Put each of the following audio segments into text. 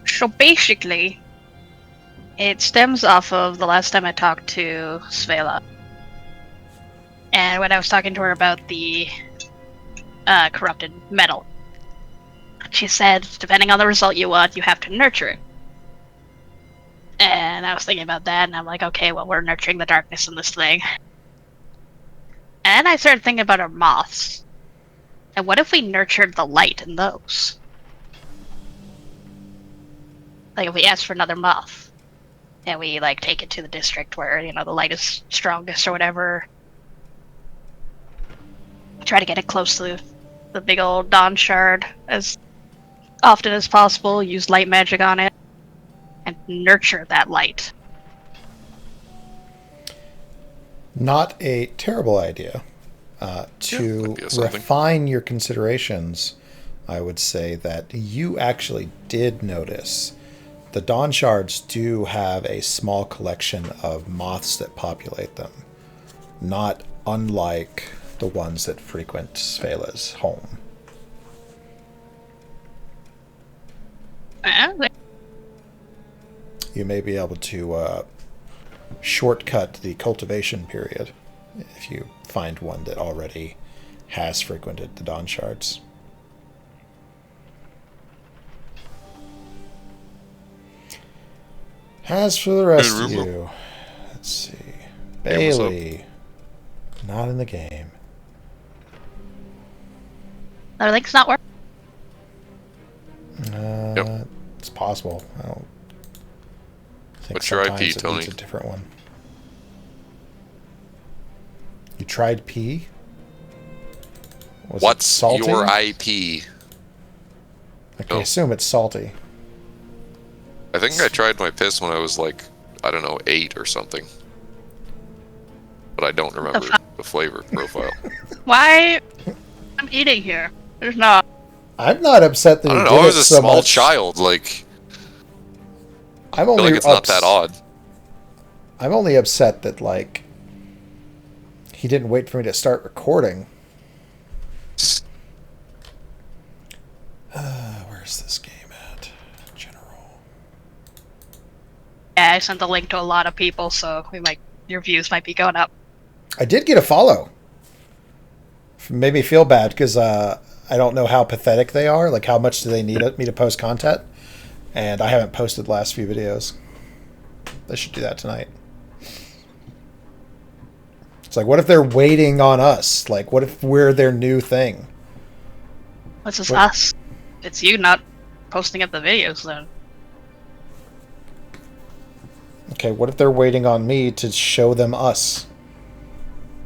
So basically, it stems off of the last time I talked to Svela. And when I was talking to her about the corrupted metal, she said, depending on the result you want, you have to nurture it. And I was thinking about that, and I'm like, okay, well, we're nurturing the darkness in this thing. And I started thinking about our moths. And what if we nurtured the light in those? Like, if we asked for another moth, and we, like, take it to the district where, you know, the light is strongest or whatever. Try to get it close to the big old Dawn Shard as often as possible, use light magic on it, and nurture that light. Not a terrible idea. To refine your considerations, I would say that you actually did notice the Dawn Shards do have a small collection of moths that populate them, not unlike the ones that frequent Svela's home. You may be able to shortcut the cultivation period if you find one that already has frequented the Dawn Shards. As for the rest of you, let's see. Bailey, not in the game. Our link's not working. It's possible. I don't think What's your IP, it Tony? needs a different one. You tried P? What's salty? Your IP? I assume it's salty. I think I tried my piss when I was like, I don't know, 8 or something. But I don't remember the flavor profile. Why? I'm eating here. There's not. I'm not upset that I you don't did know. I was it a so small much. child. Like, I'm I only feel like it's not that odd. I'm only upset that like he didn't wait for me to start recording. Where's this game at? General. Yeah, I sent the link to a lot of people, so your views might be going up. I did get a follow. Made me feel bad because I don't know how pathetic they are. Like, how much do they need me to post content? And I haven't posted the last few videos. I should do that tonight. It's like, what if they're waiting on us? Like, what if we're their new thing? What's this us? It's you not posting up the videos, then. Okay, what if they're waiting on me to show them us?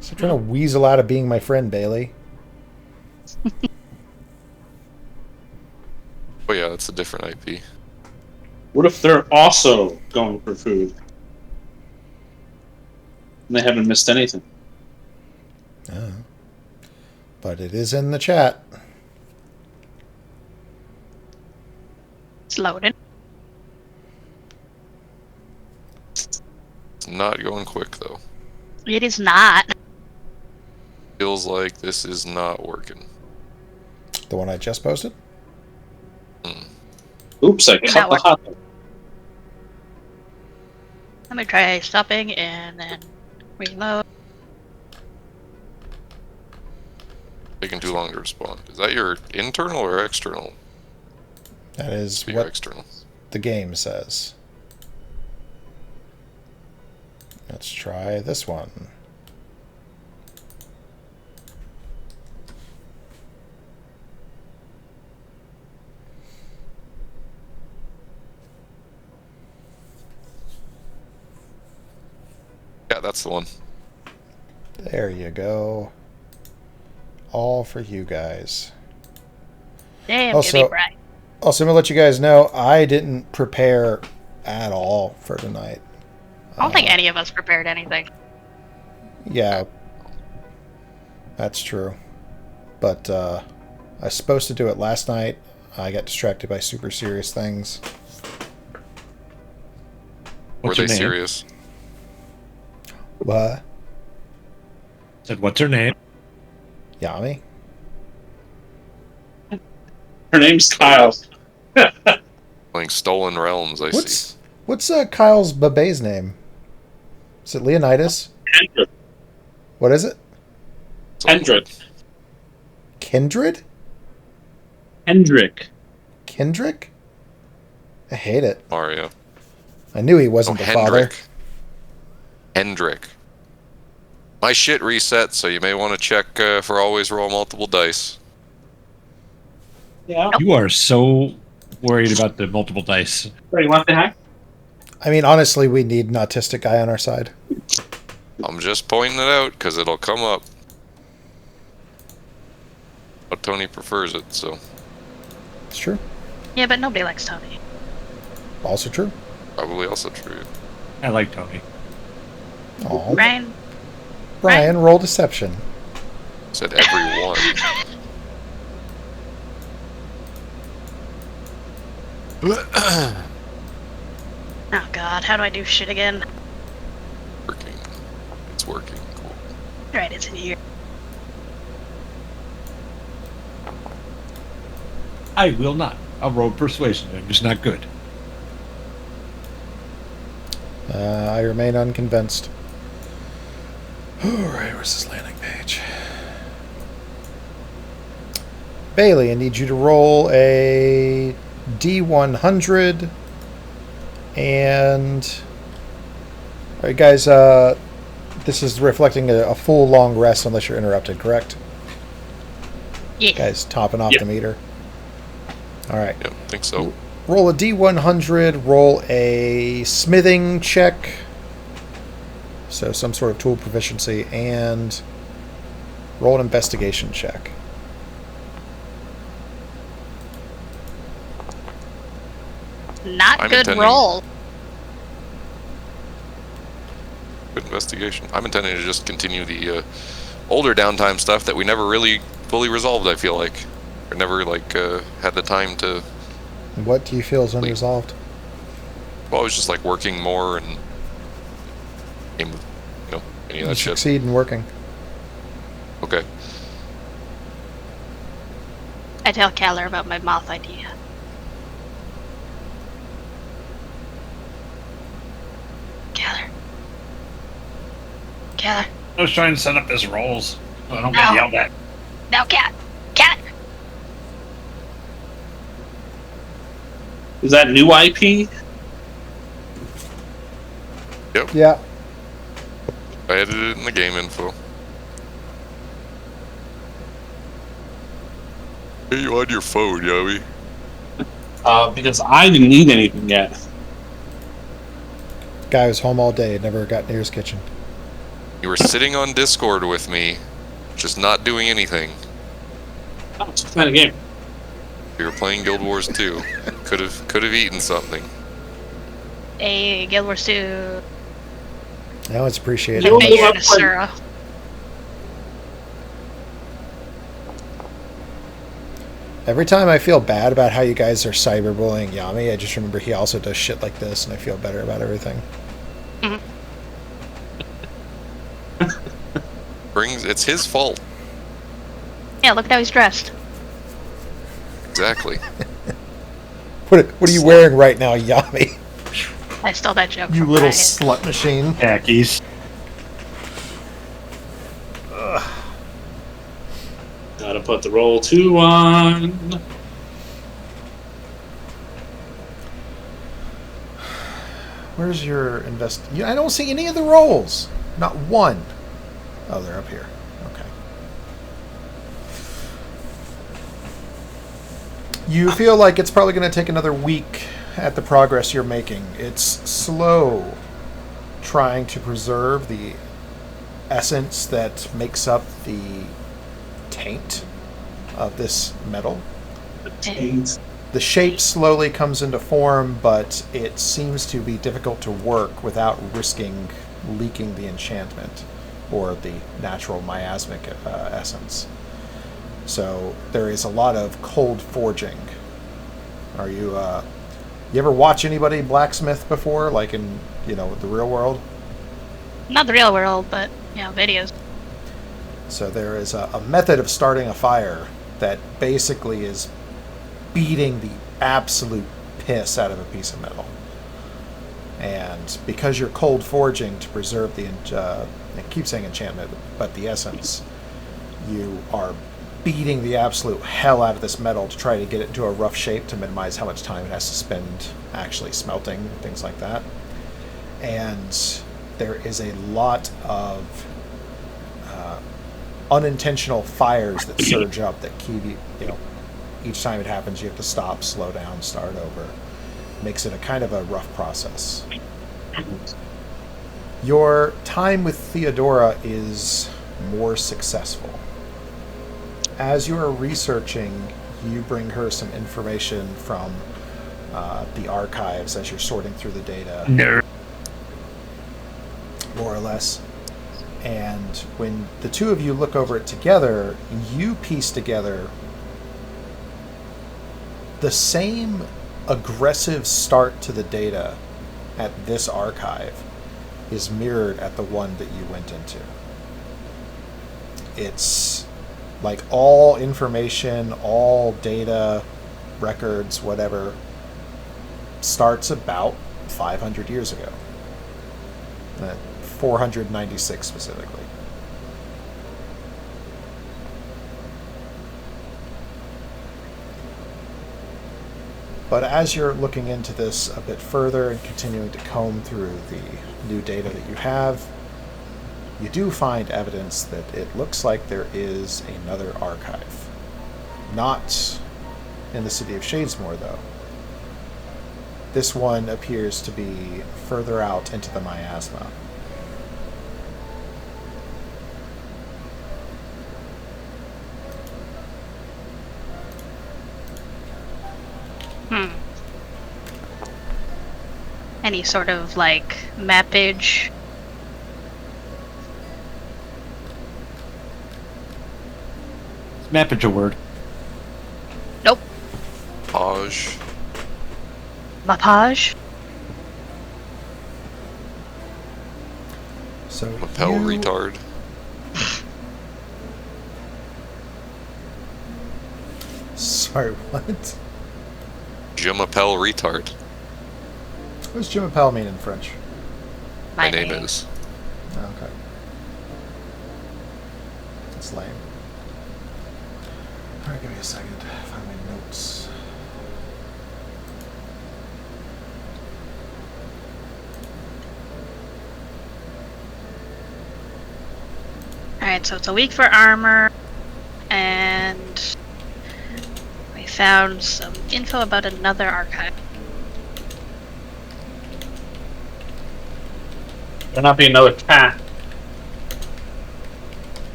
So trying to weasel out of being my friend, Bailey. Oh yeah, that's a different IP. What if they're also going for food? And they haven't missed anything. But it is in the chat. It's loaded. It's not going quick though. It is not. Feels like this is not working. The one I just posted? Oops, I cut the hot dog. Let me try stopping and then reload. Taking too long to respond. Is that your internal or external? That is Your what external. the game says. Let's try this one. Yeah, that's the one. There you go. All for you guys. Damn, Also, Jimmy Bright. I'm going to let you guys know, I didn't prepare at all for tonight. I don't think any of us prepared anything. Yeah, that's true. But I was supposed to do it last night. I got distracted by super serious things. Were they serious? What? Said, what's her name? Yami? Her name's Kyle. Playing Stolen Realms, I see. What's Kyle's babe's name? Is it Leonidas? Hendrick. What is it? Hendrick. Kindred? Hendrick. Kendrick? I hate it. Mario. I knew he wasn't the father. Hendrick. My shit reset, so you may want to check for always roll multiple dice. Yeah. You are so worried about the multiple dice. Wait, you want the hack? I mean, honestly, we need an autistic guy on our side. I'm just pointing it out because it'll come up. But Tony prefers it, so. It's true. Yeah, but nobody likes Tony. Also true. Probably also true. I like Tony. Aw. Brian, roll deception. Said everyone. Oh god, how do I do shit again? Working. It's working. Cool. Right, it's in here. I will not. I'll roll persuasion. I'm just not good. I remain unconvinced. Alright, where's this landing page? Bailey, I need you to roll a D100. And... Alright, guys, this is reflecting a full long rest unless you're interrupted, correct? Yeah. Guys, topping off the meter. Alright. Yep, I think so. Roll a D100, roll a smithing check. So some sort of tool proficiency, and roll an investigation check. Not I'm good intending- roll. Good investigation. I'm intending to just continue the older downtime stuff that we never really fully resolved, I feel like. Or never, like, had the time to... What do you feel is unresolved? Well, I was just, like, working more and... You know, any of that shit. Succeed in working. Okay. I tell Keller about my moth idea. Keller. I was trying to set up his rolls so I don't get yelled at. No, cat. Is that new IP? Yep. Yeah. I edited it in the game info. Hey, you on your phone, Yowie? Because I didn't need anything yet. Guy was home all day, never got near his kitchen. You were sitting on Discord with me, just not doing anything. Oh, it's a kind of game. We were playing Guild Wars 2. Could have eaten something. A Guild Wars 2. Now it's appreciated. You Mayor only have Nasura. Every time I feel bad about how you guys are cyberbullying Yami, I just remember he also does shit like this, and I feel better about everything. It's his fault. Yeah, look at how he's dressed. Exactly. What are you wearing right now, Yami? I stole that joke. You from little Brian. slut machine. Khakis. Gotta put the roll 2 on. Where's your I don't see any of the rolls. Not one. Oh, they're up here. Okay. You feel like it's probably going to take another week at the progress you're making. It's slow trying to preserve the essence that makes up the taint of this metal. The shape slowly comes into form, but it seems to be difficult to work without risking leaking the enchantment or the natural miasmic essence. So there is a lot of cold forging. Are you ever watch anybody blacksmith before, like in the real world? Not the real world, but videos. So there is a method of starting a fire that basically is beating the absolute piss out of a piece of metal. And because you're cold forging to preserve the, I keep saying enchantment, but the essence, you are beating the absolute hell out of this metal to try to get it into a rough shape to minimize how much time it has to spend actually smelting, things like that. And there is a lot of unintentional fires that surge up that keep you, each time it happens you have to stop, slow down, start over. Makes it a kind of a rough process. Your time with Theodora is more successful. As you are researching, you bring her some information from the archives as you're sorting through the data. No. More or less. And when the two of you look over it together, you piece together the same aggressive start to the data at this archive is mirrored at the one that you went into. It's like all information, all data, records, whatever, starts about 500 years ago. 496 specifically. But as you're looking into this a bit further and continuing to comb through the new data that you have, you do find evidence that it looks like there is another archive. Not in the city of Shadesmoor, though. This one appears to be further out into the miasma. Any sort of, like, mappage? Is mappage a word? Nope. Page. Mappage? So Lapel retard. Sorry, what? Je m'appelle retard. What does Jim Appel mean in French? My name is. Oh, okay. That's lame. Alright, give me a second. Find my notes. Alright, so it's a week for armor, and we found some info about another archive. There not be another cat.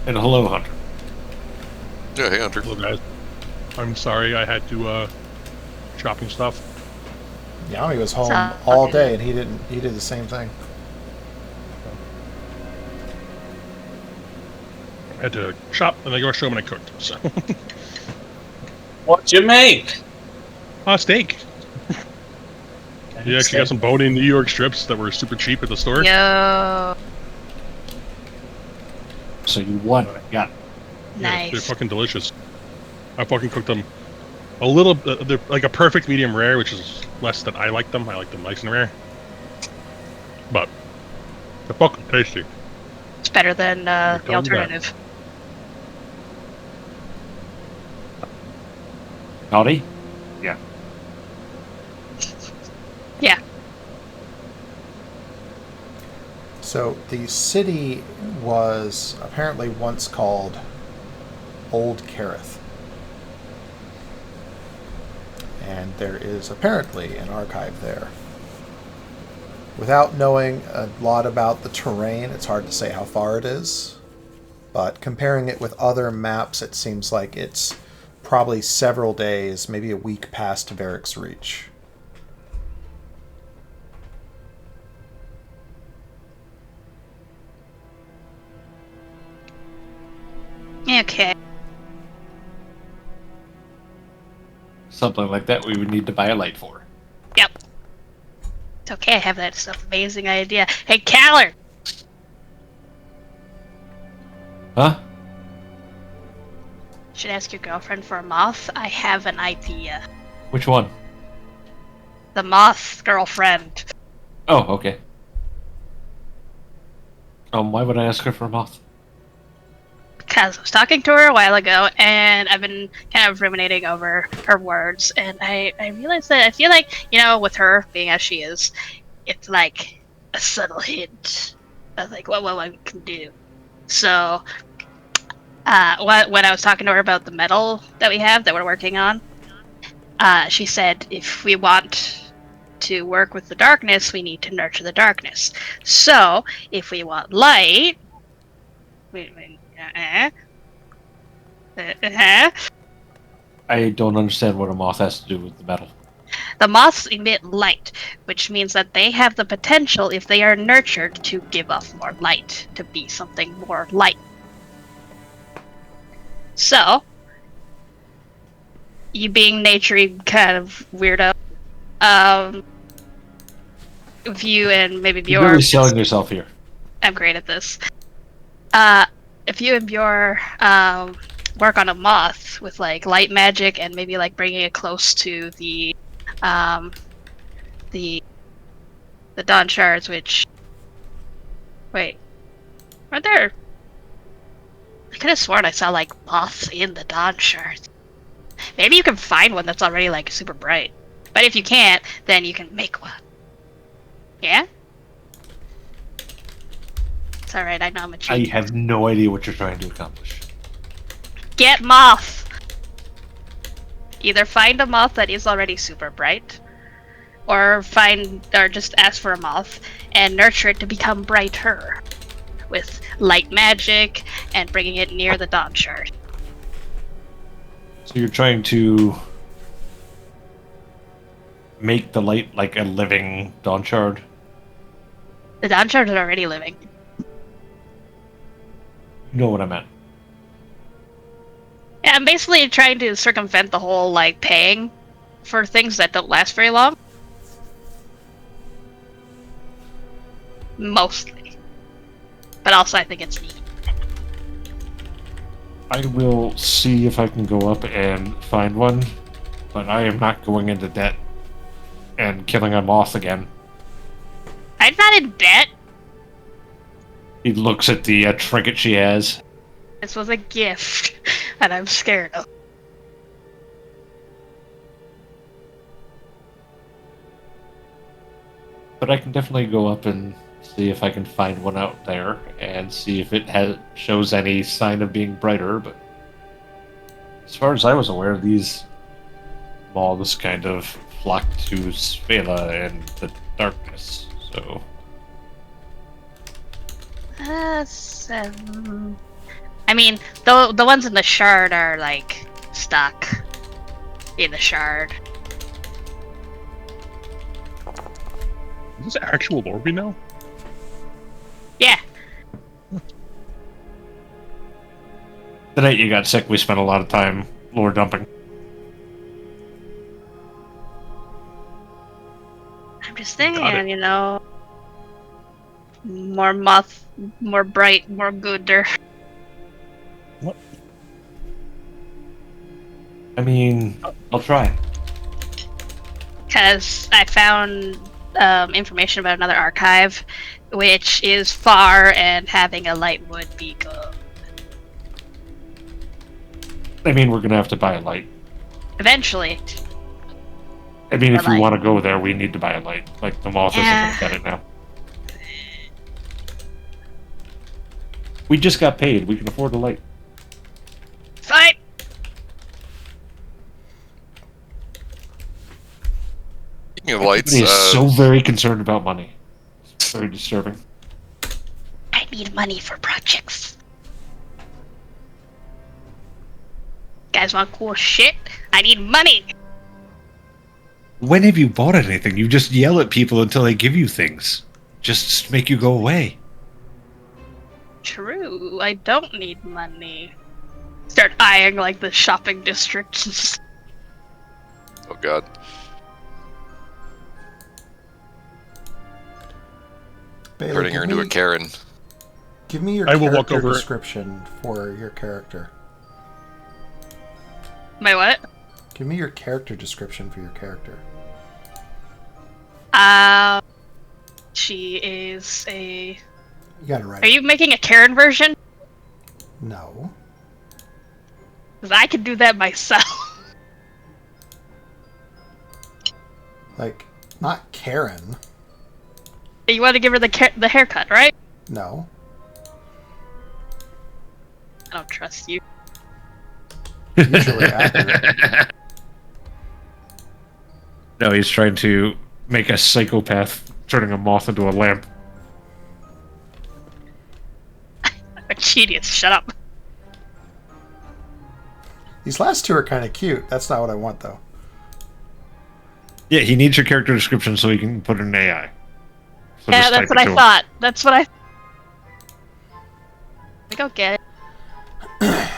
And hello, Hunter. Yeah, hey, Hunter. Hello, guys. I'm sorry I had to shopping stuff. Yami was home So- all day and he did the same thing. I had to shop and I rushed home and I cooked. So, What'd you make? steak. You actually got some bone-in New York strips that were super cheap at the store. Yo, So you won. Yeah. Yeah, nice. they're fucking delicious. I fucking cooked them a little. They're like a perfect medium rare, which is less than I like them. I like them nice and rare. But they're fucking tasty. It's better than the telling you that. alternative. Howdy? Yeah. Yeah. So the city was apparently once called Old Kareth. And there is apparently an archive there. Without knowing a lot about the terrain, it's hard to say how far it is. But comparing it with other maps, it seems like it's probably several days, maybe a week past Varric's reach. Okay. Something like that we would need to buy a light for. Yep. It's okay, I have that amazing idea. Hey, Caller! Huh? should ask your girlfriend for a moth. I have an idea. Which one? The moth girlfriend. Oh, okay. Why would I ask her for a moth? Because I was talking to her a while ago, and I've been kind of ruminating over her words, and I realized that I feel like, with her being as she is, it's like a subtle hint of like what one can do. So, when I was talking to her about the metal that we have that we're working on, she said if we want to work with the darkness, we need to nurture the darkness. So, if we want light, I don't understand what a moth has to do with the metal. The moths emit light, which means that they have the potential, if they are nurtured, to give off more light, to be something more light. So, you being naturey kind of weirdo, if you and maybe Bjorn... You're really selling yourself here. I'm great at this. If you and Bjorn work on a moth with like light magic and maybe like bringing it close to the dawn shards, which wait, weren't there? I could have sworn I saw like moths in the dawn shards. Maybe you can find one that's already like super bright, but if you can't, then you can make one. Yeah. It's alright, I know I'm a cheat. I have no idea what you're trying to accomplish. Get moth! Either find a moth that is already super bright, or just ask for a moth and nurture it to become brighter with light magic and bringing it near the dawn shard. So you're trying to make the light like a living dawn shard? The dawn shards are already living. You know what I meant. Yeah, I'm basically trying to circumvent the whole like paying for things that don't last very long. Mostly. But also I think it's neat. I will see if I can go up and find one, but I am not going into debt and killing a moth again. I'm not in debt. He looks at the trinket she has. This was a gift, and I'm scared of. But I can definitely go up and see if I can find one out there and see if it shows any sign of being brighter. But as far as I was aware, these moths kind of flock to Svela and the darkness. So I mean, the ones in the shard are like stuck in the shard. Is this actual Lorby now? Yeah. the night you got sick, we spent a lot of time lore dumping. I'm just thinking, more moth, more bright, more gooder. What? I mean, I'll try. Because I found information about another archive, which is far, and having a light would be good. I mean, we're gonna have to buy a light. Eventually. I mean, if A we light. want to go there, we need to buy a light. Like, the moth isn't Yeah. gonna get it now. We just got paid. We can afford a light. Fine. Speaking of lights, He is so very concerned about money. It's very disturbing. I need money for projects. Guys want cool shit? I need money. When have you bought anything? You just yell at people until they give you things. Just make you go away. True, I don't need money. Start eyeing like the shopping districts. oh god. Bailey, Turning her into a Karen. Give me your I will walk character over- description for your character. My what? Give me your character description for your character. She is a... You gotta write Are it. you making a Karen version? No. Because I can do that myself. Like, not Karen. You want to give her the haircut, right? No. I don't trust you. Usually accurate. No, he's trying to make a psychopath, turning a moth into a lamp. A genius, shut up. These last two are kind of cute. That's not what I want, though. Yeah, he needs your character description so he can put it in AI. So Yeah, just that's type what it I to him. thought. That's what I... We go get it.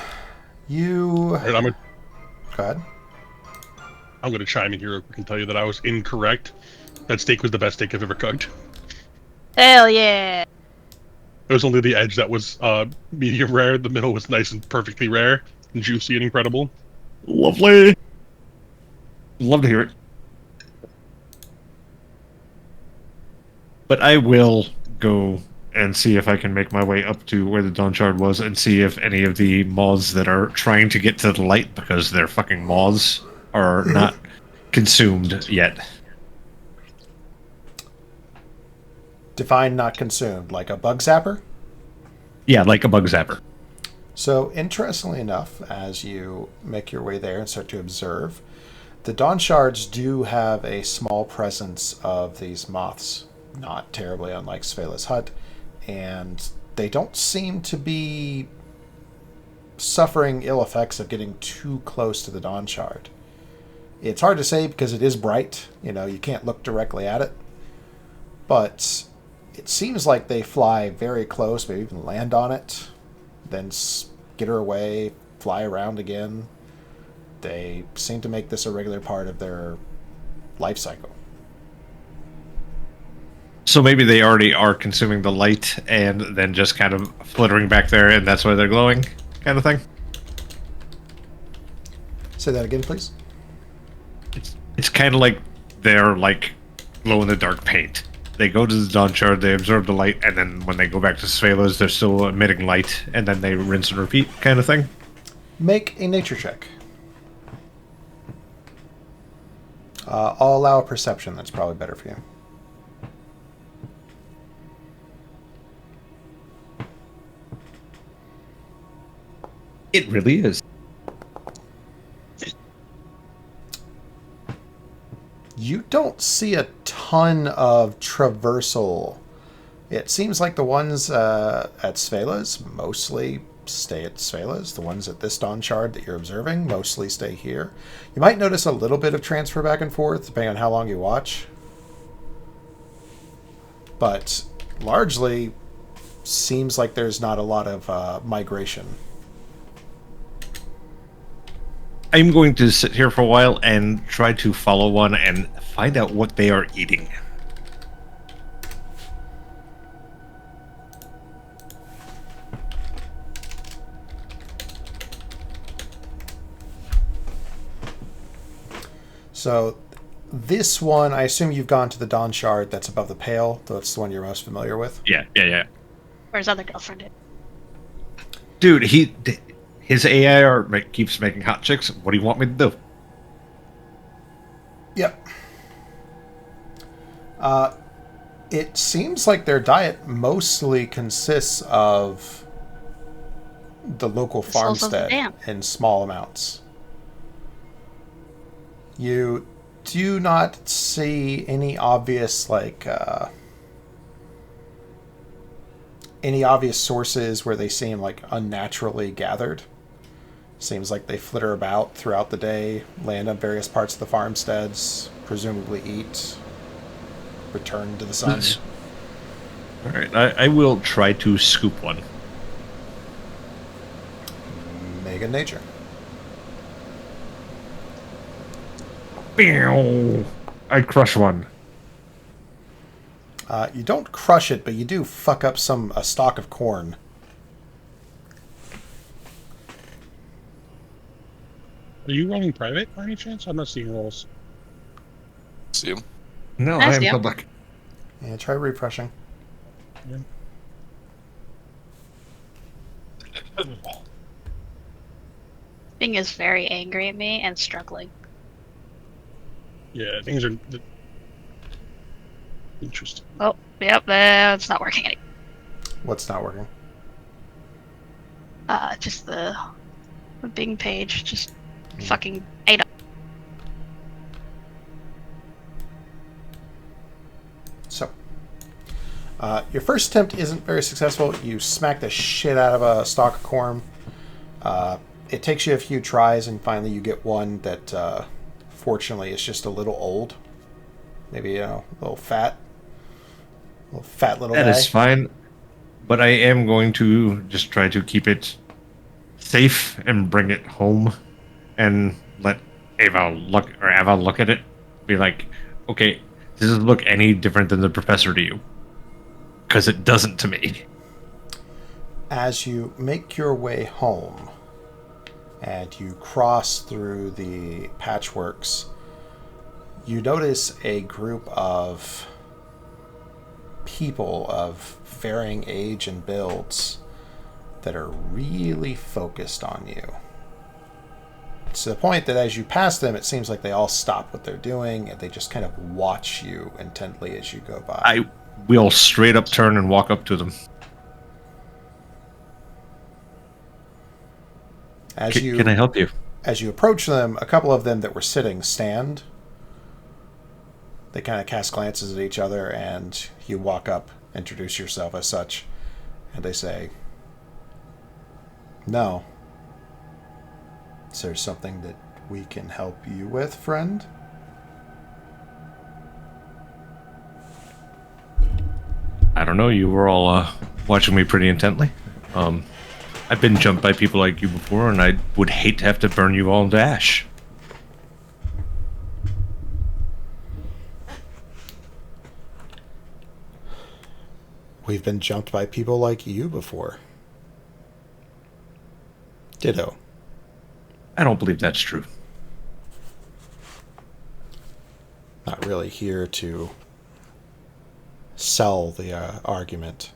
You... Alright, I'm Go ahead. going to chime in here real quick and tell you that I was incorrect. That steak was the best steak I've ever cooked. Hell yeah. It was only the edge that was medium rare. The middle was nice and perfectly rare and juicy and incredible. Lovely. Love to hear it. But I will go and see if I can make my way up to where the Dawn Shard was and see if any of the moths that are trying to get to the light because they're fucking moths are not consumed yet. Define not consumed. Like a bug zapper? Yeah, like a bug zapper. So, interestingly enough, as you make your way there and start to observe, the Dawn Shards do have a small presence of these moths, not terribly unlike Svela's hut, and they don't seem to be suffering ill effects of getting too close to the Dawn Shard. It's hard to say because it is bright, you can't look directly at it, but it seems like they fly very close, maybe even land on it, then skitter away, fly around again. They seem to make this a regular part of their life cycle. So maybe they already are consuming the light and then just kind of flittering back there and that's why they're glowing, kind of thing. Say that again, please. It's kind of like they're like glow-in-the-dark paint. They go to the Dawn Shard, they absorb the light, and then when they go back to Svela's, they're still emitting light, and then they rinse and repeat, kind of thing. Make a nature check. I'll allow a perception. That's probably better for you. It really is. You don't see a ton of traversal. It seems like the ones at Svela's mostly stay at Svela's. The ones at this Dawn Shard that you're observing mostly stay here. You might notice a little bit of transfer back and forth, depending on how long you watch. But largely, seems like there's not a lot of migration. I'm going to sit here for a while and try to follow one and find out what they are eating. So this one, I assume you've gone to the Dawn Shard that's above the Pale. That's the one you're most familiar with. Yeah. Where's other girlfriend? Dude, his AI keeps making hot chicks. What do you want me to do? Yep. It seems like their diet mostly consists of the local farmstead in small amounts. You do not see any obvious any obvious sources where they seem like unnaturally gathered. Seems like they flitter about throughout the day, land on various parts of the farmsteads, presumably eat, return to the sun. Alright, I will try to scoop one. Mega nature. I crush one. You don't crush it, but you do fuck up a stalk of corn. Are you running private by any chance? I'm not seeing rolls. See him? No, I I am see 'em. public. Yeah, try refreshing. Yeah. Thing is very angry at me and struggling. Yeah, things are interesting. Oh, yep, that's not working anymore. What's not working? Just the Bing page, just fucking ate up. So, your first attempt isn't very successful. You smack the shit out of a stalk of corn. It takes you a few tries, and finally you get one that, fortunately, is just a little old. Maybe, a little fat. A little fat little That guy. is fine, but I am going to just try to keep it safe and bring it home, and let Ava look at it. Be like, okay, does it look any different than the professor to you? Because it doesn't to me. As you make your way home and you cross through the patchworks, you notice a group of people of varying age and builds that are really focused on you. To the point that as you pass them, it seems like they all stop what they're doing and they just kind of watch you intently as you go by. I will straight up turn and walk up to them. Can I help you? As you approach them, a couple of them that were sitting stand. They kind of cast glances at each other, and you walk up, introduce yourself as such, and they say, "No. Is there something that we can help you with, friend?" I don't know. You were all watching me pretty intently. I've been jumped by people like you before, and I would hate to have to burn you all into ash. We've been jumped by people like you before. Ditto. I don't believe that's true. Not really here to sell the argument.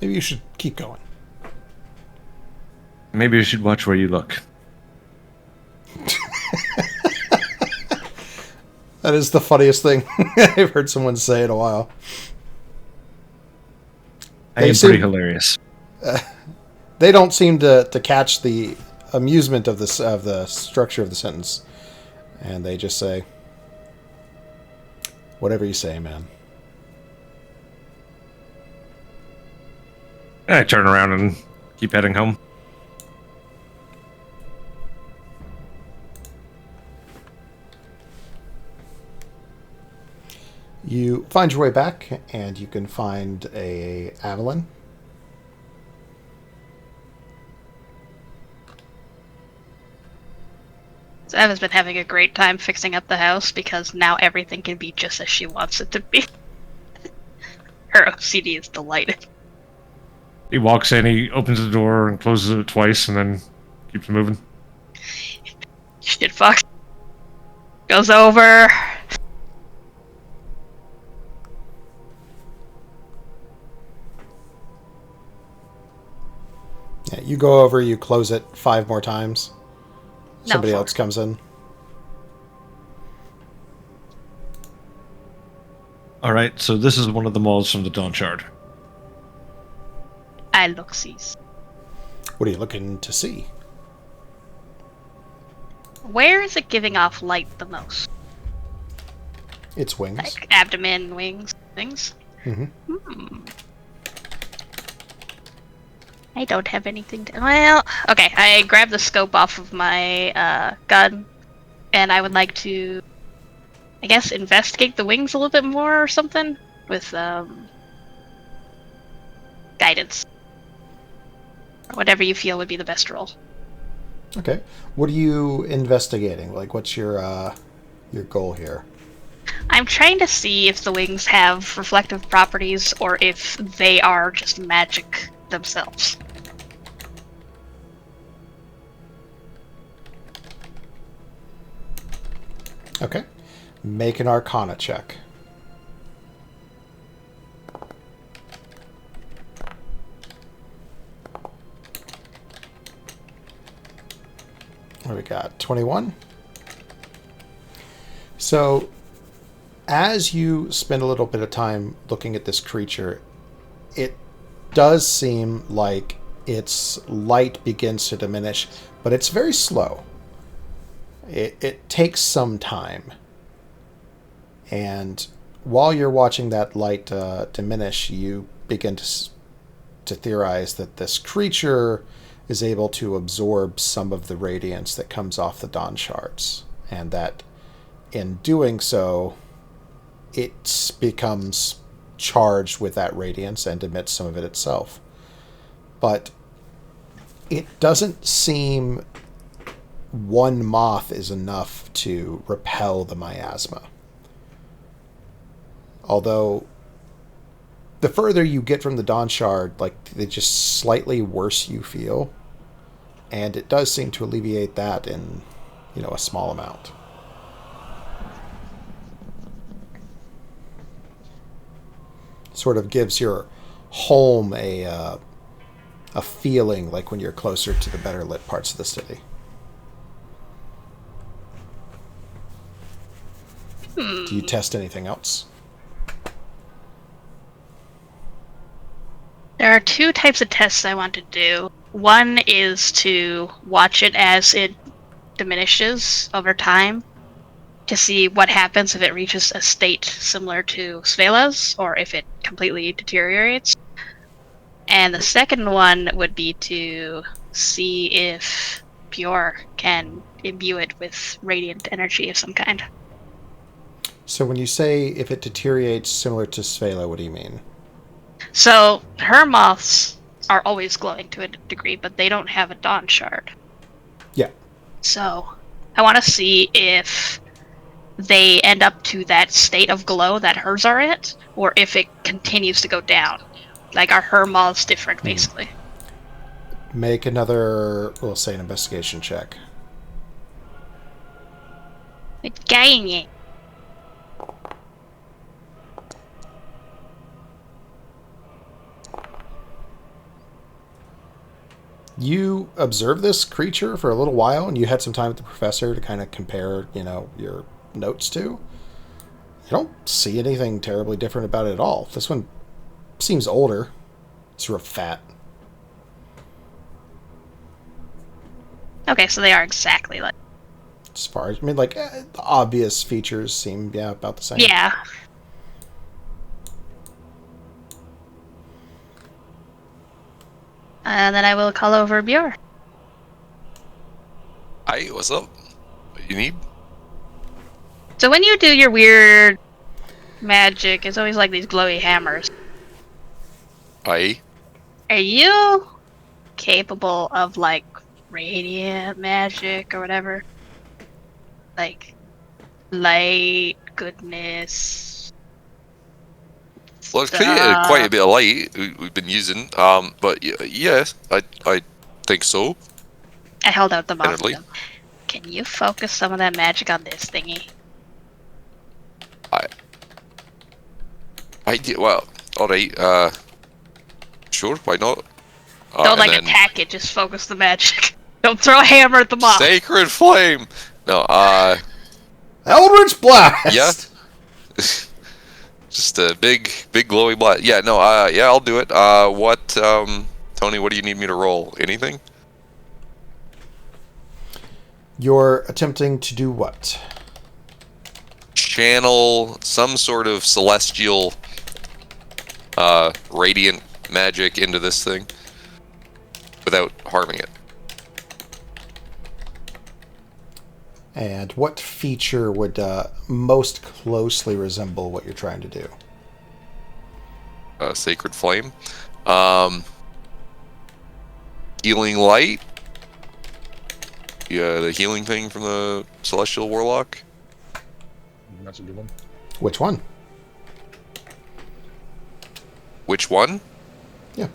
Maybe you should keep going. Maybe you should watch where you look. That is the funniest thing I've heard someone say in a while. I am pretty hilarious. They don't seem to catch the amusement of the structure of the sentence, and they just say, "Whatever you say, man." I turn around and keep heading home. You find your way back, and you can find a Avalon. So Eva's been having a great time fixing up the house because now everything can be just as she wants it to be. Her OCD is delighted. He walks in, he opens the door and closes it twice, and then keeps moving. Shit fuck. Goes over. Yeah, you go over, you close it 5 more times. No, Somebody 4. else comes in. Alright, so this is one of the malls from the Dawn Shard. I look sees. What are you looking to see? Where is it giving off light the most? Its wings. Like abdomen, wings, things? Mm-hmm. I don't have anything to... Well, okay, I grab the scope off of my gun, and I would like to, I guess, investigate the wings a little bit more or something with guidance. Or whatever you feel would be the best roll. Okay. What are you investigating? Like, what's your goal here? I'm trying to see if the wings have reflective properties or if they are just magic themselves. Okay. Make an Arcana check. What do we got? 21? So, as you spend a little bit of time looking at this creature, it does seem like its light begins to diminish, but it's very slow. It takes some time. And while you're watching that light diminish, you begin to theorize that this creature is able to absorb some of the radiance that comes off the Dawn Shards, and that in doing so, it becomes charged with that radiance and emits some of it itself. But it doesn't seem one moth is enough to repel the miasma. Although the further you get from the Dawn Shard, like, the just slightly worse you feel. And it does seem to alleviate that in, a small amount. Sort of gives your home a feeling like when you're closer to the better lit parts of the city. Do you test anything else? There are two types of tests I want to do. One is to watch it as it diminishes over time, to see what happens if it reaches a state similar to Svela's, or if it completely deteriorates. And the second one would be to see if Pure can imbue it with radiant energy of some kind. So when you say if it deteriorates similar to Svela, what do you mean? So, her moths are always glowing to a degree, but they don't have a Dawn Shard. Yeah. So, I want to see if they end up to that state of glow that hers are at, or if it continues to go down. Like, are her moths different, basically? Make another, we'll say, an investigation check. Dang it. You observe this creature for a little while, and you had some time with the professor to kind of compare, your notes to. You don't see anything terribly different about it at all. This one seems older. It's real fat. Okay, so they are exactly like... As far as, the obvious features seem, about the same. Yeah. And then I will call over Bjorn. Hi, what's up? What you need? So when you do your weird magic, it's always like these glowy hammers. Hi. Are you capable of, like, radiant magic or whatever? Like, light, goodness... Well, it's quite a bit of light we've been using, but yes, I think so. I held out the moth. Definitely. Can you focus some of that magic on this thingy? I did, well, alright, sure, why not? Don't, attack it, just focus the magic. Don't throw a hammer at the moth. Sacred Flame! No, Eldritch Blast! Yeah. Just a big glowy blast. Yeah, no, yeah, I'll do it. Tony, what do you need me to roll? Anything? You're attempting to do what? Channel some sort of celestial, radiant magic into this thing without harming it. And what feature would most closely resemble what you're trying to do? Sacred Flame. Healing Light. Yeah, the healing thing from the Celestial Warlock. That's a good one. Which one? Which one? Yeah.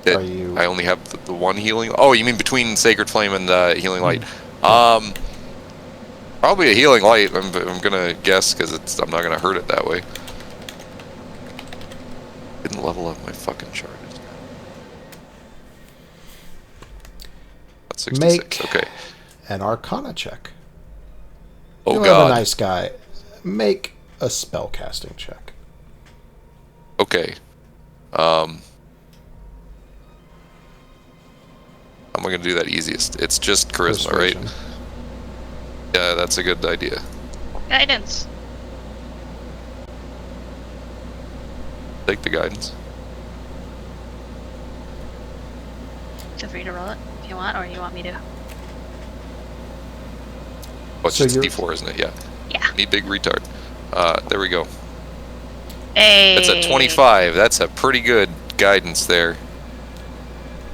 Are you... I only have the one healing... Oh, you mean between Sacred Flame and Healing Light. Probably a healing light. I'm gonna guess because I'm not gonna hurt it that way. Didn't level up my fucking charges. That's 66. Make okay. an Arcana check. Oh You're god. a nice guy. Make a spellcasting check. Okay. I'm gonna do that easiest. It's just charisma, Persuasion. right? Yeah, that's a good idea. Guidance. Take the guidance. Feel free to roll it if you want, or you want me to. Oh, it's So just a you're- D4, isn't it? Yeah. Yeah. Me big retard. There we go. Hey. That's a 25. That's a pretty good guidance there.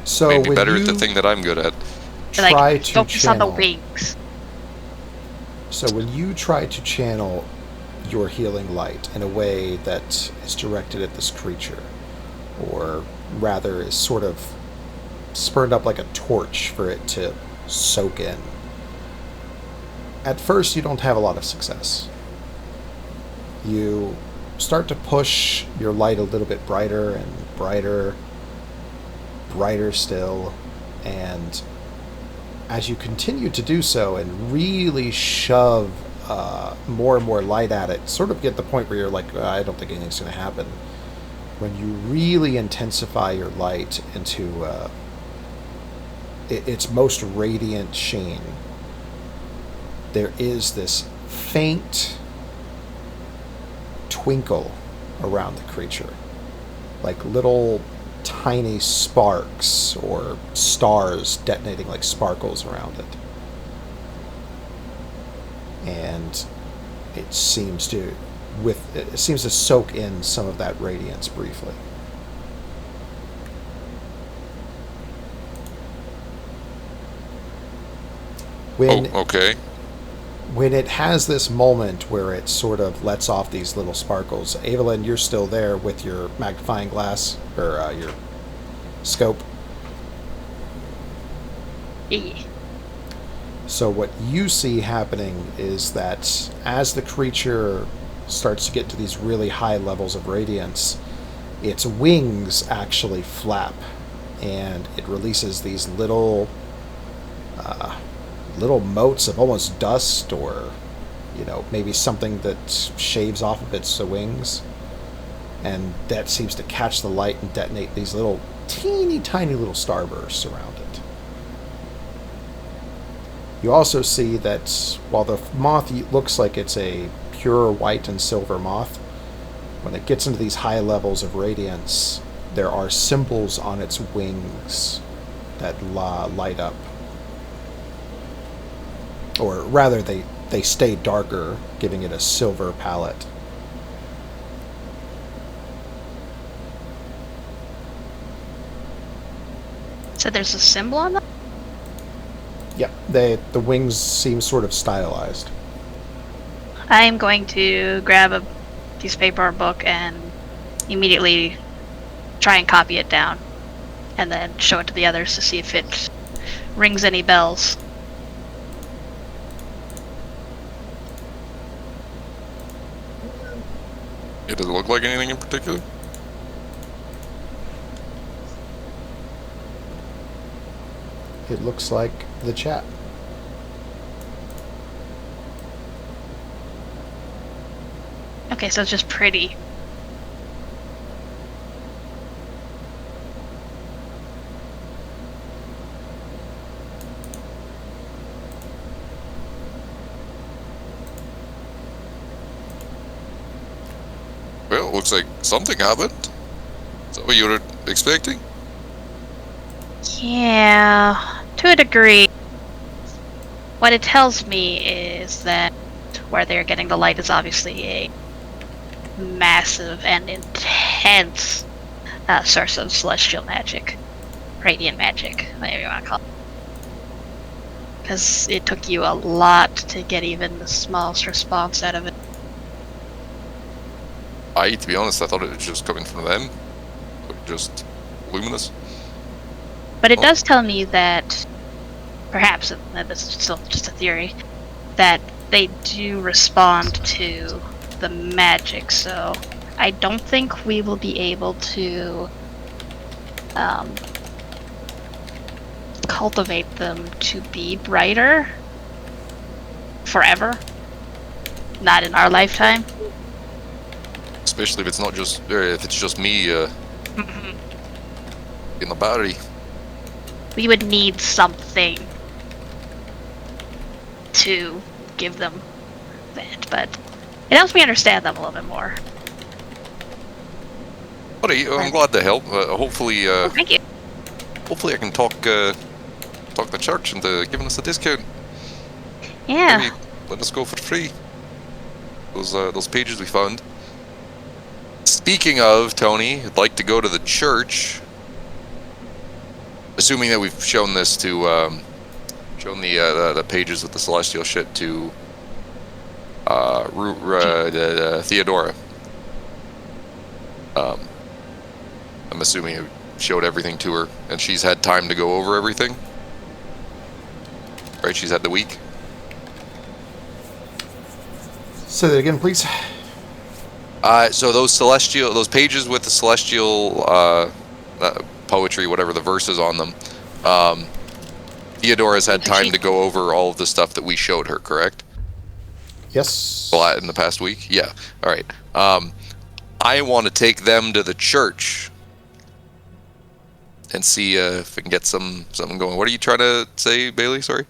So Made me when better you at the thing that I'm good at. try Like, to focus on the channel, wings. so when you try to channel your healing light in a way that is directed at this creature, or rather is sort of spurned up like a torch for it to soak in, at first you don't have a lot of success. You start to push your light a little bit brighter and brighter, brighter still, and as you continue to do so and really shove more and more light at it, sort of get the point where you're like, I don't think anything's going to happen. When you really intensify your light into its most radiant sheen, there is this faint twinkle around the creature, like little tiny sparks or stars detonating like sparkles around it. And it seems to soak in some of that radiance briefly. When Okay. when it has this moment where it sort of lets off these little sparkles, Evelyn, you're still there with your magnifying glass, or your scope. Yeah. So what you see happening is that as the creature starts to get to these really high levels of radiance, its wings actually flap, and it releases these little motes of almost dust, or maybe something that shaves off of its wings, and that seems to catch the light and detonate these little teeny tiny little starbursts around it. You also see that while the moth looks like it's a pure white and silver moth, when it gets into these high levels of radiance, there are symbols on its wings that light up. Or rather, they stay darker, giving it a silver palette. So there's a symbol on that? Yep, the wings seem sort of stylized. I'm going to grab a piece of paper or book and immediately try and copy it down, and then show it to the others to see if it rings any bells. It doesn't look like anything in particular. It looks like the chat. Okay, so it's just pretty. Well, looks like something happened. Is that what you were expecting? Yeah, to a degree. What it tells me is that where they're getting the light is obviously a massive and intense source of celestial magic. Radiant magic, whatever you want to call it. Because it took you a lot to get even the smallest response out of it. To be honest, I thought it was just coming from them. Just luminous. But it does tell me that, perhaps, and this is still just a theory, that they do respond to the magic, so I don't think we will be able to cultivate them to be brighter forever. Not in our lifetime. Especially if it's not just, if it's just me in the battery. We would need something to give them that, but it helps me understand them a little bit more. Buddy, I'm glad to help. Hopefully, Thank you. hopefully I can talk the church into giving us a discount. Yeah. Maybe let us go for free. Those pages we found. Speaking of, Tony, I'd like to go to the church. Assuming that we've shown this to, shown the pages with the celestial shit to, Theodora. I'm assuming it showed everything to her, and she's had time to go over everything. Right, she's had the week. Say that again, please. So those pages with the celestial poetry, whatever the verses on them, Theodora's had time to go over all of the stuff that we showed her, correct? Yes. Well, in the past week? Yeah. All right. I want to take them to the church and see if we can get something going. What are you trying to say, Bailey? Sorry?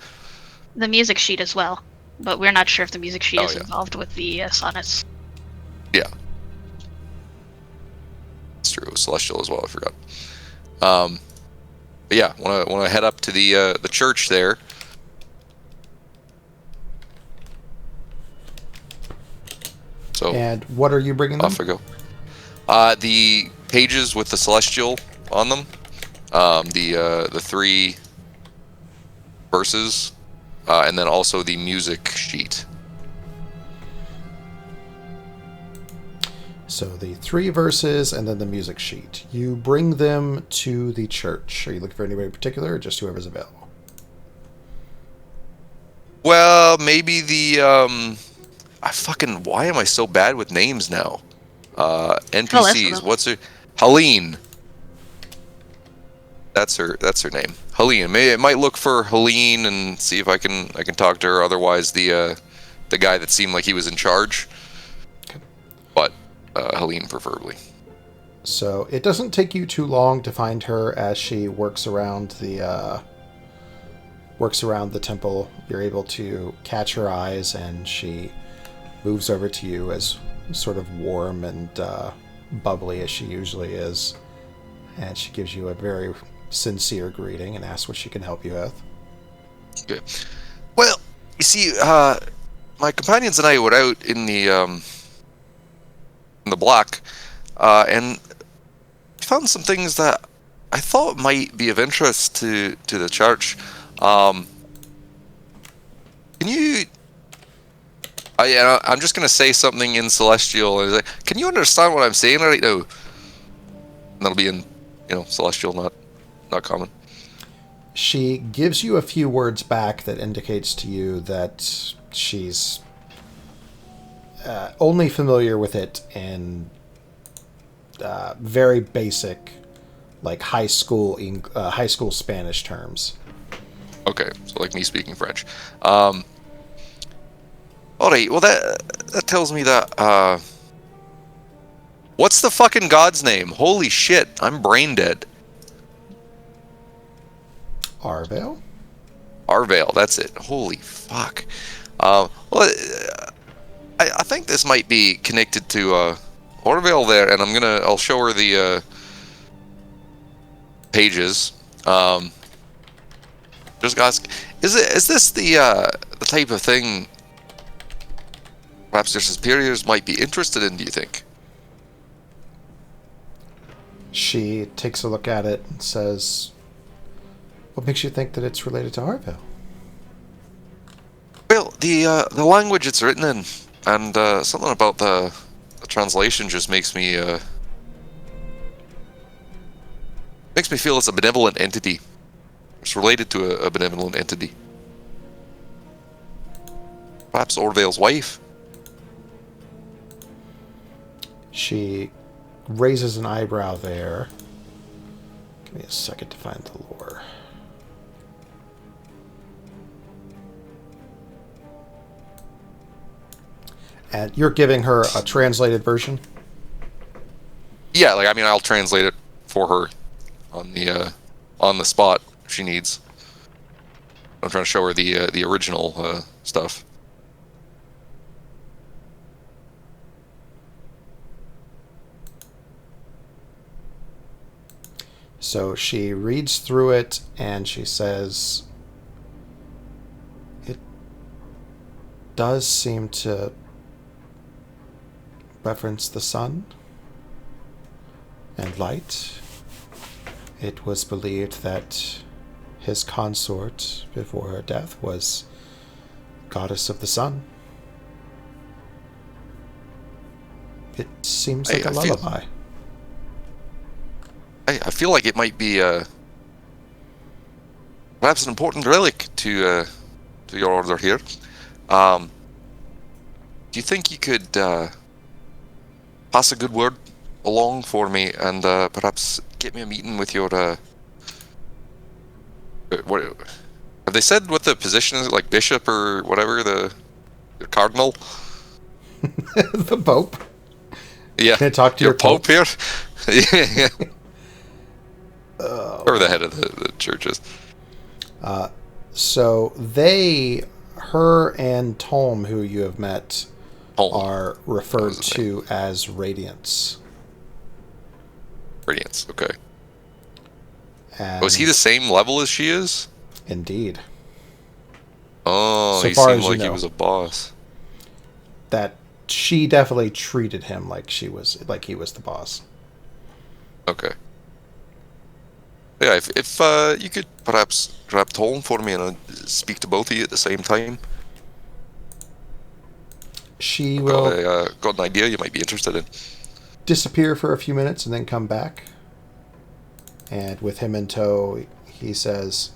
The music sheet as well, but we're not sure if the music sheet is involved with the sonnets. Yeah. It's true. It was celestial as well, I forgot. But yeah, want to head up to the church there. So and what are you bringing them? Off I go. The pages with the celestial on them, the 3 verses, and then also the music sheet. So the 3 verses and then the music sheet. You bring them to the church. Are you looking for anybody in particular, or just whoever's available? Well, maybe the why am I so bad with names now? NPCs. What's her? Helene. That's her name. Helene. Maybe I might look for Helene and see if I can talk to her. Otherwise, the guy that seemed like he was in charge. Okay. But Helene preferably. So it doesn't take you too long to find her as she works around the temple. You're able to catch her eyes, and she moves over to you as sort of warm and bubbly as she usually is, and she gives you a very sincere greeting and asks what she can help you with. Okay. Well, you see, my companions and I were out in the block, and found some things that I thought might be of interest to the church. Can you? I'm just gonna say something in Celestial. And like, can you understand what I'm saying right now? And that'll be in, Celestial, not common. She gives you a few words back that indicates to you that she's only familiar with it in very basic, like high school Spanish terms. Okay, so like me speaking French. Alright, well that tells me that, what's the fucking god's name? Holy shit, I'm brain dead. Arvale? Arvale, that's it. Holy fuck. I think this might be connected to, Arvale there, and I'll show her the, pages. Just ask, is this the type of thing perhaps their superiors might be interested in, do you think? She takes a look at it and says, what makes you think that it's related to Arvale? Well, the language it's written in, and something about the translation just makes me feel it's a benevolent entity. It's related to a benevolent entity. perhaps Orvale's wife? She raises an eyebrow there. Give me a second to find the lore. And you're giving her a translated version? Yeah, like, I mean, I'll translate it for her on the spot if she needs. I'm trying to show her the original stuff. So she reads through it and she says, it does seem to reference the sun and light. It was believed that his consort before her death was goddess of the sun. It seems like a lullaby. I feel like it might be perhaps an important relic to your order here. Do you think you could pass a good word along for me and perhaps get me a meeting with your what have they said what the position is, like bishop or whatever, the cardinal? The Pope? Yeah. Can I talk to your Pope here? Yeah. Or the head of the churches. So her and Tom, who you have met, are referred to as Radiance. Radiance, okay. And was he the same level as she is? Indeed. Oh, so he far seemed as like you know, he was a boss. That she definitely treated him like he was the boss. Okay. Yeah, if you could perhaps grab Tom for me and speak to both of you at the same time. She will got an idea you might be interested in. Disappear for a few minutes and then come back. And with him in tow, he says,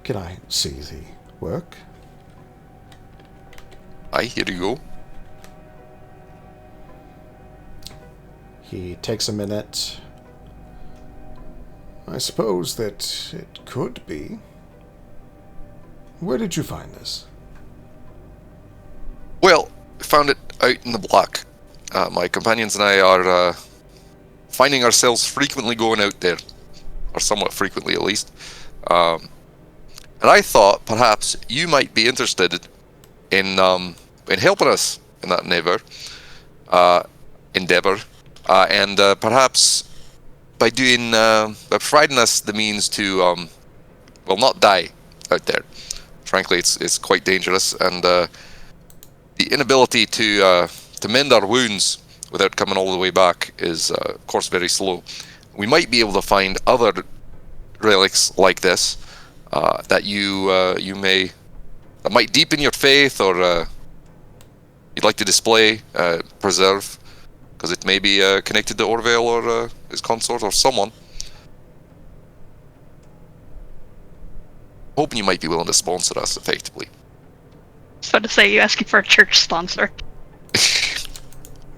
"Can I see the work?" Aye, here you go. He takes a minute. I suppose that it could be. Where did you find this? Well, we found it out in the black. My companions and I are finding ourselves frequently going out there, or somewhat frequently at least. And I thought perhaps you might be interested in helping us in that endeavor, and perhaps by providing us the means to not die out there. Frankly, it's quite dangerous, and the inability to mend our wounds without coming all the way back is, of course, very slow. We might be able to find other relics like this that that might deepen your faith, or you'd like to display, preserve, because it may be connected to Orvale or his consort or someone. Hoping you might be willing to sponsor us effectively. I was about to say, you asking for a church sponsor.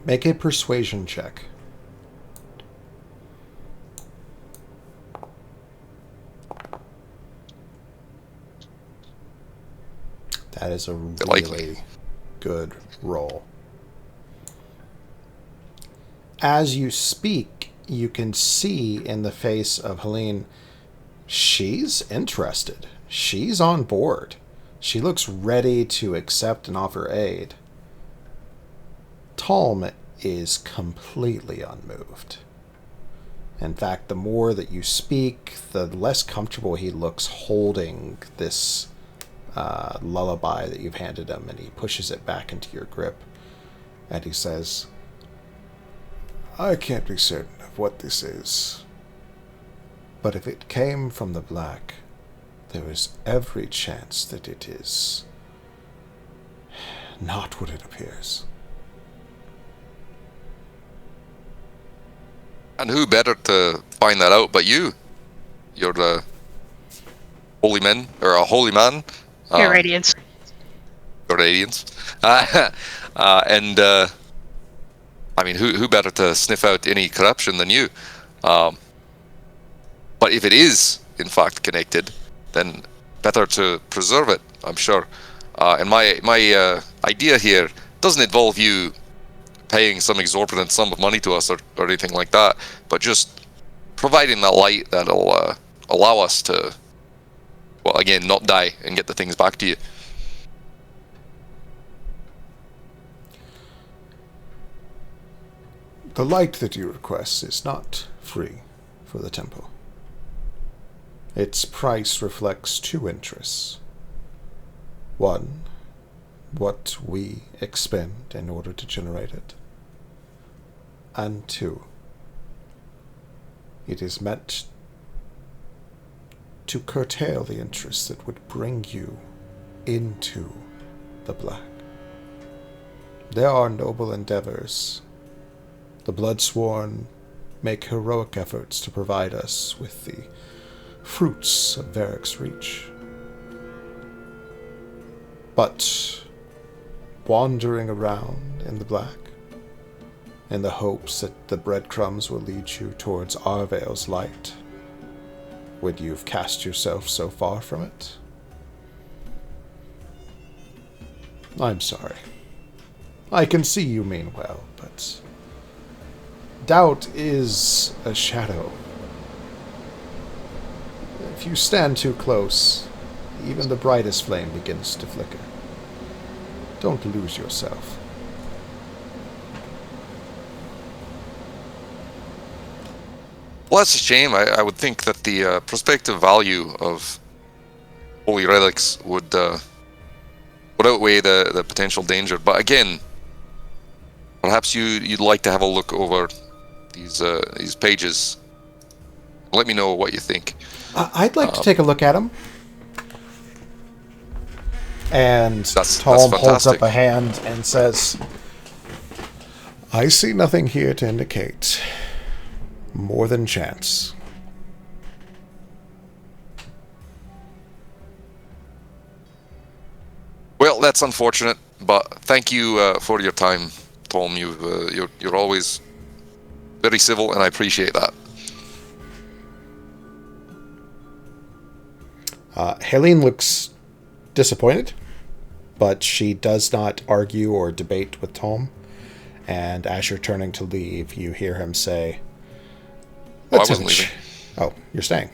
Make a persuasion check. That is a really good roll. As you speak, you can see in the face of Helene, she's interested. She's on board. She looks ready to accept and offer aid. Tom is completely unmoved. In fact, the more that you speak, the less comfortable he looks holding this lullaby that you've handed him, and he pushes it back into your grip. And he says, "I can't be certain of what this is, but if it came from the black, there is every chance that it is not what it appears." And who better to find that out but you? You're the holy man, or a holy man. Your Radiance. Your radiance. And I mean, who better to sniff out any corruption than you? But if it is, in fact, connected, then better to preserve it, I'm sure. And my idea here doesn't involve you paying some exorbitant sum of money to us or anything like that, but just providing that light that'll allow us to, well, again, not die and get the things back to you. The light that you request is not free for the temple. Its price reflects two interests. One, what we expend in order to generate it. And two, it is meant to curtail the interests that would bring you into the black. There are noble endeavors. The Bloodsworn make heroic efforts to provide us with the fruits of Varric's Reach. But wandering around in the black, in the hopes that the breadcrumbs will lead you towards Arvail's light, when you've cast yourself so far from it? I'm sorry. I can see you mean well, but doubt is a shadow. If you stand too close, even the brightest flame begins to flicker. Don't lose yourself. Well, that's a shame. I would think that the prospective value of holy relics would outweigh the potential danger. But again, perhaps you'd like to have a look over these pages. Let me know what you think. I'd like to take a look at them. And that's Tom holds up a hand and says, I see nothing here to indicate more than chance. Well, that's unfortunate, but thank you for your time, Tom. You're always very civil, and I appreciate that. Helene looks disappointed, but she does not argue or debate with Tom. And as you're turning to leave, you hear him say, I wasn't leaving. Oh, you're staying.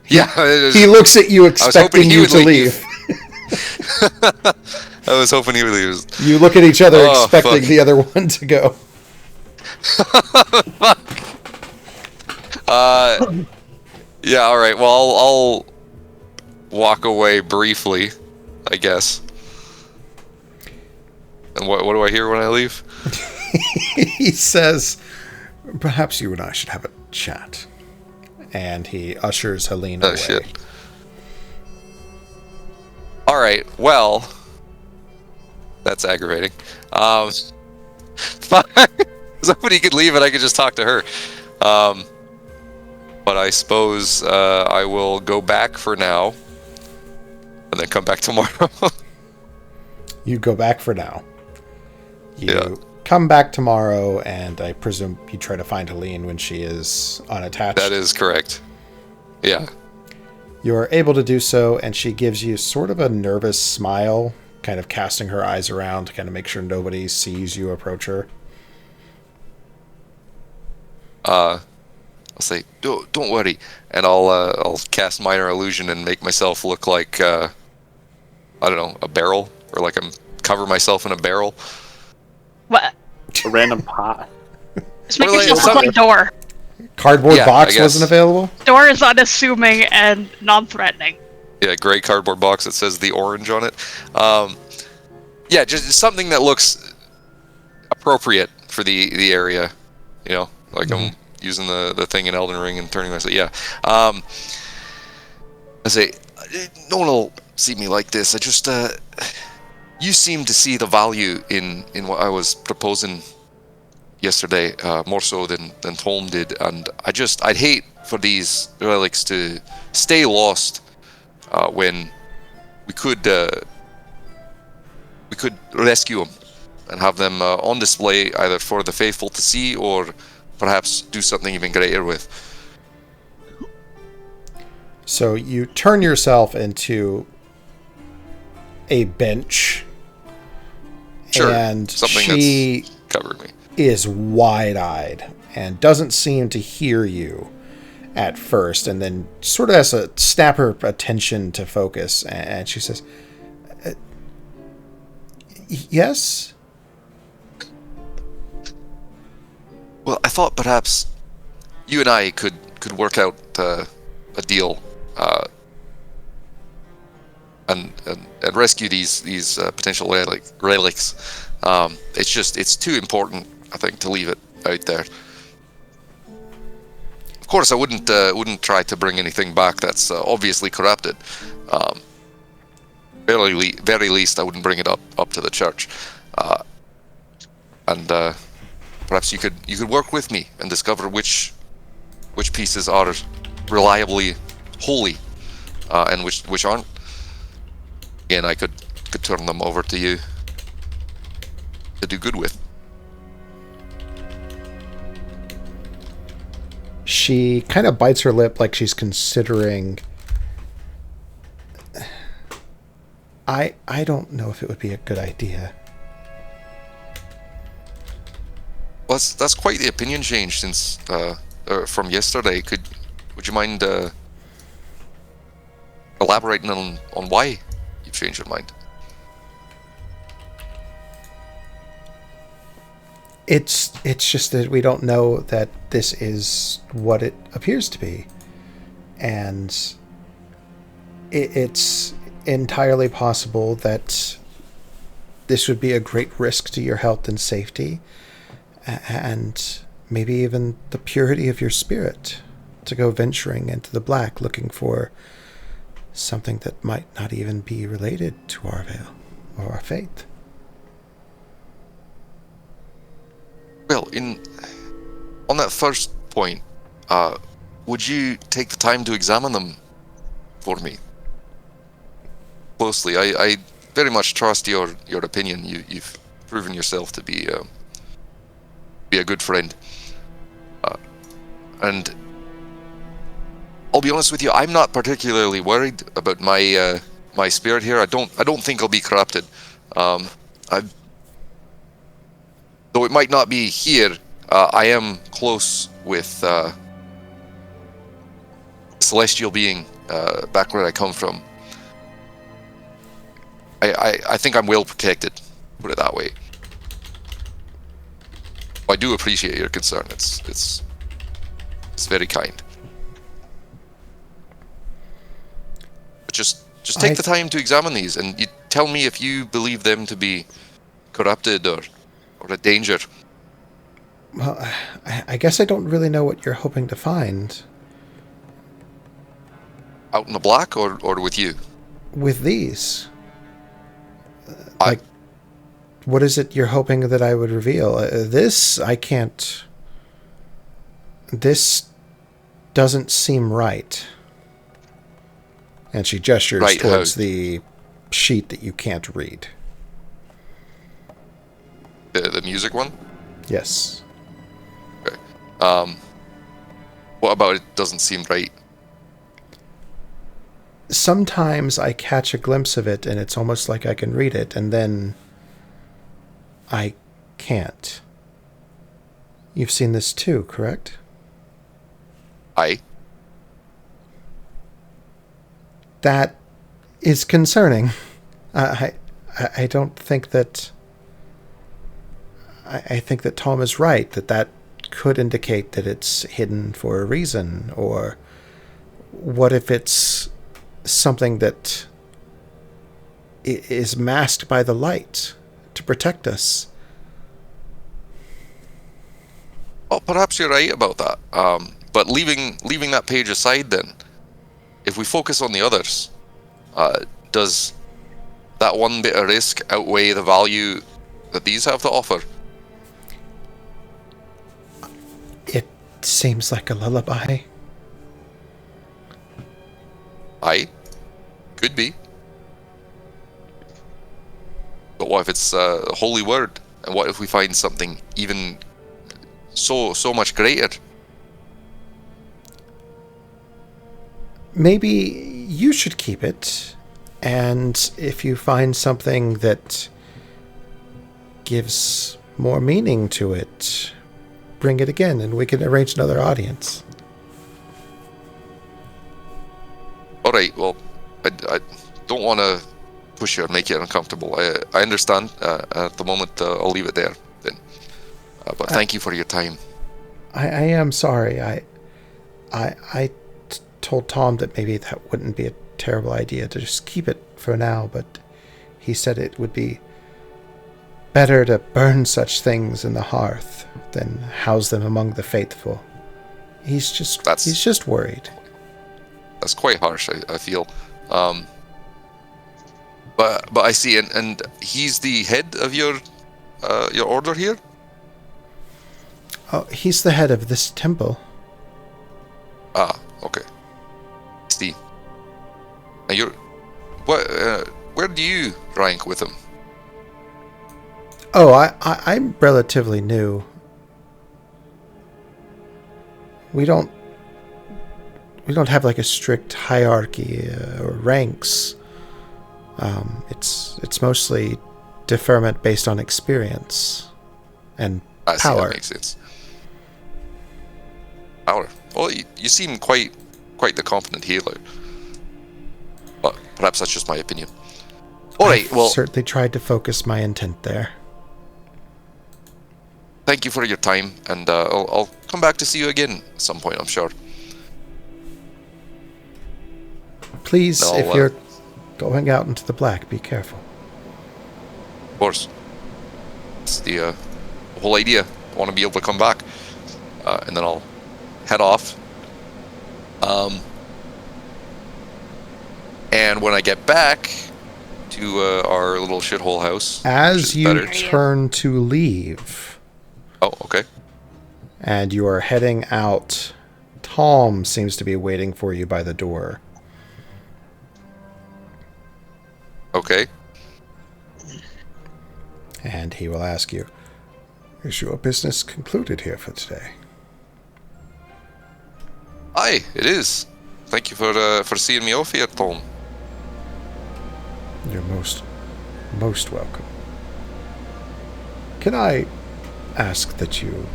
Yeah. He looks at you expecting you to leave. I was hoping he would leave. You look at each other expecting the other one to go. Yeah, alright. Well, I'll walk away briefly, I guess. And what do I hear when I leave? He says, perhaps you and I should have a chat. And he ushers Helene away. Shit. Alright, well, that's aggravating. I was hoping he could leave and I could just talk to her. But I suppose I will go back for now and then come back tomorrow. You go back for now. You come back tomorrow, and I presume you try to find Helene when she is unattached. That is correct. Yeah. You're able to do so, and she gives you sort of a nervous smile, kind of casting her eyes around to kind of make sure nobody sees you approach her. I'll say, don't worry, and I'll cast minor illusion and make myself look like I don't know, a barrel, or like I'm cover myself in a barrel. What? A random pot. Just make yourself look like Door. Cardboard box wasn't available? Door is unassuming and non-threatening. Yeah, gray cardboard box that says the orange on it. Yeah, just something that looks appropriate for the area. You know, like I'm using the thing in Elden Ring and turning myself. Yeah. I say, no one will see me like this. I just you seem to see the value in what I was proposing yesterday, more so than Tom did, and I'd hate for these relics to stay lost when we could we could rescue them and have them on display either for the faithful to see or perhaps do something even greater with. So you turn yourself into a bench, Sure, and something she that's covering me. is wide-eyed and doesn't seem to hear you at first, and then sort of has to snap her attention to focus, and she says, yes? Well, I thought perhaps you and I could work out a deal and rescue these potential relics. It's too important, I think, to leave it out there. Of course, I wouldn't try to bring anything back that's obviously corrupted. Very least, I wouldn't bring it up to the church. And perhaps you could work with me and discover which pieces are reliably holy and which aren't. Again, I could turn them over to you to do good with. She kind of bites her lip like she's considering. I don't know if it would be a good idea. Well, that's quite the opinion change since from yesterday. Would you mind elaborating on why you've changed your mind? It's just that we don't know that this is what it appears to be, and it's entirely possible that this would be a great risk to your health and safety, and maybe even the purity of your spirit, to go venturing into the black looking for something that might not even be related to our veil or our faith. Well, on that first point, would you take the time to examine them for me closely? I very much trust your opinion. You've proven yourself to be a good friend, and I'll be honest with you. I'm not particularly worried about my my spirit here. I don't think I'll be corrupted. Though it might not be here, I am close with celestial being back where I come from. I think I'm well protected, put it that way. I do appreciate your concern. It's very kind. But just take the time to examine these, and you tell me if you believe them to be corrupted or a danger. Well, I guess I don't really know what you're hoping to find. Out in the black or with you? With these. Like, what is it you're hoping that I would reveal? This, I can't... This doesn't seem right. And she gestures right, towards the sheet that you can't read. The music one? Yes. Okay. What about it doesn't seem right? Sometimes I catch a glimpse of it and it's almost like I can read it, and then I can't. You've seen this too, correct? That is concerning. I don't think that... I think that Tom is right, that could indicate that it's hidden for a reason, or what if it's something that is masked by the light to protect us? Well, perhaps you're right about that. But leaving that page aside then, if we focus on the others, does that one bit of risk outweigh the value that these have to offer? It seems like a lullaby. Could be. But What if it's a holy word? And what if we find something even so much greater? Maybe you should keep it, and if you find something that gives more meaning to it, bring it again, and we can arrange another audience. All right. Well, I don't want to push you or make you uncomfortable. I understand. At the moment, I'll leave it there then. But thank you for your time. I am sorry. I told Tom that maybe that wouldn't be a terrible idea to just keep it for now, but he said it would be better to burn such things in the hearth than house them among the faithful. He's just worried. That's quite harsh, I feel. But I see, and he's the head of your order here? Oh, he's the head of this temple. Ah, okay. See. And where do you rank with him? Oh, I'm relatively new. We don't have like a strict hierarchy or ranks. It's mostly deferment based on experience and I see, power. that makes sense. Power. Well, you seem quite the competent healer. But perhaps that's just my opinion. All right. Well, certainly tried to focus my intent there. Thank you for your time, and I'll come back to see you again at some point, I'm sure. Please, if you're going out into the black, be careful. Of course. It's the whole idea. I want to be able to come back. And then I'll head off. And when I get back to our little shithole house... As you turn to leave... Oh, okay. And you are heading out, Tom seems to be waiting for you by the door. Okay. And he will ask you, is your business concluded here for today? Aye, it is. Thank you for seeing me off here, Tom. You're most welcome. Can I ask that you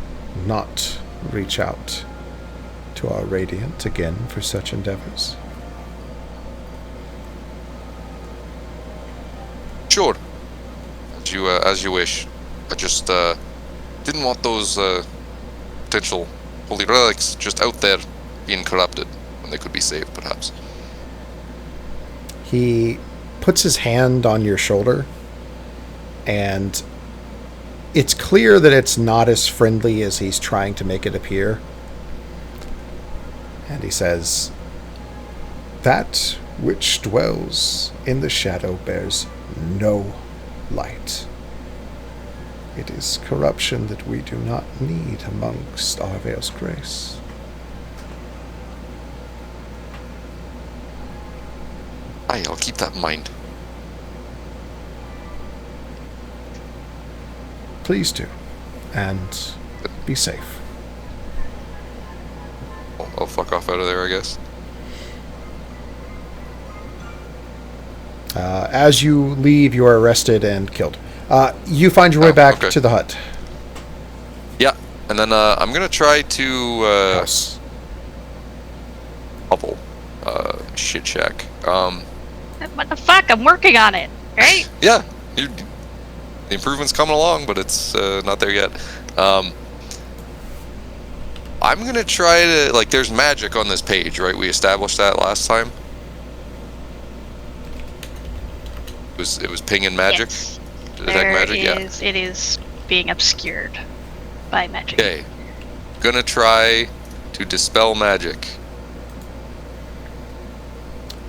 not reach out to our Radiant again for such endeavors? Sure. As you wish. I just didn't want those potential holy relics just out there being corrupted when they could be saved, perhaps. He puts his hand on your shoulder, and it's clear that it's not as friendly as he's trying to make it appear. And he says, "That which dwells in the shadow bears no light. It is corruption that we do not need amongst our Vale's grace." Aye, I'll keep that in mind. Please do. And be safe. I'll fuck off out of there, I guess. As you leave, you are arrested and killed. You find your way back to the hut. Yeah, and then I'm gonna try to House. Bubble. Shit shack. What the fuck? I'm working on it, right? Yeah, the improvement's coming along, but it's not there yet. I'm gonna try to, like, there's magic on this page, right? We established that last time. It was pinging magic. Yes. Detect magic, yeah. It is being obscured by magic. Okay. Gonna try to dispel magic.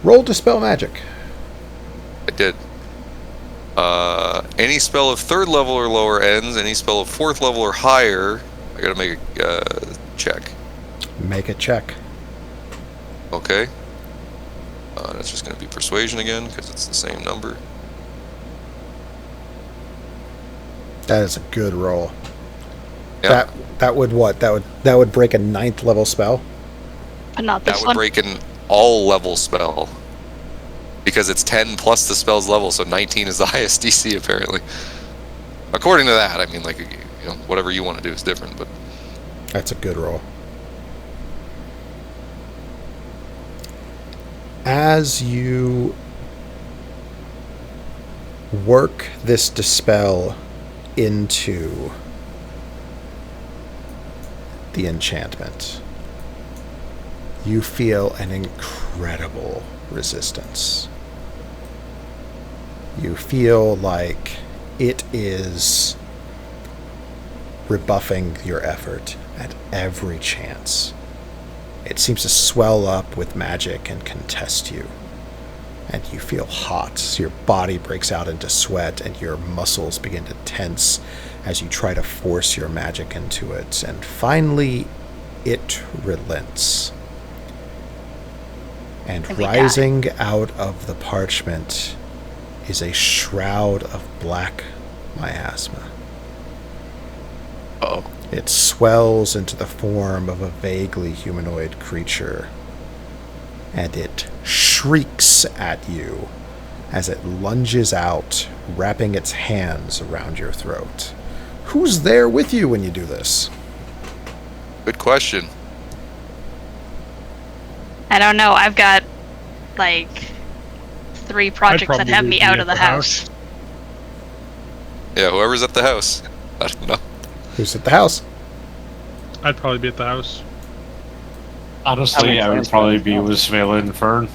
Roll Dispel Magic. I did. Any spell of 3rd level or lower ends. Any spell of 4th level or higher. I gotta make a check. Make a check. Okay. That's just gonna be persuasion again because it's the same number. That is a good roll. Yeah. That would what? That would break a 9th level spell? But not That this would one. break an all-level spell. Because it's 10 plus the spell's level, so 19 is the highest DC, apparently. According to that, I mean, like, you know, whatever you want to do is different, but... That's a good roll. As you work this dispel into the enchantment, you feel an incredible resistance. You feel like it is rebuffing your effort at every chance. It seems to swell up with magic and contest you. And you feel hot. Your body breaks out into sweat and your muscles begin to tense as you try to force your magic into it. And finally, it relents. And rising out of the parchment is a shroud of black miasma. Uh-oh. It swells into the form of a vaguely humanoid creature, and it shrieks at you as it lunges out, wrapping its hands around your throat. Who's there with you when you do this? Good question. I don't know. I've got, like, 3 projects that have me out of the house. Yeah, whoever's at the house. I don't know. Who's at the house? I'd probably be at the house. Honestly, I would probably be with Svela and Fern.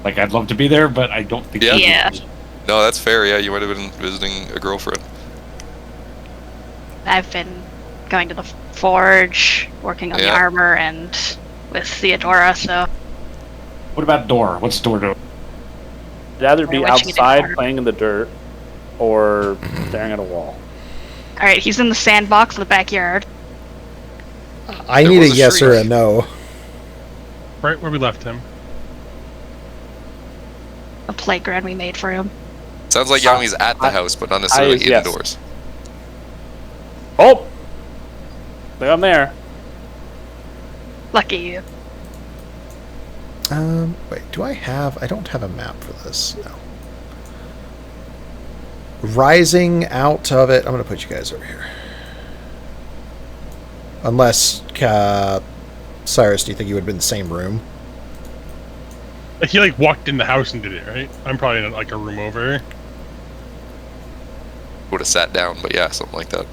Like, I'd love to be there, but I don't think... Yeah. No, that's fair. Yeah, you might have been visiting a girlfriend. I've been going to the forge, working on the armor, and with Theodora, so... What about Door? What's Door doing? I'd either be outside playing in the dirt or staring at a wall. Alright, he's in the sandbox in the backyard. I need a yes or a no. Right where we left him. A playground we made for him. Sounds like Yami's at the house, but not necessarily indoors. Oh! I think I'm there. Lucky you. Wait, do I have... I don't have a map for this. No. Rising out of it... I'm going to put you guys over here. Unless, Cyrus, do you think you would have been in the same room? He, like, walked in the house and did it, right? I'm probably in, like, a room over. Would have sat down, but yeah, something like that.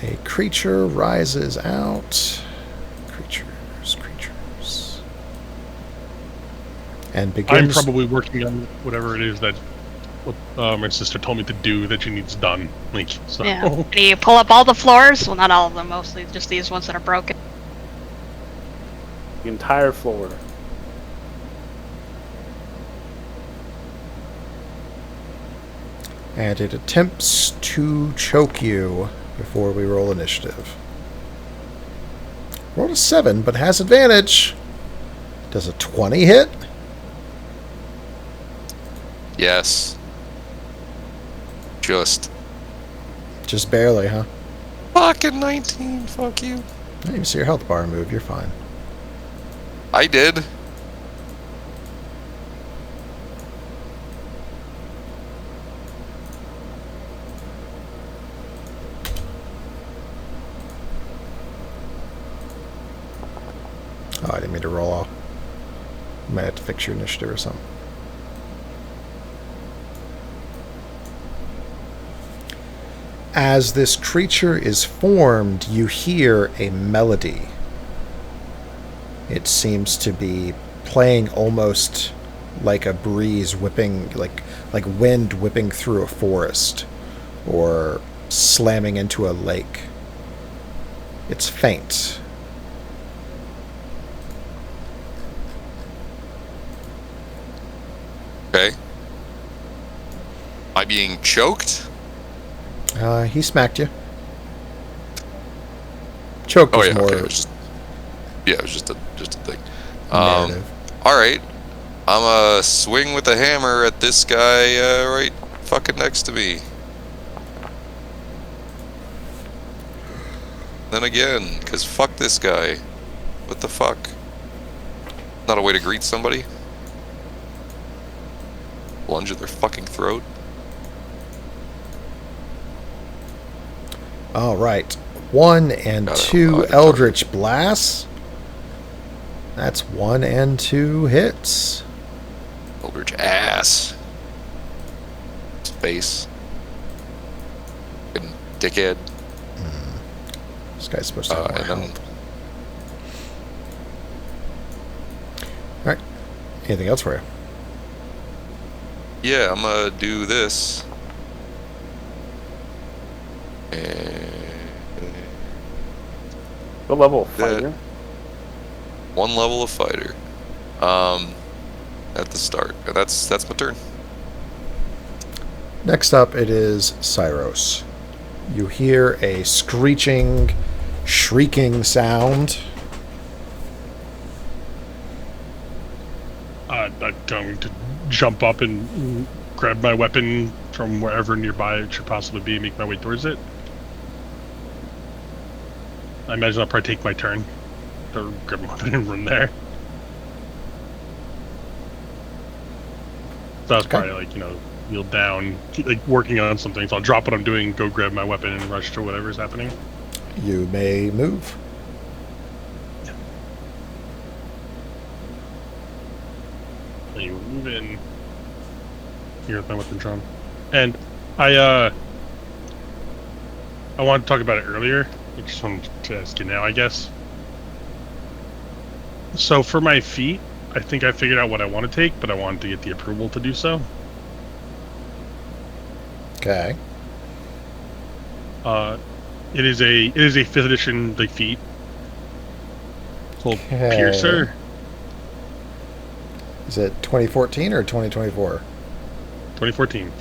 A creature rises out. Creatures. And begins... I'm probably working on whatever it is that my sister told me to do that she needs done. Like, so. Yeah. Can you pull up all the floors? Well, not all of them, mostly just these ones that are broken. The entire floor. And it attempts to choke you before we roll initiative. Rolled a 7, but has advantage. Does a 20 hit? Yes. Just barely, huh? fucking 19, fuck you. I didn't even see your health bar move, you're fine. I did. Oh, I didn't mean to roll off. You might have to fix your initiative or something. As this creature is formed, you hear a melody. It seems to be playing almost like a breeze whipping, like wind whipping through a forest, or slamming into a lake. It's faint. Okay. Am I being choked? He smacked you. Choke was more... Okay. It was just a thing. Narrative. All right. I'm a swing with a hammer at this guy right fucking next to me. Then again, because fuck this guy. What the fuck? Not a way to greet somebody? Lunge at their fucking throat? Alright. 1 and 2 Eldritch Blasts. That's 1 and 2 hits. Eldritch ass. Space. Fucking dickhead. This guy's supposed to have more health. Alright. Anything else for you? Yeah, I'm gonna do this. What level of fighter? 1 level of fighter. At the start. And that's my turn. Next up, it is Cyros. You hear a screeching, shrieking sound. I'm going to jump up and grab my weapon from wherever nearby it should possibly be and make my way towards it. I imagine I'll probably take my turn to grab my weapon and run there. So I was probably like, kneel down, like working on something. So I'll drop what I'm doing, go grab my weapon, and rush to whatever's happening. You may move. And you move in here with my weapon drawn. And I wanted to talk about it earlier. I just wanted to ask you now, I guess. So for my feet, I think I figured out what I want to take, but I wanted to get the approval to do so. Okay. It is a 5th edition feat. Called Piercer. Is it 2014 or 2024? 2014.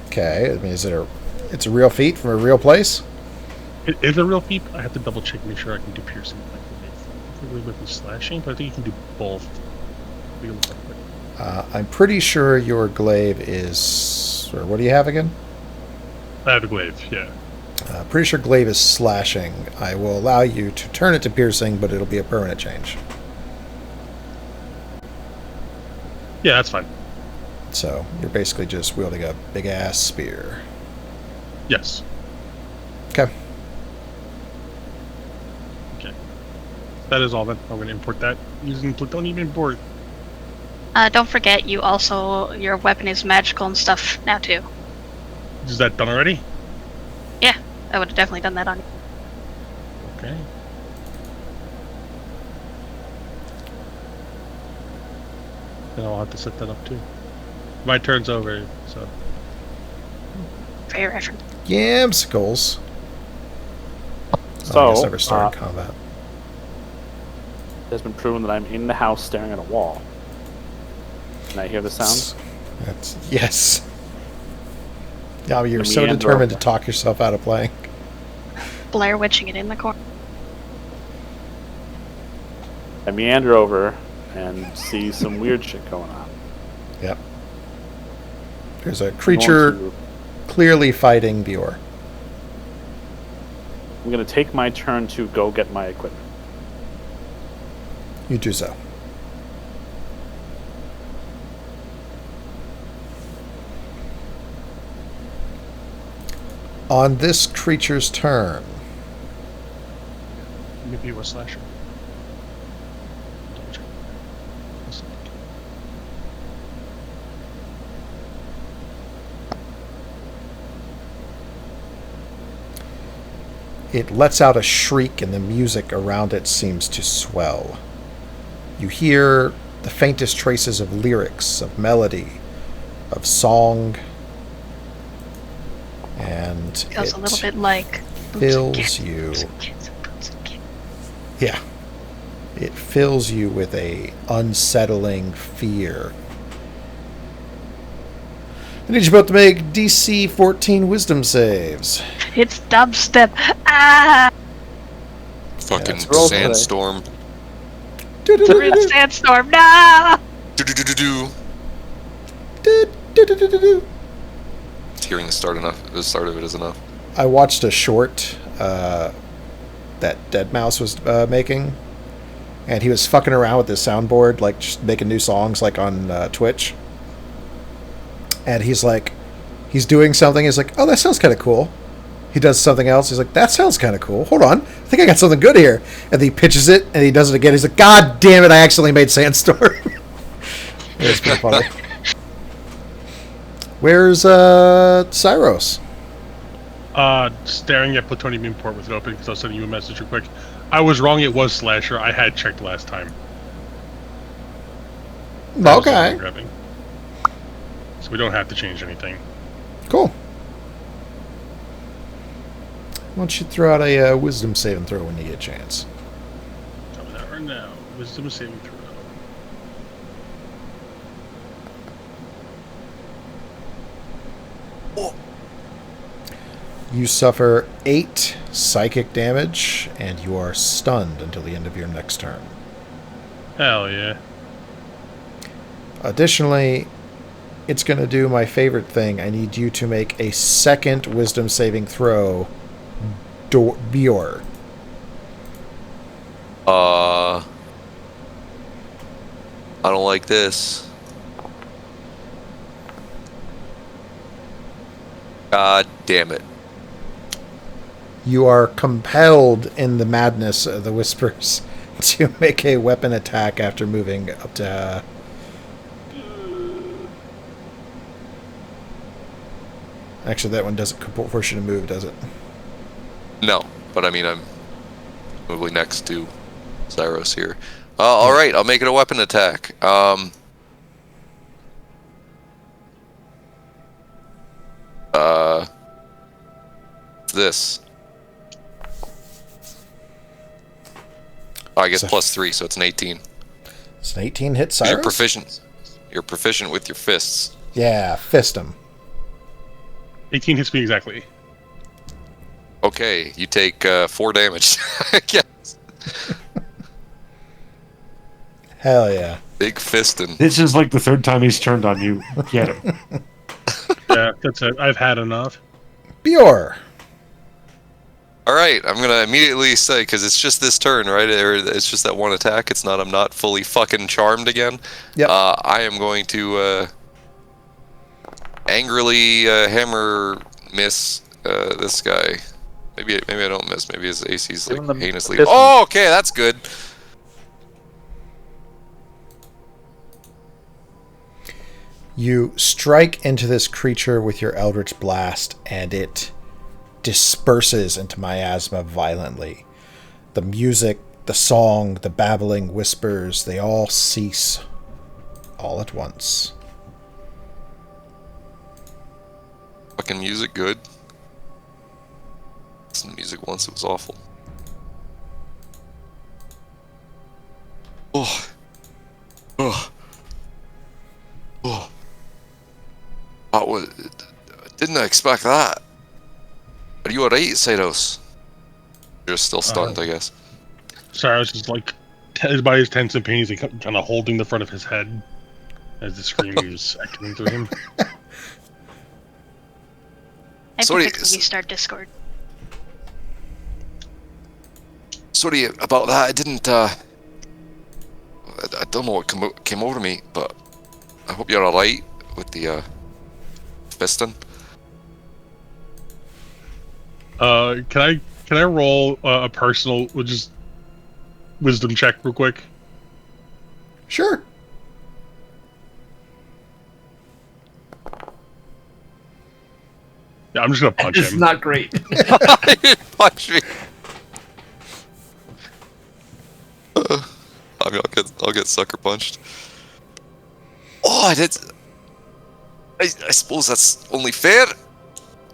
Okay. I mean, it's a real feat from a real place? It is a real feat. I have to double check, make sure I can do piercing. I think with slashing, but I think you can do both. I'm pretty sure your glaive is... Or what do you have again? I have a glaive, yeah. Pretty sure glaive is slashing. I will allow you to turn it to piercing, but it'll be a permanent change. Yeah, that's fine. So you're basically just wielding a big-ass spear. Yes. Okay. Okay. That is all then. I'm going to import that using plutonium import. Don't forget, your weapon is magical and stuff now too. Is that done already? Yeah, I would have definitely done that on you. Okay. Then I'll have to set that up too. My turn's over, so. For your reference. Yamsicles. So, I guess never started combat. It has been proven that I'm in the house staring at a wall. Can I hear the sound? Yes. Yeah, you're so determined to talk yourself out of playing. Blair witching it in the corner. I meander over and see some weird shit going on. Yep. There's a creature clearly fighting Bior. I'm going to take my turn to go get my equipment. You do so. On this creature's turn. Maybe it was slasher. It lets out a shriek and the music around it seems to swell. You hear the faintest traces of lyrics, of melody, of song, and it goes a little bit like fills you. Yeah. It fills you with a unsettling fear. I need you both to make DC 14 wisdom saves. It's dubstep. Ah! Fucking sandstorm. Sandstorm. No! Do-do-do-do-do. Do-do-do-do-do-do. Hearing the start of it is enough. I watched a short that Deadmau5 was making, and he was fucking around with this soundboard, like just making new songs, like on Twitch. And he's doing something. He's like, "Oh, that sounds kind of cool." He does something else. He's like, "That sounds kind of cool. Hold on, I think I got something good here." And then he pitches it, and he does it again. He's like, "God damn it! I accidentally made Sandstorm." It's pretty funny. Where's Cyros? Staring at Plutonium Import with it open because I was sending you a message real quick. I was wrong. It was Slasher. I had checked last time. Okay. So we don't have to change anything. Cool. Why don't you throw out a wisdom saving throw when you get a chance? Tell me that right now. Wisdom saving throw. You suffer 8 psychic damage, and you are stunned until the end of your next turn. Hell yeah. Additionally, it's going to do my favorite thing. I need you to make a second wisdom saving throw, Bior. I don't like this. God damn it. You are compelled in the madness of the whispers to make a weapon attack after moving up to... Actually, that one doesn't force you to move, does it? No, but I mean, I'm moving next to Cyros here. Alright, I'll make it a weapon attack. This. I guess So, +3, so it's an 18. It's an 18 hit Cyrus? You're proficient with your fists. Yeah, fist him. 18 hits me exactly. Okay, you take 4 damage. Yes. Hell yeah. Big fistin'. This is like the third time he's turned on you. Get him. Yeah, that's it. I've had enough. Bior. Alright, I'm gonna immediately say, because it's just this turn, right? Or it's just that one attack. It's not, I'm not fully fucking charmed again. Yep. I am going to angrily hammer miss this guy. Maybe I don't miss. Maybe his AC's like heinously. Oh, okay, that's good. You strike into this creature with your Eldritch Blast, and it disperses into miasma violently. The music, the song, the babbling whispers, they all cease all at once. Fucking music good. Some music once, it was awful. Oh. Oh. Oh. That was... Didn't expect that. Are you alright, Cyros? You're still stunned, I guess. Cyrus is like, his body's tense and pain. He's like, kind of holding the front of his head as the scream is echoing through him. I Sorry, think we start Discord. Sorry about that. I didn't. I don't know what came over me, but I hope you're alright with the piston. Can I roll a personal, just wisdom check real quick? Sure. Yeah, I'm just gonna punch him. It's not great. Punch me. I mean, I'll get sucker punched. Oh, I did. I suppose that's only fair.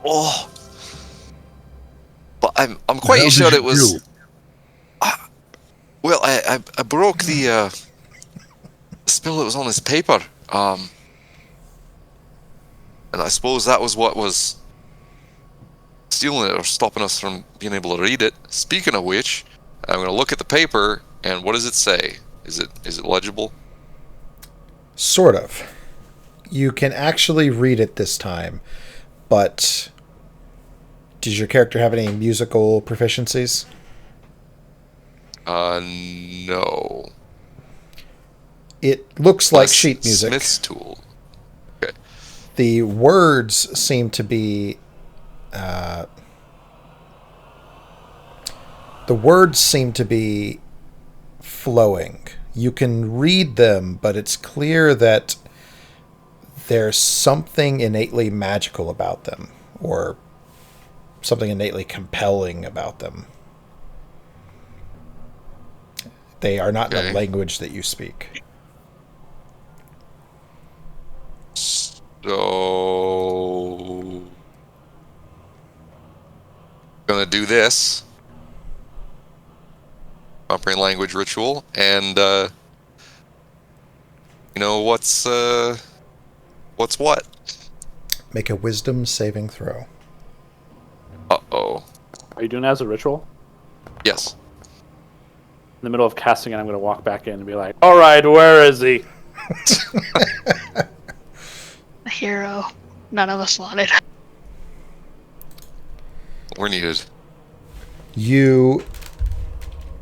Oh, but I'm quite sure it was. Well, I broke the spell that was on his paper. And I suppose that was what was stealing it or stopping us from being able to read it. Speaking of which, I'm going to look at the paper, and what does it say? Is it legible? Sort of. You can actually read it this time, but does your character have any musical proficiencies? No. It looks like Plus sheet music. Smith's tool. Okay. The words seem to be flowing. You can read them, but it's clear that there's something innately magical about them, or something innately compelling about them. They are not in the language that you speak. So, gonna do this. Comprehend language ritual, and what's what? Make a wisdom saving throw. Uh-oh. Are you doing that as a ritual? Yes. In the middle of casting it, I'm going to walk back in and be like, all right, where is he? A hero. None of us wanted. We're needed. You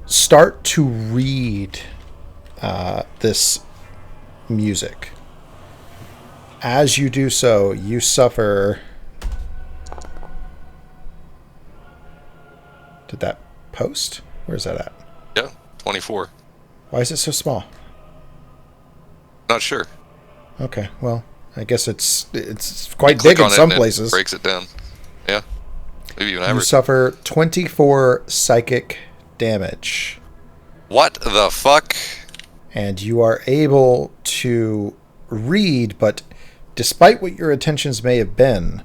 start to read this music. As you do so, you suffer... Did that post? Where's that at? Yeah, 24. Why is it so small? Not sure. Okay, well, I guess it's quite big in some places. It breaks it down. Yeah. Maybe even You average. suffer 24 psychic damage. What the fuck? And you are able to read, but despite what your intentions may have been,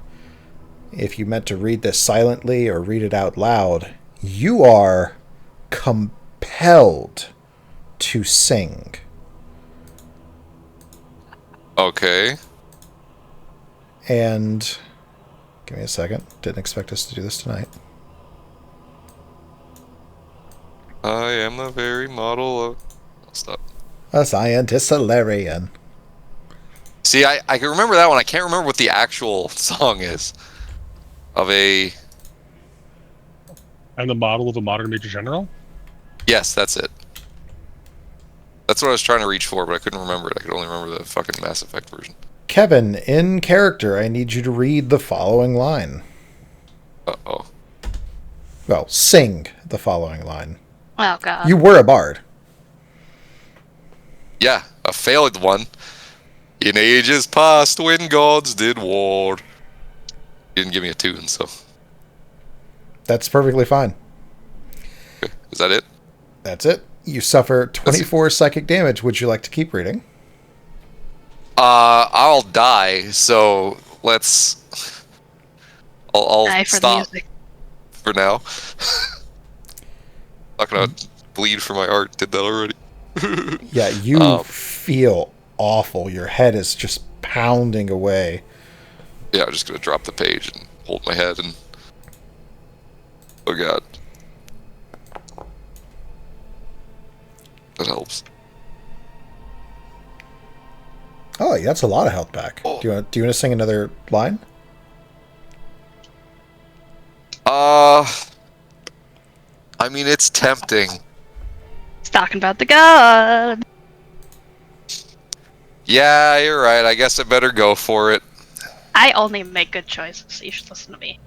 if you meant to read this silently or read it out loud, you are compelled to sing. Okay. And give me a second. Didn't expect us to do this tonight. I am the very model of... Stop. A scientist Solarian. See, I can remember that one. I can't remember what the actual song is. Of a... I'm the model of a modern Major General? Yes, that's it. That's what I was trying to reach for, but I couldn't remember it. I could only remember the fucking Mass Effect version. Kevin, in character, I need you to read the following line. Uh-oh. Well, sing the following line. Oh, God. You were a bard. Yeah, a failed one. In ages past, when gods did war. You didn't give me a tune, so... That's perfectly fine. Okay. Is that it? That's it. You suffer 24 psychic damage. Would you like to keep reading? I'll die, so let's... I'll Die for stop the music. for now. Not gonna bleed for my art. Did that already. Yeah, you feel awful. Your head is just pounding away. Yeah, I'm just gonna drop the page and hold my head and... Oh god. That helps. Oh, yeah, that's a lot of health back. Oh. Do you want to sing another line? I mean, it's tempting. It's talking about the god. Yeah, you're right. I guess I better go for it. I only make good choices, so you should listen to me.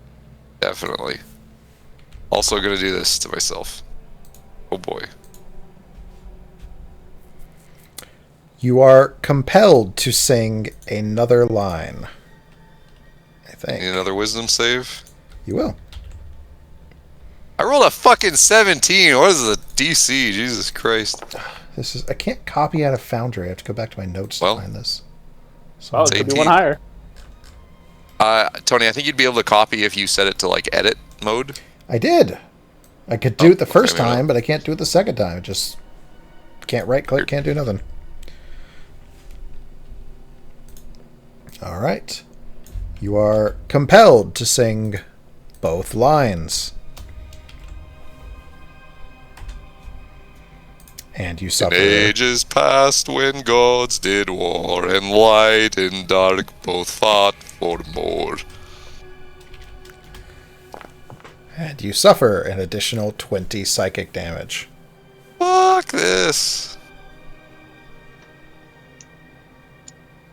Definitely. Also gonna do this to myself. Oh boy. You are compelled to sing another line. I think. Need another wisdom save? You will. I rolled a fucking 17. What is the DC? Jesus Christ. I can't copy out of Foundry. I have to go back to my notes to find this. So Oh, it could be one higher. Tony, I think you'd be able to copy if you set it to like edit mode. I did. I could do it the first time, but I can't do it the second time. It just can't right click, can't do nothing. All right. You are compelled to sing both lines. And you suffer. In ages past when gods did war, and light and dark both fought for more. And you suffer an additional 20 psychic damage. Fuck this.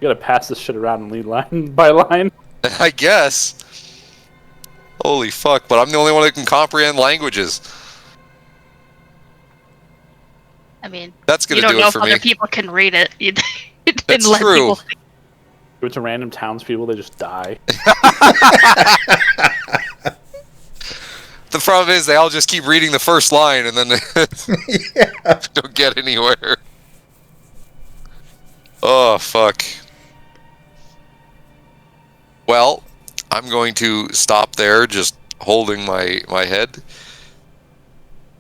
You gotta pass this shit around and lead line by line. I guess. Holy fuck, but I'm the only one that can comprehend languages. I mean, That's gonna you don't do know it if for other me. people can read it. You didn't That's let true. people. Give it to random townspeople, they just die. The problem is they all just keep reading the first line and then they don't get anywhere. Oh, fuck. Well, I'm going to stop there, just holding my head.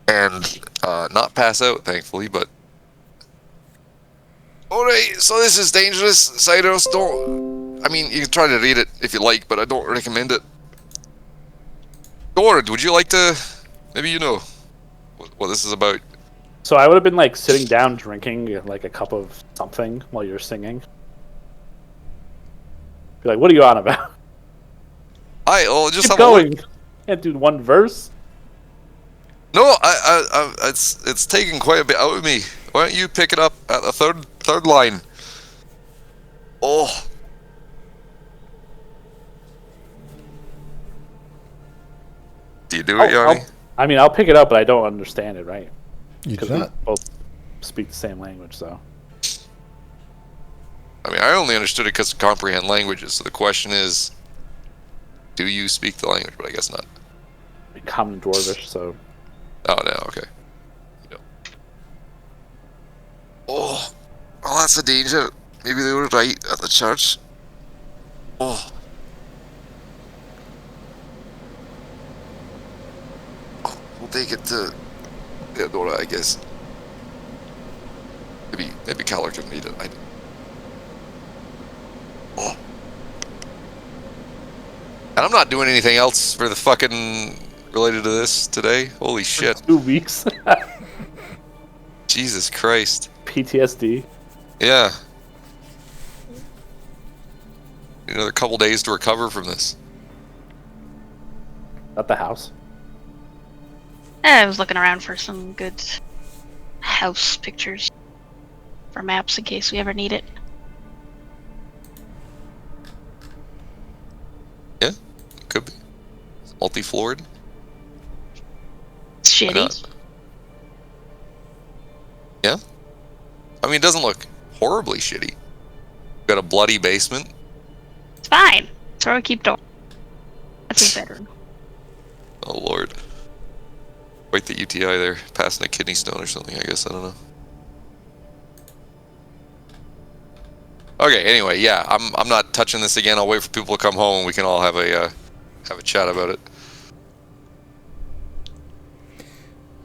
And not pass out, thankfully, but... Alright, so this is dangerous. Cyrus, don't... I mean, you can try to read it if you like, but I don't recommend it. Gord, would you like to... Maybe you know what this is about. So I would have been like sitting down drinking like a cup of something while you're singing. Be like, what are you on about? Just Keep have a look. going. Can't do one verse. No, it's taking quite a bit out of me. Why don't you pick it up at the third line? Oh. Do you do it, Yanni? I'll pick it up, but I don't understand it, right? You do Because we not. both speak the same language, so. I mean, I only understood it because I comprehend languages. So the question is, do you speak the language? But I guess not. Common Dwarvish, so. Oh, no, okay. No. Oh, well, that's a danger. Maybe they were right at the church. Oh. We'll take it to Theodora, I guess. Maybe Keller can read it. Oh. And I'm not doing anything else for the fucking related to this today. Holy shit. 2 weeks. Jesus Christ. PTSD. Yeah. Another couple days to recover from this. At the house. I was looking around for some good house pictures for maps in case we ever need it. Yeah, could be. Multi-floored. It's Why shitty. not? Yeah. I mean, it doesn't look horribly shitty. Got a bloody basement. It's fine. That's where we keep door. That's a bedroom. Oh lord. Quite the UTI there. Passing a kidney stone or something, I guess. I don't know. Okay, anyway, yeah, I'm not touching this again. I'll wait for people to come home and we can all have a chat about it.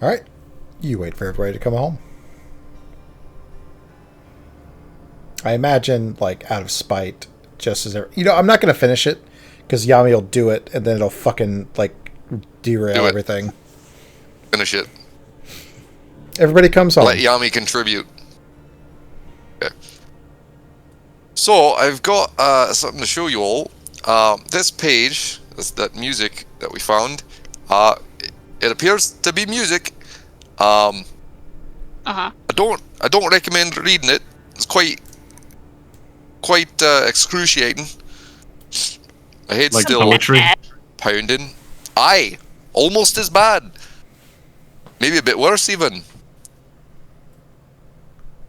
Alright. You wait for everybody to come home. I imagine, like, out of spite, just as... I'm not going to finish it, because Yami will do it, and then it'll fucking, like, derail everything. Finish it. Everybody comes home. Let Yami contribute. Okay. So, I've got something to show you all. This page, that music that we found, it appears to be music. Uh-huh. I don't recommend reading it. It's quite excruciating. My head's Like still poetry? pounding. Aye, almost as bad. Maybe a bit worse even.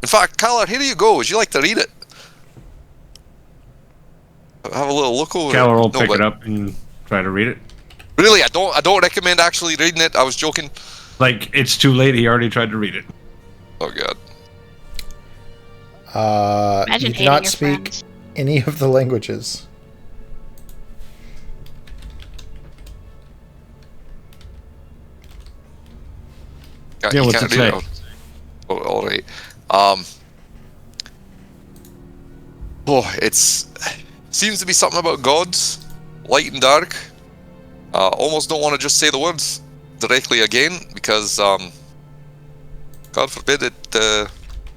In fact, Caller, here you go. Would you like to read it? Have a little look over Keller will it. No, pick but it up and try to read it. really, I don't recommend actually reading it. I was joking. Like, it's too late, he already tried to read it. Oh god. Imagine you do hating not your speak friends. any of the languages. Yeah, You what's can't it read say? it. Oh, all right. It's seems to be something about gods, light and dark. Almost don't want to just say the words directly again because God forbid it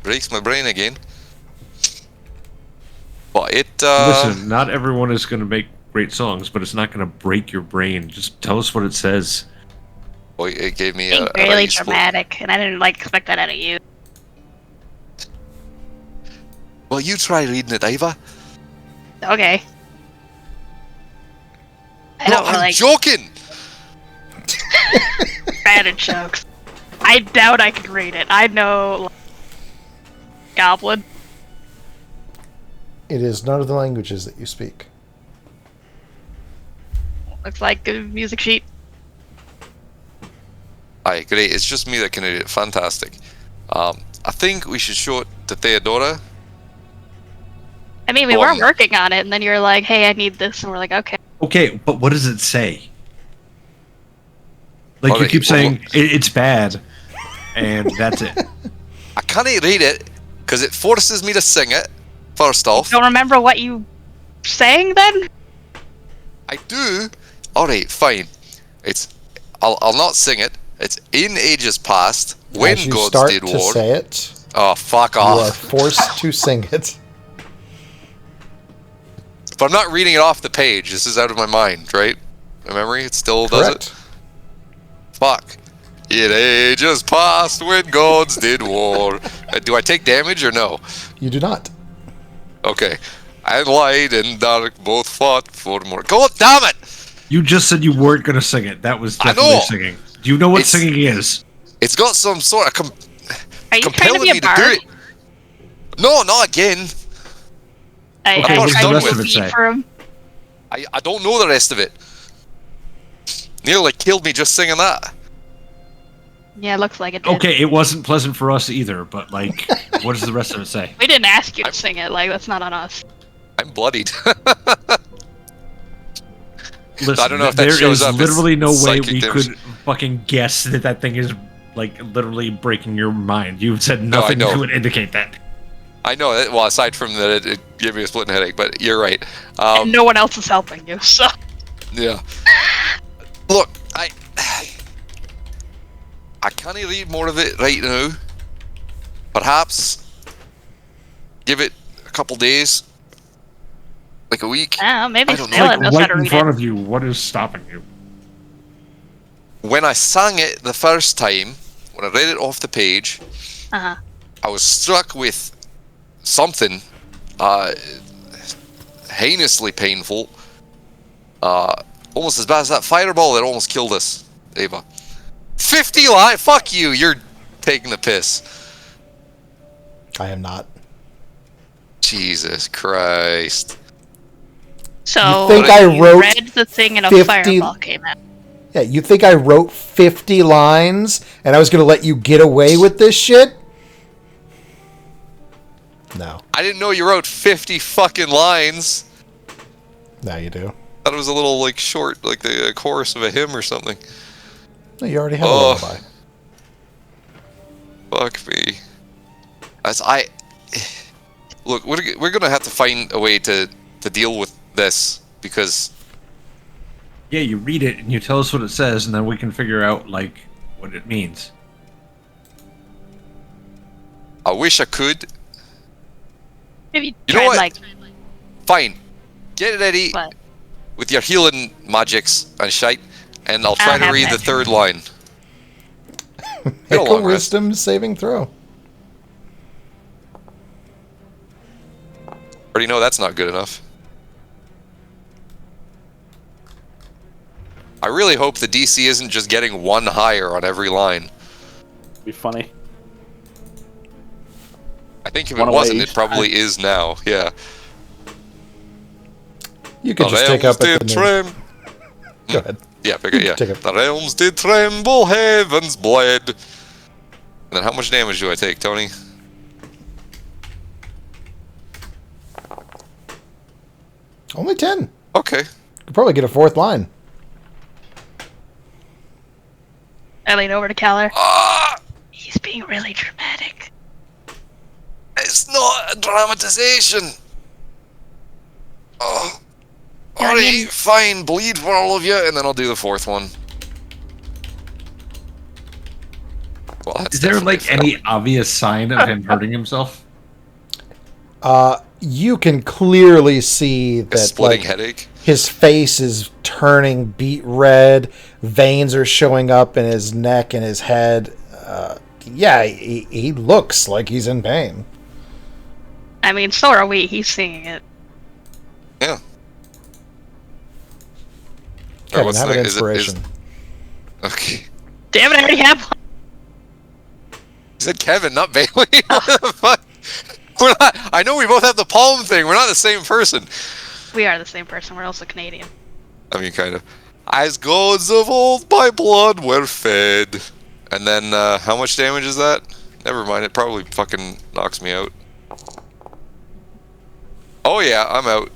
breaks my brain again. But it. Listen, not everyone is going to make great songs, but it's not going to break your brain. Just tell us what it says. Boy, it gave me Being a really right split. dramatic, and I didn't expect that out of you. Well, you try reading it, Ava. Okay. I No, don't I'm really joking. bad at jokes. I doubt I could read it. I know Goblin. It is none of the languages that you speak. Looks like a music sheet. Aye, great. It's just me that can read it. Fantastic. I think we should show it to Theodora. I mean, we were working on it, and then you're like, "Hey, I need this," and we're like, "Okay." Okay, but what does it say? Like, you keep saying it's bad, and that's it. I can't read it because it forces me to sing it. First off, Don't remember what you sang then? I do. All right, fine. I'll not sing it. It's in ages past when As you gods start did to war. say it, Oh, fuck you are off! forced to sing it. But I'm not reading it off the page. This is out of my mind, right? My memory. It still does it. Correct. Fuck. In ages past when gods did war. Do I take damage or no? You do not. Okay. And light and dark both fought for more. God damn it! You just said you weren't going to sing it. That was I definitely know. singing. Do you know what It's- singing is? It's got some sort of Are you trying to compelling be a me to bard? do it. No, not again. I Okay, what's the tried rest to of it beat say? for him. I don't know the rest of it. Nearly killed me just singing that. Yeah, looks like it did. Okay, it wasn't pleasant for us either, but, like, what does the rest of it say? We didn't ask you to sing it. Like, that's not on us. I'm bloodied. Listen, I don't know if that there shows is up as literally no way psychic we damage. could fucking guess that thing is, like, literally breaking your mind. You've said I nothing know. to would indicate that. I know it. Well, aside from that, it gave me a splitting headache. But you're right. And no one else is helping you, so. Yeah. Look, I can't read more of it right now. Perhaps give it a couple days, like a week. Maybe I don't know. Stella Like, knows how right to in read front it. of you, what is stopping you? When I sang it the first time, when I read it off the page, Uh-huh. I was struck with something heinously painful. Almost as bad as that fireball that almost killed us, Ava. 50 life? Fuck you, you're taking the piss. I am not. Jesus Christ. So, You think I wrote read the thing and a 50 fireball came out. Yeah, you think I wrote 50 lines and I was going to let you get away with this shit? No. I didn't know you wrote 50 fucking lines. Now you do. Thought it was a little, like, short, like the chorus of a hymn or something. No, you already have a Oh. lullaby. Fuck me. Look, we're gonna have to find a way to deal with this, because Yeah, you read it and you tell us what it says, and then we can figure out, like, what it means. I wish I could. Maybe You know try what? like Fine. Get ready what? with your healing magics and shite, and I'll try I'll to have read the that. third line. Make Get a along, rest. wisdom saving throw. Already know that's not good enough. I really hope the DC isn't just getting one higher on every line. Be funny. I think if it One away wasn't, each it probably is now. Yeah. You could The just take realms up at did the trem- Go ahead. Yeah, pick it. Yeah. Take it. The realms did tremble, heavens bled. And then how much damage do I take, Tony? Only 10. Okay. Could probably get a fourth line. I lean over to Keller. Ah! He's being really dramatic. It's not a dramatization. Oh. Yeah, I Alright, mean- fine. Bleed for all of you, and then I'll do the fourth one. Well, Is there like any obvious sign of him hurting himself? You can clearly see that splitting headache. His face is turning beet red. Veins are showing up in his neck and his head. Yeah, he looks like he's in pain. I mean, so are we. He's seeing it. Yeah. Kevin, have an inspiration. Okay. Damn it, I already have one. You said Kevin, not Bailey. What the fuck? We're not. I know we both have the palm thing. We're not the same person. We are the same person. We're also Canadian. I mean, kind of. As gods of old by blood were fed. And then, how much damage is that? Never mind, it probably fucking knocks me out. Oh yeah, I'm out.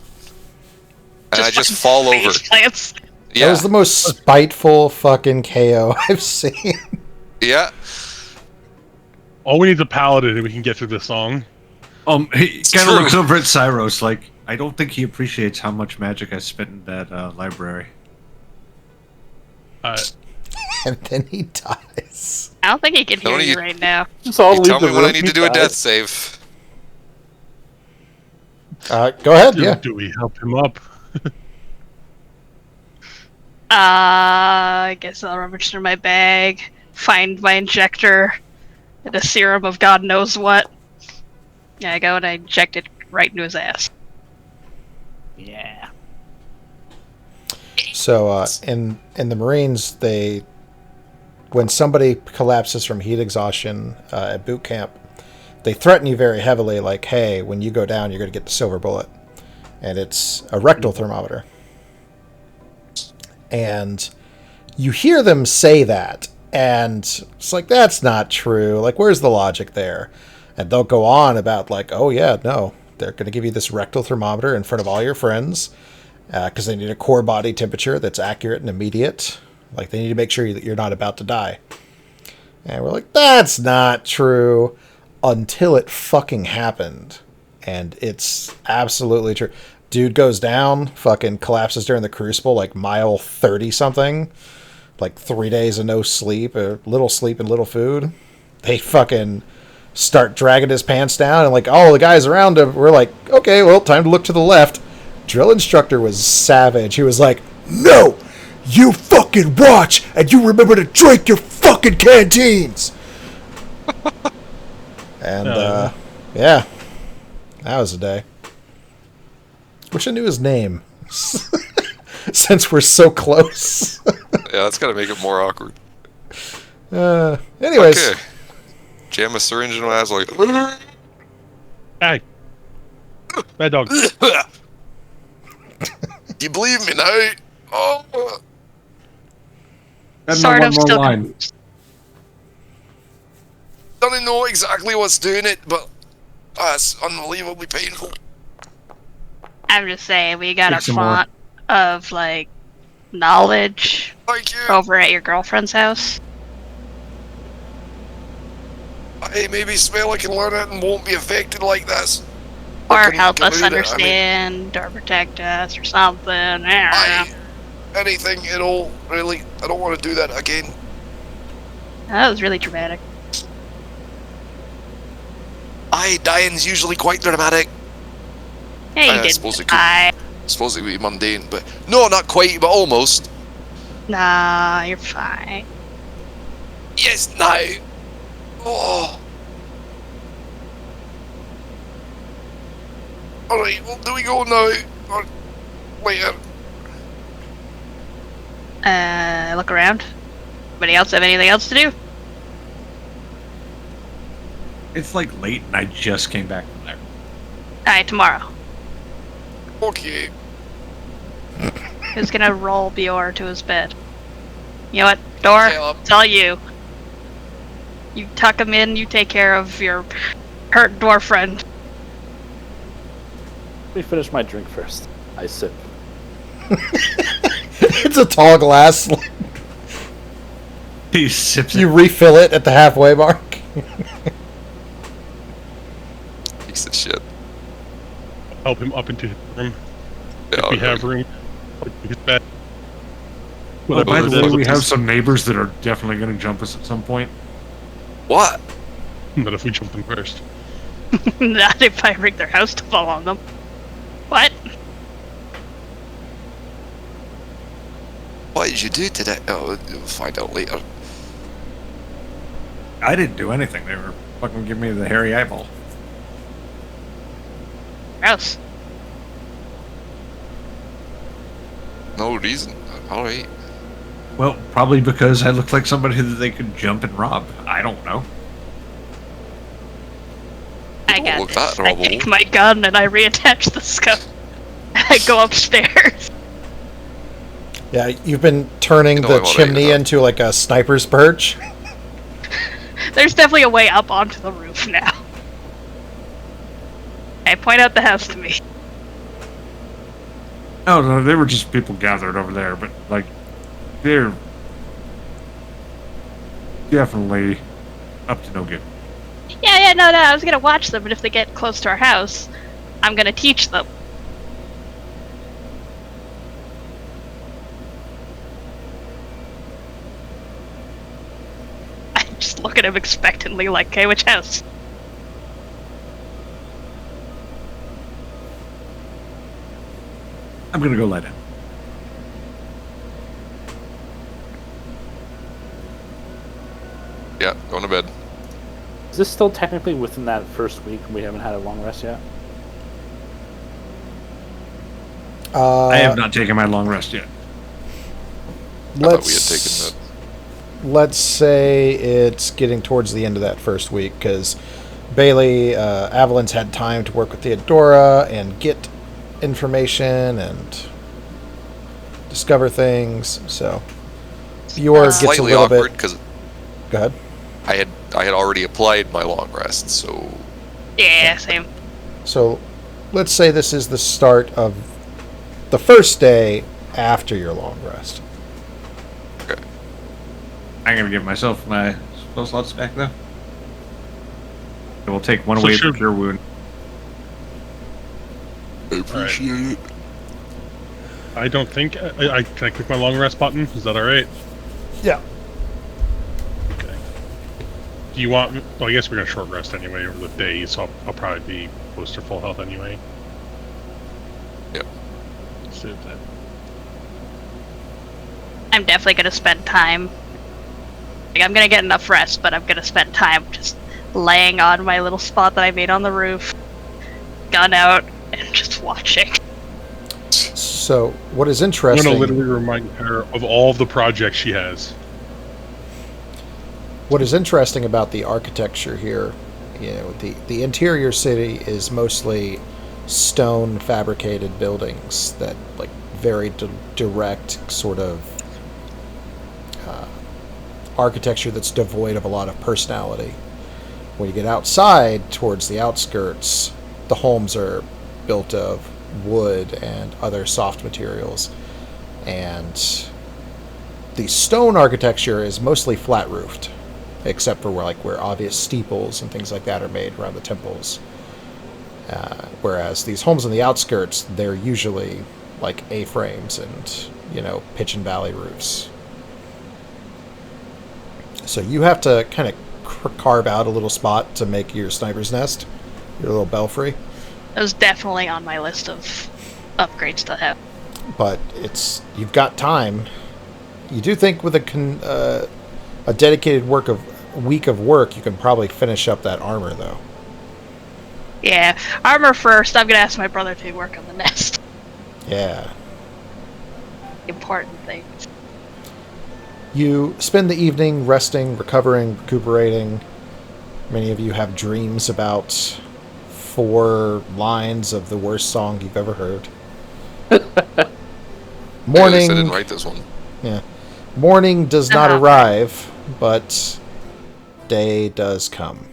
And I just fall over. Plants. Yeah. That was the most spiteful fucking KO I've seen. Yeah. All we need is a paladin and we can get through this song. He kind of looks over at Cyros like, I don't think he appreciates how much magic I spent in that library. And then he dies. I don't think he can hear you right now. Just all You leave tell the me when room, I need he to do a dies. death save. Go ahead, yeah. Do we help him up? I guess I'll rummage through my bag, find my injector, and a serum of God knows what. Yeah, I go and I inject it right into his ass. Yeah. So in the Marines, when somebody collapses from heat exhaustion at boot camp, they threaten you very heavily, like, hey, when you go down, you're going to get the silver bullet. And it's a rectal thermometer. And you hear them say that, and it's like, that's not true. Like, where's the logic there? And they'll go on about, like, oh, yeah, no, they're going to give you this rectal thermometer in front of all your friends because they need a core body temperature that's accurate and immediate. Like, they need to make sure that you're not about to die. And we're like, that's not true. Until it fucking happened. And it's absolutely true. Dude goes down, fucking collapses during the crucible, like mile 30 something. Like 3 days of no sleep, or little sleep and little food. They fucking start dragging his pants down, and like all the guys around him were like, okay, well, time to look to the left. Drill instructor was savage. He was like, no! You fucking watch, and you remember to drink your fucking canteens! And, yeah. That was a day. Wish I knew his name. Since we're so close. Yeah, that's gotta make it more awkward. Anyways. Okay. Jam a syringe in my ass like... Hey. Bad dog. You believe me now? Oh. Sort of still. Don't know exactly what's doing it, but it's unbelievably painful. I'm just saying, we got Take a font of, like, knowledge Thank you. over at your girlfriend's house. Hey, maybe smell I can learn it and won't be affected like this. Or help us understand, or protect us, or something. Anything at all, really. I don't want to do that again. That was really dramatic. Dying's usually quite dramatic. Hey, I you suppose didn't it die. Suppose it would be mundane, but... No, not quite, but almost. Nah, you're fine. Yes, now. Oh. Alright, well, do we go now? Or later? Look around. Anybody else have anything else to do? It's like late and I just came back from there. Alright, tomorrow. Okay. Who's gonna roll Bior to his bed? You know what, Dor? Caleb. It's all you. You tuck him in, you take care of your hurt dwarf friend. Let me finish my drink first. I sip. It's a tall glass. He sips You refill it at the halfway mark. Piece of shit. Help him up into his room. Yeah, If we have room. His bed. Well, by the way, we have some neighbors that are definitely going to jump us at some point. What? But if we jump in first. Not if I rig their house to fall on them. What? What did you do today? Oh, we'll find out later. I didn't do anything. They were fucking giving me the hairy eyeball. Gross. No reason. Alright. Well, probably because I looked like somebody that they could jump and rob. I don't know. I don't got look this. that I horrible. take my gun and I reattach the scope. I go upstairs. Yeah, you've been turning You know the I'm alright chimney with that. into like a sniper's perch. There's definitely a way up onto the roof now. I point out the house to me. Oh, no, they were just people gathered over there, but, like, they're definitely up to no good. Yeah, no, I was gonna watch them, and if they get close to our house, I'm gonna teach them. I just look at him expectantly, like, okay, which house? I'm gonna go lie down. Yeah, going to bed. Is this still technically within that first week and we haven't had a long rest yet? I have not taken my long rest yet. I thought we had taken that. Let's say it's getting towards the end of that first week because Bailey, Avalan's had time to work with Theodora and get information and discover things. So Bjorn gets a Slightly little awkward bit. because Go ahead. I had already applied my long rest, so Yeah, same. So let's say this is the start of the first day after your long rest. okay. I'm gonna give myself my spell slots back, though. It will take one So away should- from Cure Wound. I appreciate it. I don't think can I click my long rest button? Is that all right? Yeah. Okay. Do you want? Well, I guess we're gonna short rest anyway over the day, so I'll probably be close to full health anyway. Yep. Let's do that. I'm definitely gonna spend time. Like, I'm gonna get enough rest, but I'm gonna spend time just laying on my little spot that I made on the roof, gun out, and just watching. So what is I'm interesting? gonna literally remind her of all of the projects she has. What is interesting about the architecture here, you know, the interior city is mostly stone fabricated buildings that like very direct sort of architecture that's devoid of a lot of personality. When you get outside towards the outskirts, the homes are built of wood and other soft materials, and the stone architecture is mostly flat roofed, except for where obvious steeples and things like that are made around the temples. Whereas these homes on the outskirts, they're usually like A-frames and, you know, pitch and valley roofs. So you have to kind of carve out a little spot to make your sniper's nest, your little belfry. It was definitely on my list of upgrades to have. But you've got time. You do think with a dedicated week of work, you can probably finish up that armor, though. Yeah, armor first. I'm gonna ask my brother to work on the nest. Yeah. Important things. You spend the evening resting, recovering, recuperating. Many of you have dreams about 4 lines of the worst song you've ever heard. Morning. I didn't write this one. Yeah. Morning does not Uh-huh. arrive, but day does come.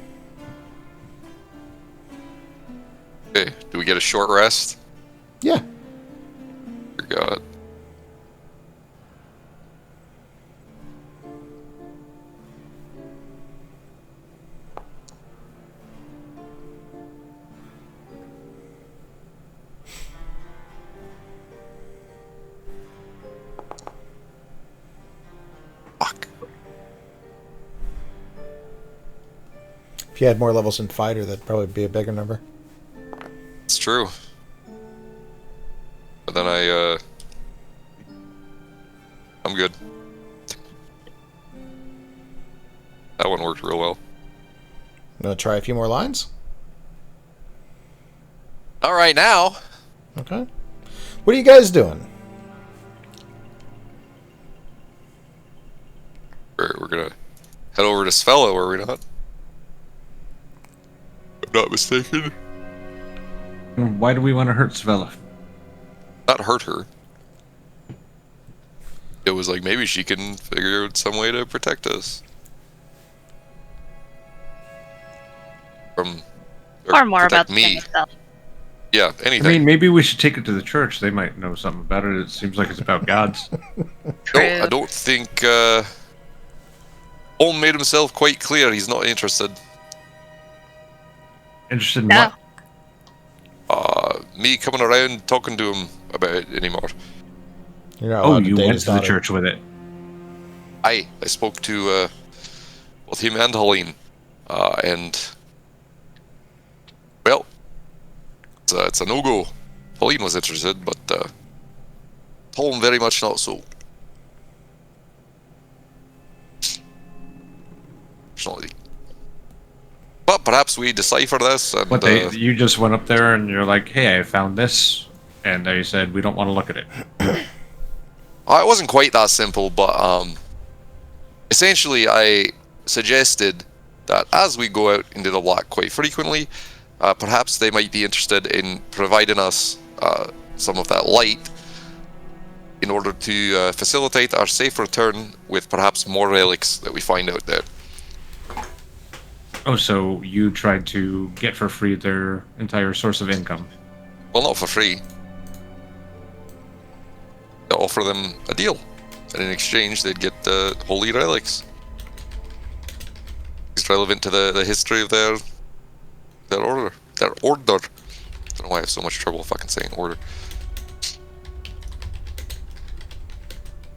Okay, do we get a short rest? Yeah. Dear God. Fuck. you had more levels in fighter, that'd probably be a bigger number. It's true. But then I'm good. That one worked real well. I'm gonna try a few more lines. All right, now. Okay. What are you guys doing? We're gonna head over to Svella, are we not? I'm not mistaken. Why do we want to hurt Svella? Not hurt her. It was like maybe she can figure out some way to protect us. Or more protect about the me. thing itself. Yeah, I anything. mean, maybe we should take it to the church. They might know something about it. It seems like it's about gods. True. No, I don't think Holm made himself quite clear he's not interested. Interested in No. what? Me coming around talking to him about it anymore. You're not Oh, allowed you date went his to the daughter. church with it. I spoke to both him and Helene, and well, it's a no-go. Helene was interested, but Holm very much not so. Fortunately. But perhaps we decipher this and... What, you just went up there and you're like, hey, I found this, and they said, we don't want to look at it. It wasn't quite that simple, but essentially I suggested that as we go out into the black quite frequently, perhaps they might be interested in providing us some of that light in order to facilitate our safe return with perhaps more relics that we find out there. Oh, so you tried to get for free their entire source of income. Well, not for free. To offer them a deal. And in exchange, they'd get holy relics. It's relevant to the history of their order. Their order. I don't know why I have so much trouble fucking saying order.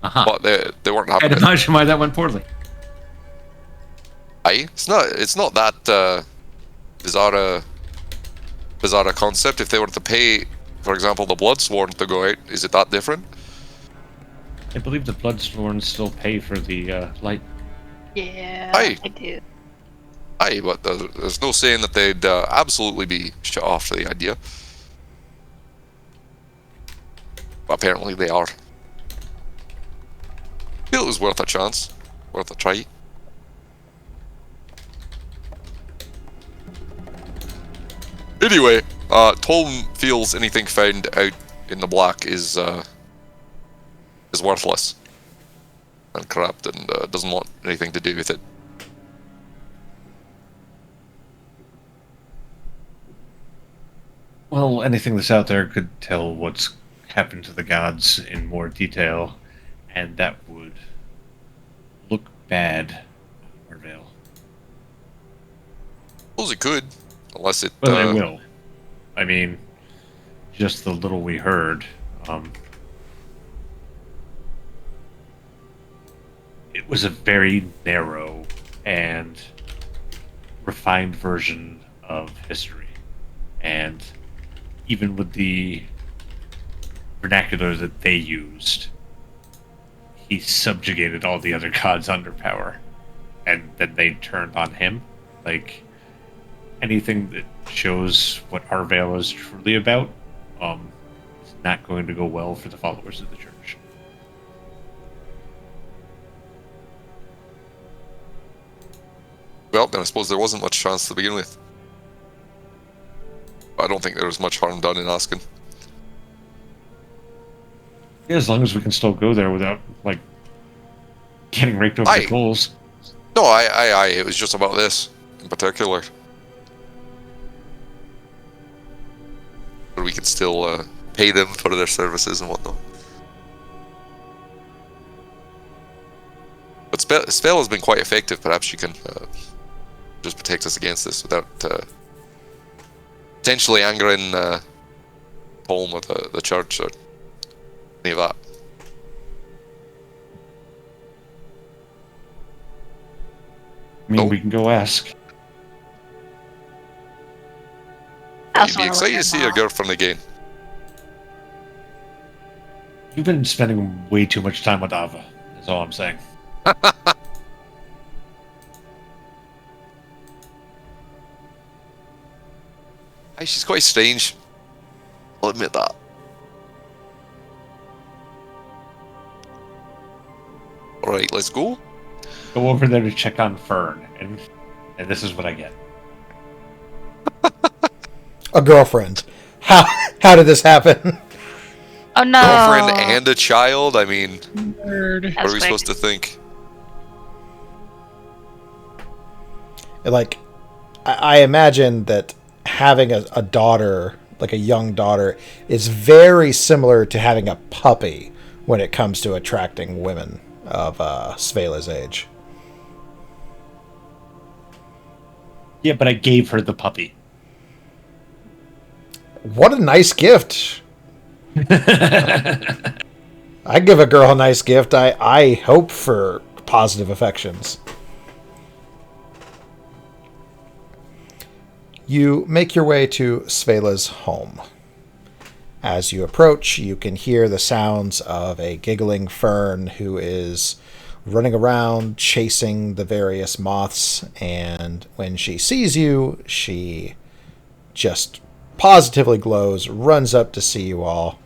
Uh-huh. But they weren't happy. I'd imagine why that went poorly. It's not that bizarre concept. If they were to pay, for example, the Bloodsworn to go out, is it that different? I believe the Bloodsworn still pay for the light. Yeah, Aye. I do. Aye, but there's no saying that they'd absolutely be shut off to the idea. But apparently they are. Feel it was worth a chance, worth a try. Anyway, Tom feels anything found out in the black is worthless and corrupt and doesn't want anything to do with it. Well, anything that's out there could tell what's happened to the gods in more detail, and that would look bad, Marvale. Suppose it could, unless it... Well, it will. I mean, just the little we heard, it was a very narrow and refined version of history. And even with the vernacular that they used, he subjugated all the other gods under power. And then they turned on him. Like, anything that shows what Arvale is truly about is not going to go well for the followers of the church. Well, then I suppose there wasn't much chance to begin with. I don't think there was much harm done in asking. Yeah, as long as we can still go there without, like, getting raked over the coals. No, I. It was just about this in particular. But we can still pay them for their services and whatnot. But spell has been quite effective. Perhaps you can just protect us against this without potentially angering Holm or the church or any of that. I mean, we can go ask. You'd be excited to see your girlfriend again. You've been spending way too much time with Ava, is all I'm saying. She's quite strange. I'll admit that. Alright, let's go. Go over there to check on Fern, and this is what I get. A girlfriend. How did this happen? Oh no! Girlfriend and a child? I mean, Nerd. what are we supposed to think? Like, I imagine that having a daughter, like a young daughter, is very similar to having a puppy when it comes to attracting women of Svela's age. Yeah, but I gave her the puppy. What a nice gift. I give a girl a nice gift. I hope for positive affections. You make your way to Svela's home. As you approach, you can hear the sounds of a giggling Fern who is running around chasing the various moths, and when she sees you, she just positively glows, runs up to see you all,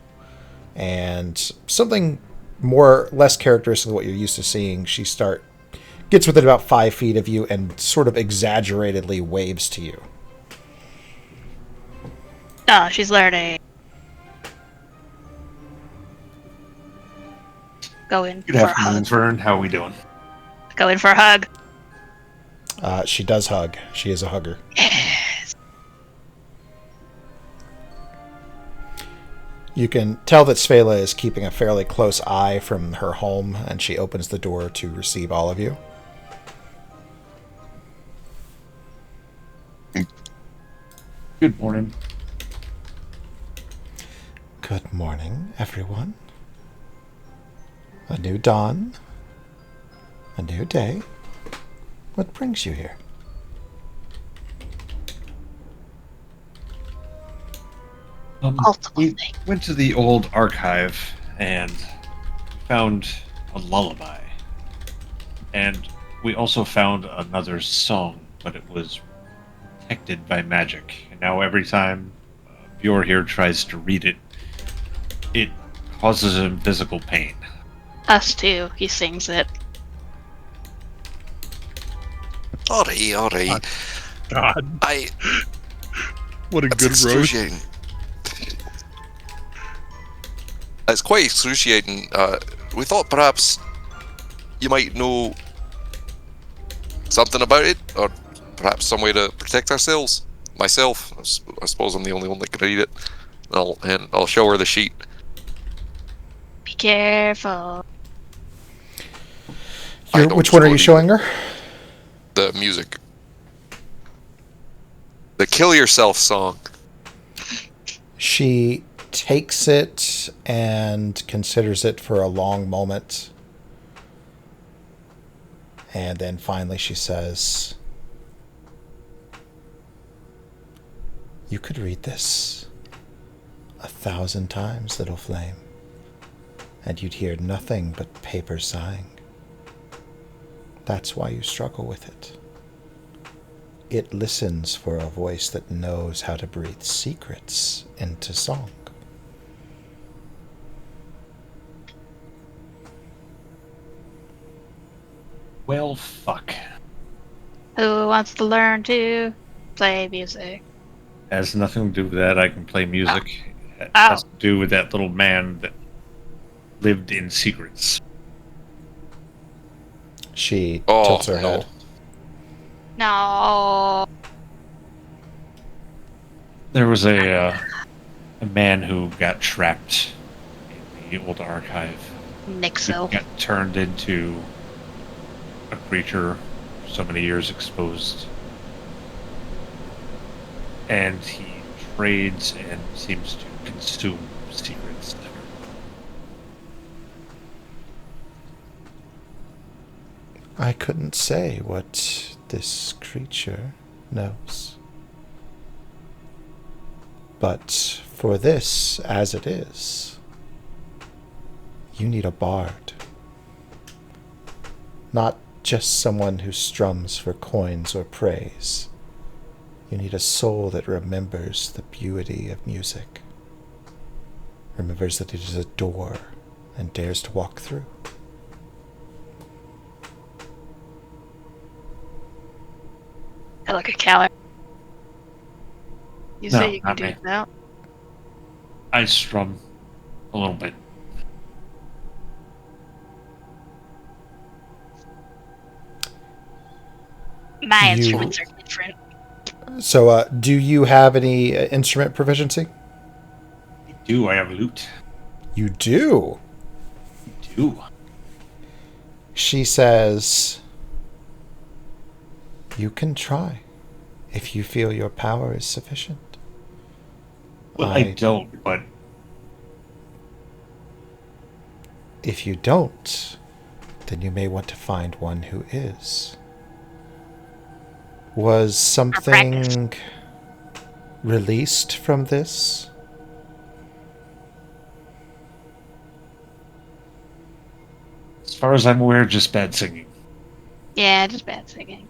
and something less characteristic of what you're used to seeing, she gets within about 5 feet of you and sort of exaggeratedly waves to you. Oh, she's learning. Going Good for a afternoon, hug. Fern. How are we doing? Going for a hug. She does hug. She is a hugger. Yes. You can tell that Svela is keeping a fairly close eye from her home, and she opens the door to receive all of you. Good morning. Good morning, everyone. A new dawn. A new day. What brings you here? We went to the old archive and found a lullaby. And we also found another song, but it was protected by magic. And now every time Bjor here tries to read it, it causes him physical pain. Us too. He sings it. Alright. God, what a That's good roast. excruciating. It's quite excruciating. We thought perhaps you might know something about it, or perhaps some way to protect ourselves. Myself, I suppose I'm the only one that can read it. And I'll show her the sheet. Be careful. Which one are you showing her? The music. The Kill Yourself song. She takes it and considers it for a long moment. And then finally she says, "You could read this 1,000 times, little flame, and you'd hear nothing but paper sighing. That's why you struggle with it. It listens for a voice that knows how to breathe secrets into song." Well, fuck. Who wants to learn to play music? Has nothing to do with that. I can play music. It Oh. has to do with that little man that lived in secrets. She Oh, tilts her no. head. No. There was a man who got trapped in the old archive. Nixil. Got turned into a creature so many years exposed. And he trades and seems to consume secrets. I couldn't say what this creature knows. But for this, as it is, you need a bard. Not just someone who strums for coins or praise. You need a soul that remembers the beauty of music. Remembers that it is a door and dares to walk through. I look at Callan. You No, say you can not do me. it now? I strum a little bit. My instruments are different. So, do you have any instrument proficiency? I have lute? You do. I do. She says, you can try if you feel your power is sufficient. Well, I don't, but... If you don't, then you may want to find one who is. Was something released from this? As far as I'm aware, just bad singing. Yeah, just bad singing.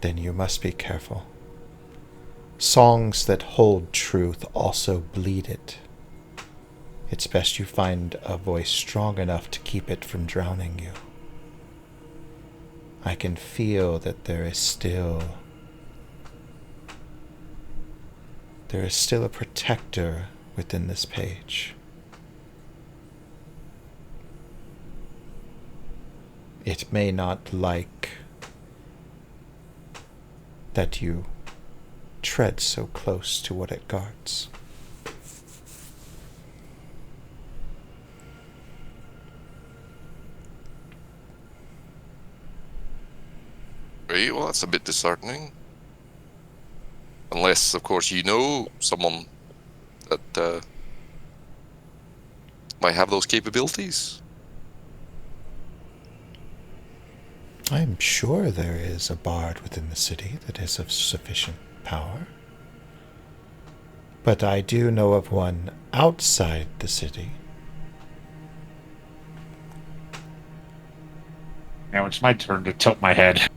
Then you must be careful. Songs that hold truth also bleed it. It's best you find a voice strong enough to keep it from drowning you. I can feel that there is still a protector within this page. It may not like that you tread so close to what it guards. Right, well, that's a bit disheartening. Unless, of course, you know someone that might have those capabilities. I'm sure there is a bard within the city that is of sufficient power. But I do know of one outside the city. Now it's my turn to tilt my head.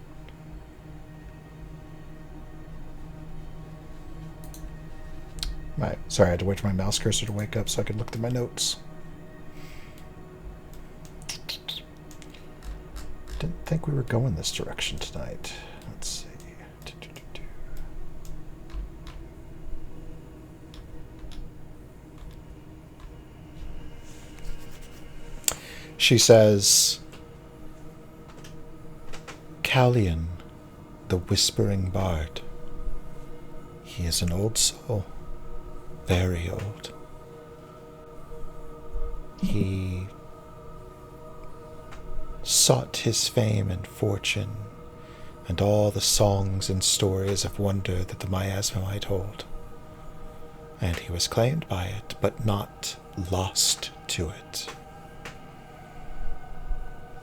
Sorry, I had to wait for my mouse cursor to wake up so I could look through my notes. Didn't think we were going this direction tonight. Let's see. She says, Callian, the Whispering Bard. He is an old soul. Very old. He sought his fame and fortune and all the songs and stories of wonder that the miasma might hold. And he was claimed by it, but not lost to it.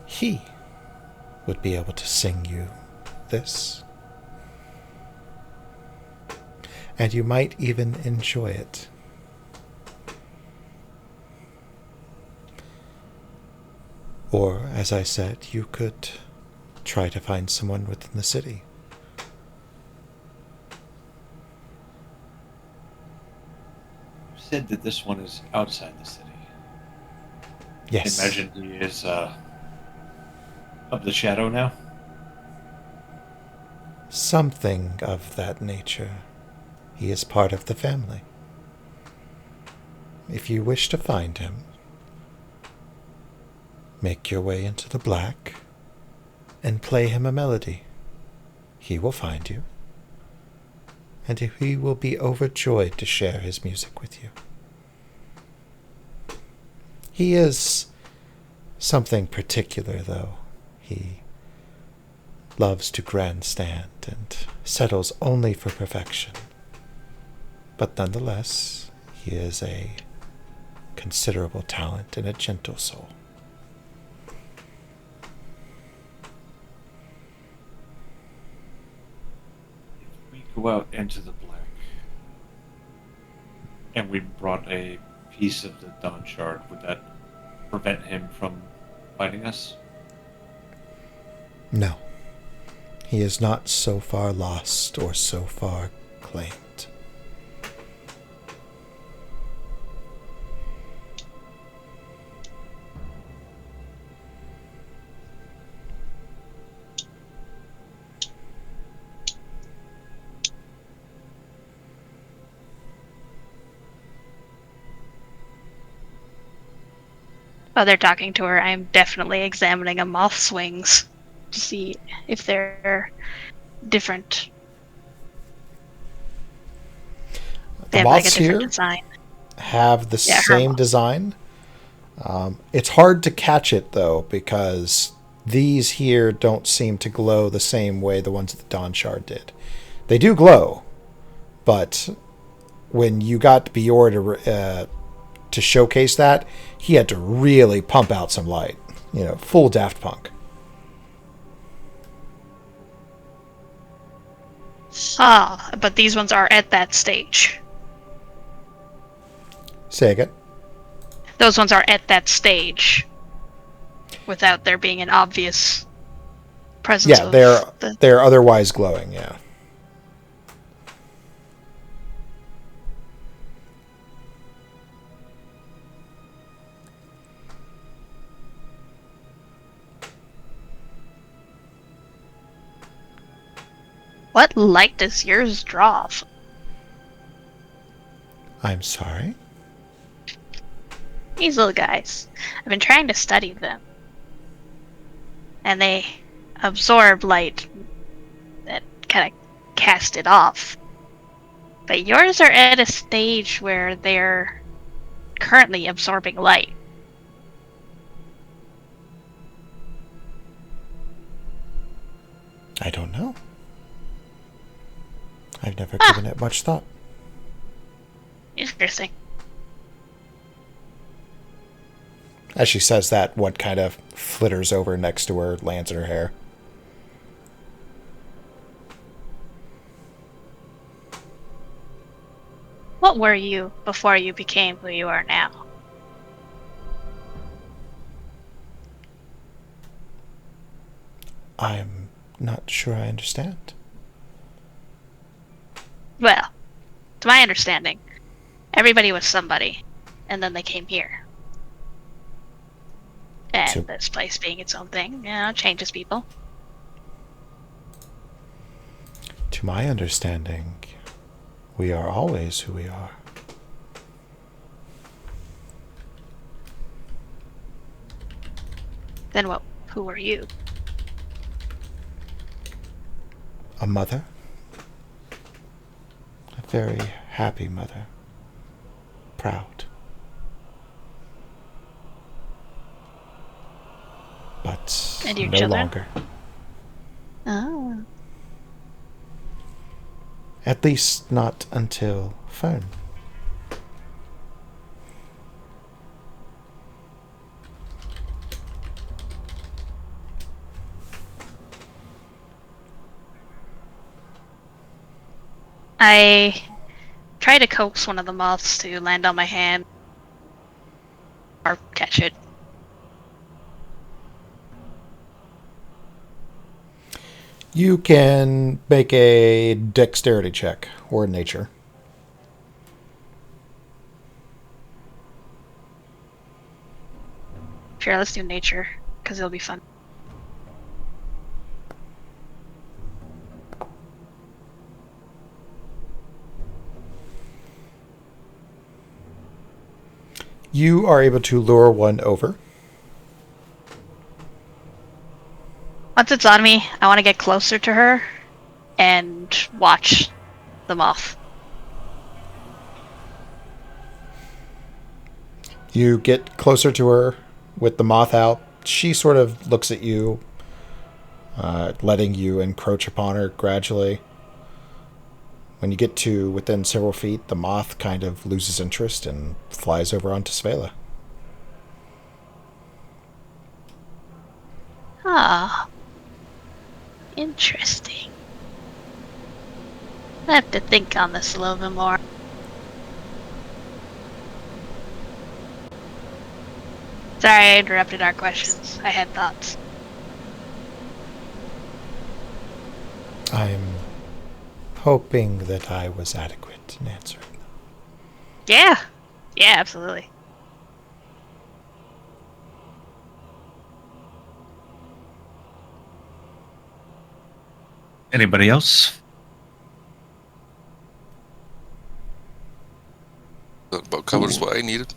He would be able to sing you this. And you might even enjoy it. Or, as I said, you could try to find someone within the city. You said that this one is outside the city. Yes. I imagine he is of the shadow now? Something of that nature. He is part of the family. If you wish to find him, make your way into the black and play him a melody. He will find you, and he will be overjoyed to share his music with you. He is something particular, though. He loves to grandstand and settles only for perfection. But nonetheless, he is a considerable talent and a gentle soul. If we go out into the black, and we brought a piece of the Dawn Shard, would that prevent him from fighting us? No. He is not so far lost or so far claimed. While they're talking to her, I'm definitely examining a moth's wings to see if they're different. They The have like a moths different here design. have the Yeah, her same moth. design. It's hard to catch it, though, because these here don't seem to glow the same way the ones at the Dawn Shard did. They do glow, but when you got Bior to showcase that, he had to really pump out some light. You know, full Daft Punk. Ah, but these ones are at that stage. Say again. Those ones are at that stage. Without there being an obvious presence Yeah, of they're otherwise glowing. Yeah. What light does yours draw? I'm sorry. These little guys. I've been trying to study them. And they absorb light that kind of cast it off. But yours are at a stage where they're currently absorbing light. I don't know. I've never given it much thought. Interesting. As she says that, one kind of flitters over next to her, lands in her hair. What were you before you became who you are now? I'm not sure I understand. Well, to my understanding, everybody was somebody, and then they came here. And this place being its own thing, changes people. To my understanding, we are always who we are. Then who were you? A mother. A very happy mother. Proud. But And your no children? longer. Oh. At least not until Fern. I try to coax one of the moths to land on my hand. Or catch it. You can make a dexterity check or nature. Sure, let's do nature, because it'll be fun. You are able to lure one over. Once it's on me, I want to get closer to her and watch the moth. You get closer to her with the moth out. She sort of looks at you, letting you encroach upon her gradually. When you get to within several feet, the moth kind of loses interest and flies over onto Svela. Ah. Interesting. I have to think on this a little bit more. Sorry, I interrupted our questions. I had thoughts. I'm hoping that I was adequate in answering them. Yeah. Yeah, absolutely. Anybody else? That about covers what I needed.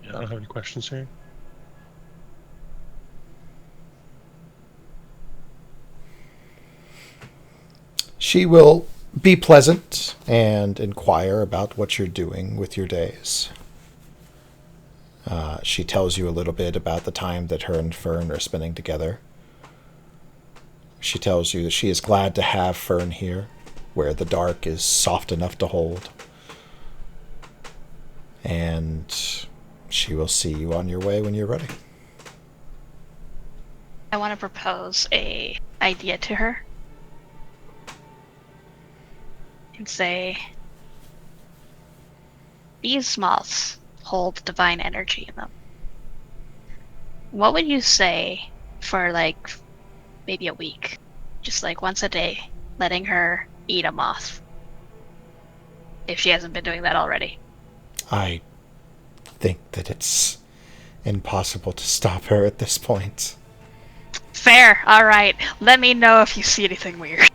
Yeah, I don't have any questions here. She will be pleasant and inquire about what you're doing with your days. She tells you a little bit about the time that her and Fern are spending together. She tells you that she is glad to have Fern here, where the dark is soft enough to hold. And she will see you on your way when you're ready. I want to propose a idea to her. And say, these moths hold divine energy in them. What would you say for, like, maybe a week? Just, like, once a day, letting her eat a moth. If she hasn't been doing that already. I think that it's impossible to stop her at this point. Fair. Alright. Let me know if you see anything weird.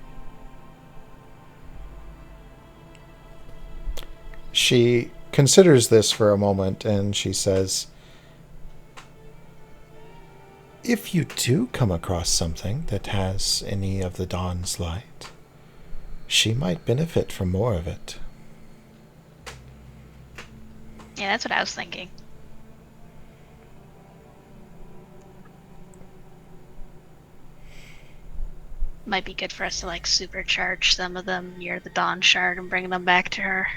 She considers this for a moment and she says, if you do come across something that has any of the dawn's light, she might benefit from more of it. Yeah, that's what I was thinking. Might be good for us to, like, supercharge some of them near the Dawn Shard and bring them back to her.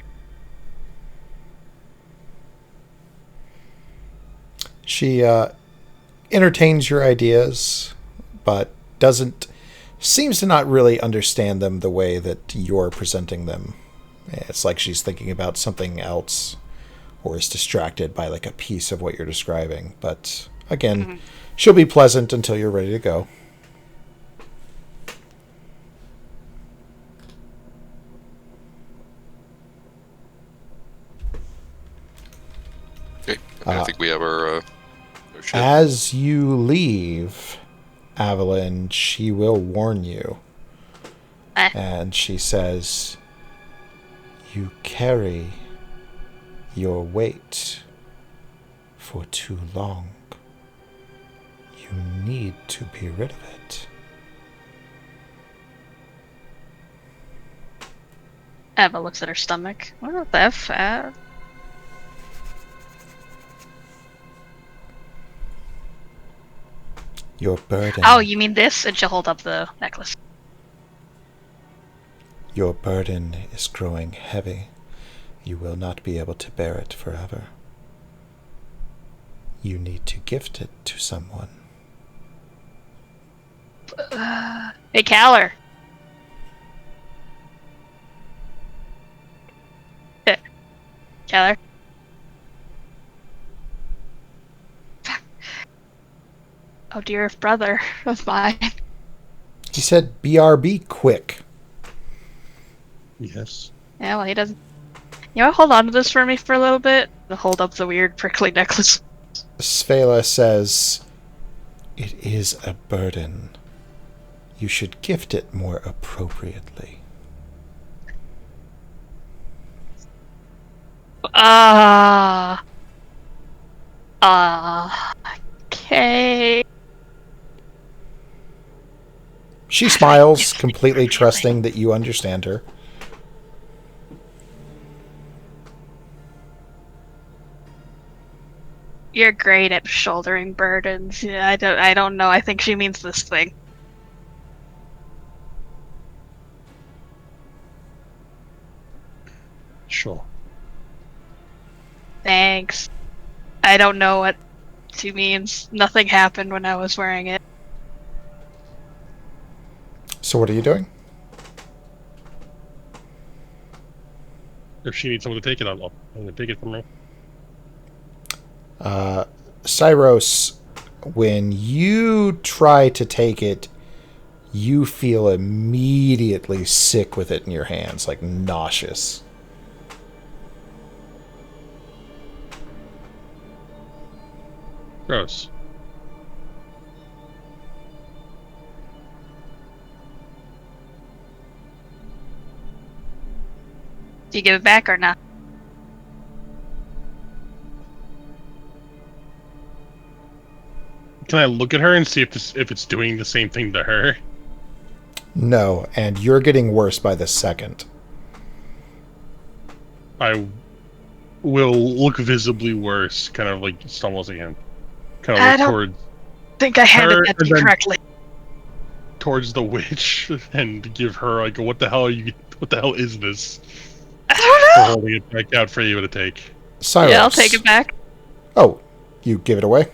She entertains your ideas, but seems to not really understand them the way that you're presenting them. It's like she's thinking about something else or is distracted by like a piece of what you're describing. But again, she'll be pleasant until you're ready to go. Okay, I think we have our ship. As you leave, Evelyn, she will warn you. And she says, you carry your weight for too long. You need to be rid of it. Eva looks at her stomach. What the F? Your burden. Oh, you mean this? And she'll hold up the necklace. Your burden is growing heavy. You will not be able to bear it forever. You need to gift it to someone. Hey, Caller. Caller. Oh, dear brother of mine. He said, BRB quick. Yes. Yeah, well, he doesn't. You know, hold on to this for me for a little bit. I'll hold up the weird prickly necklace. Svela says, it is a burden. You should gift it more appropriately. Okay. She smiles, completely trusting that you understand her. You're great at shouldering burdens. Yeah, I don't know. I think she means this thing. Sure. Thanks. I don't know what she means. Nothing happened when I was wearing it. So what are you doing? If she needs someone to take it, I'm going to take it from her. Cyros, when you try to take it, you feel immediately sick with it in your hands, like nauseous. Gross. Do you give it back or not? Can I look at her and see if it's doing the same thing to her? No, and you're getting worse by the second. I will look visibly worse, kind of like stumbles again. Kind of I look don't towards think I handed that to you then correctly. towards the witch and give her like, what the hell is this? I For don't know. holding it back out for you to take. Cyros. Yeah, I'll take it back. Oh, you give it away?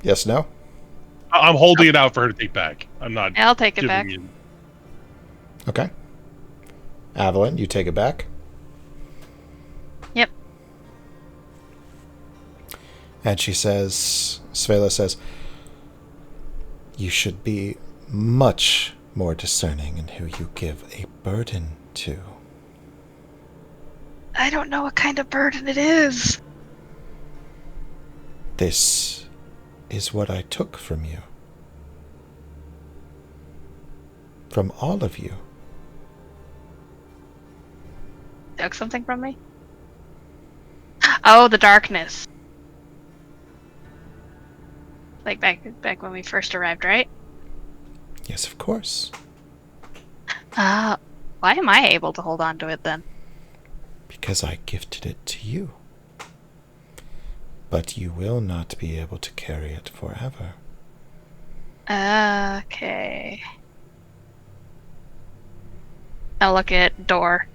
Yes, no? I'm holding it out for her to take back. I'm not. Yeah, I'll take it giving back. it. Okay. Avalon, you take it back? Yep. And she says, Svela says, you should be much more discerning in who you give a burden to. I don't know what kind of burden it is. This is what I took from you. From all of you. Took something from me? Oh, the darkness. Like back when we first arrived, right? Yes, of course. Why am I able to hold on to it then? Because I gifted it to you. But you will not be able to carry it forever. Okay. I'll look at door.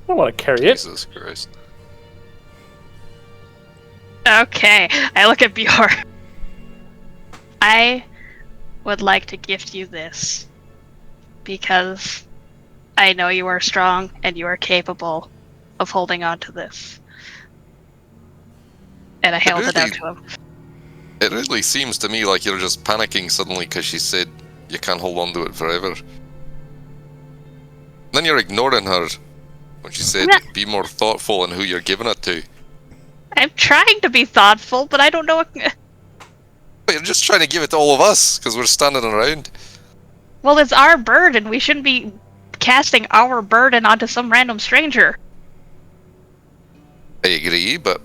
I don't want to carry it. Jesus Christ. Okay, I look at Bjorn. I would like to gift you this because I know you are strong and you are capable of holding on to this. And I held it out to him. It really seems to me like you're just panicking suddenly because she said you can't hold on to it forever. Then you're ignoring her when she said be more thoughtful in who you're giving it to. I'm trying to be thoughtful, but I don't know what... But you're just trying to give it to all of us because we're standing around. Well, it's our burden. We shouldn't be casting our burden onto some random stranger. I agree, but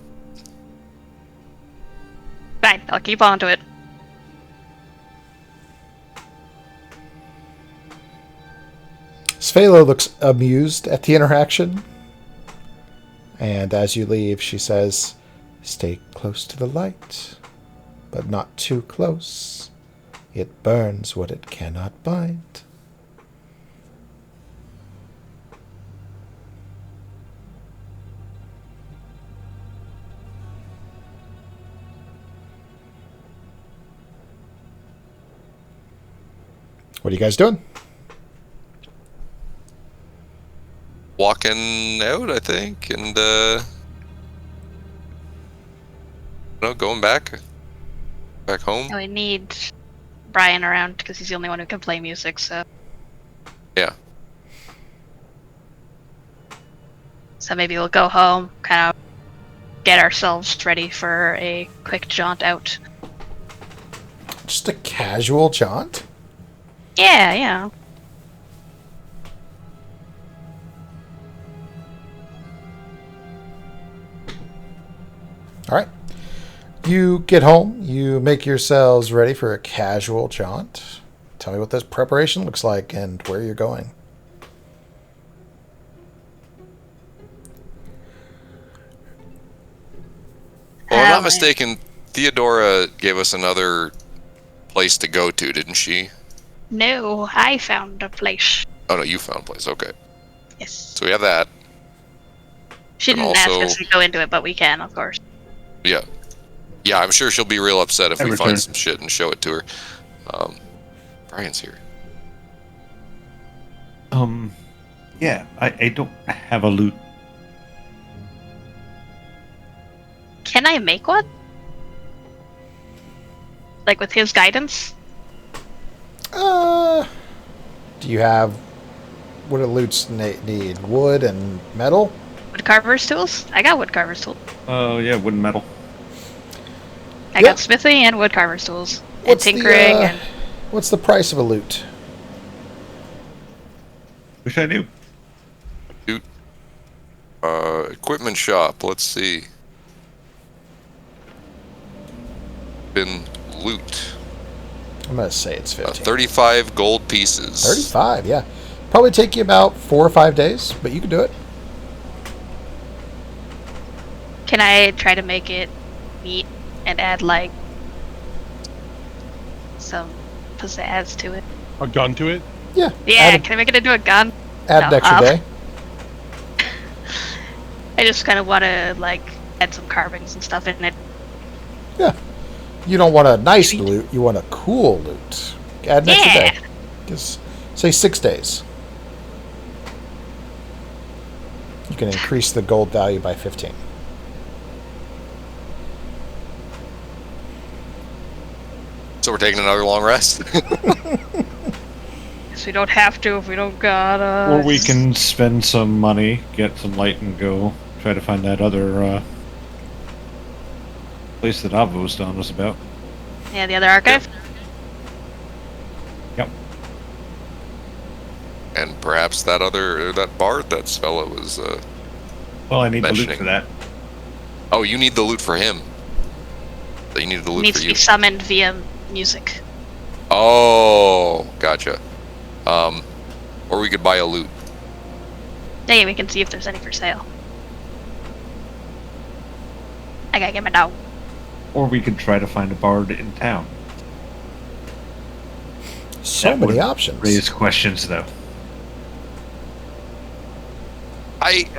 Fine, I'll keep on to it. Svela looks amused at the interaction. And as you leave, she says, stay close to the light, but not too close. It burns what it cannot bind. What are you guys doing? walking out, I think, and going back home. We need Brian around because he's the only one who can play music, so... Yeah. So maybe we'll go home, kind of get ourselves ready for a quick jaunt out. Just a casual jaunt? Yeah, yeah. All right. You get home. You make yourselves ready for a casual jaunt. Tell me what this preparation looks like and where you're going. Well, if I'm not mistaken, Theodora gave us another place to go to, didn't she? No, I found a place. Oh, no, you found a place. Okay. Yes. So we have that. She And didn't ask also- us to go into it, but we can, of course. Yeah. Yeah, I'm sure she'll be real upset if we Every find turn. some shit and show it to her. Brian's here. Yeah, I don't have a loot. Can I make one? Like with his guidance? Do you have... What do loots need? Wood and metal? Woodcarver's tools? I got woodcarver's tools. Oh, yeah, wood and metal. I Yep. got smithing and woodcarver's tools. And What's tinkering the, and... What's the price of a loot? Wish I knew. Loot. Equipment shop. Let's see. Been loot. I'm going to say it's 15. 35 gold pieces. 35, yeah. Probably take you about 4 or 5 days, but you can do it. Can I try to make it neat and add, like, some pizzazz to it? A gun to it? Yeah. Yeah, can I make it into a gun? Add an extra day. I just kind of want to, like, add some carvings and stuff in it. Yeah. You don't want a nice loot, you want a cool loot. Add an extra day. Just say 6 days. You can increase the gold value by 15. So we're taking another long rest. Guess we don't have to if we don't gotta. Or we can spend some money, get some light and go try to find that other place that Avo was telling us about. Yeah, the other archive? Yep. And perhaps that bard that fella was Well, I need the loot mentioning. for that. Oh, you need the loot for him. So you need the loot Needs for to you. be summoned via music. Oh, gotcha. Or we could buy a loot. Yeah, we can see if there's any for sale. I gotta get my dog. Or we could try to find a bard in town. So That many would options. Raise questions, though.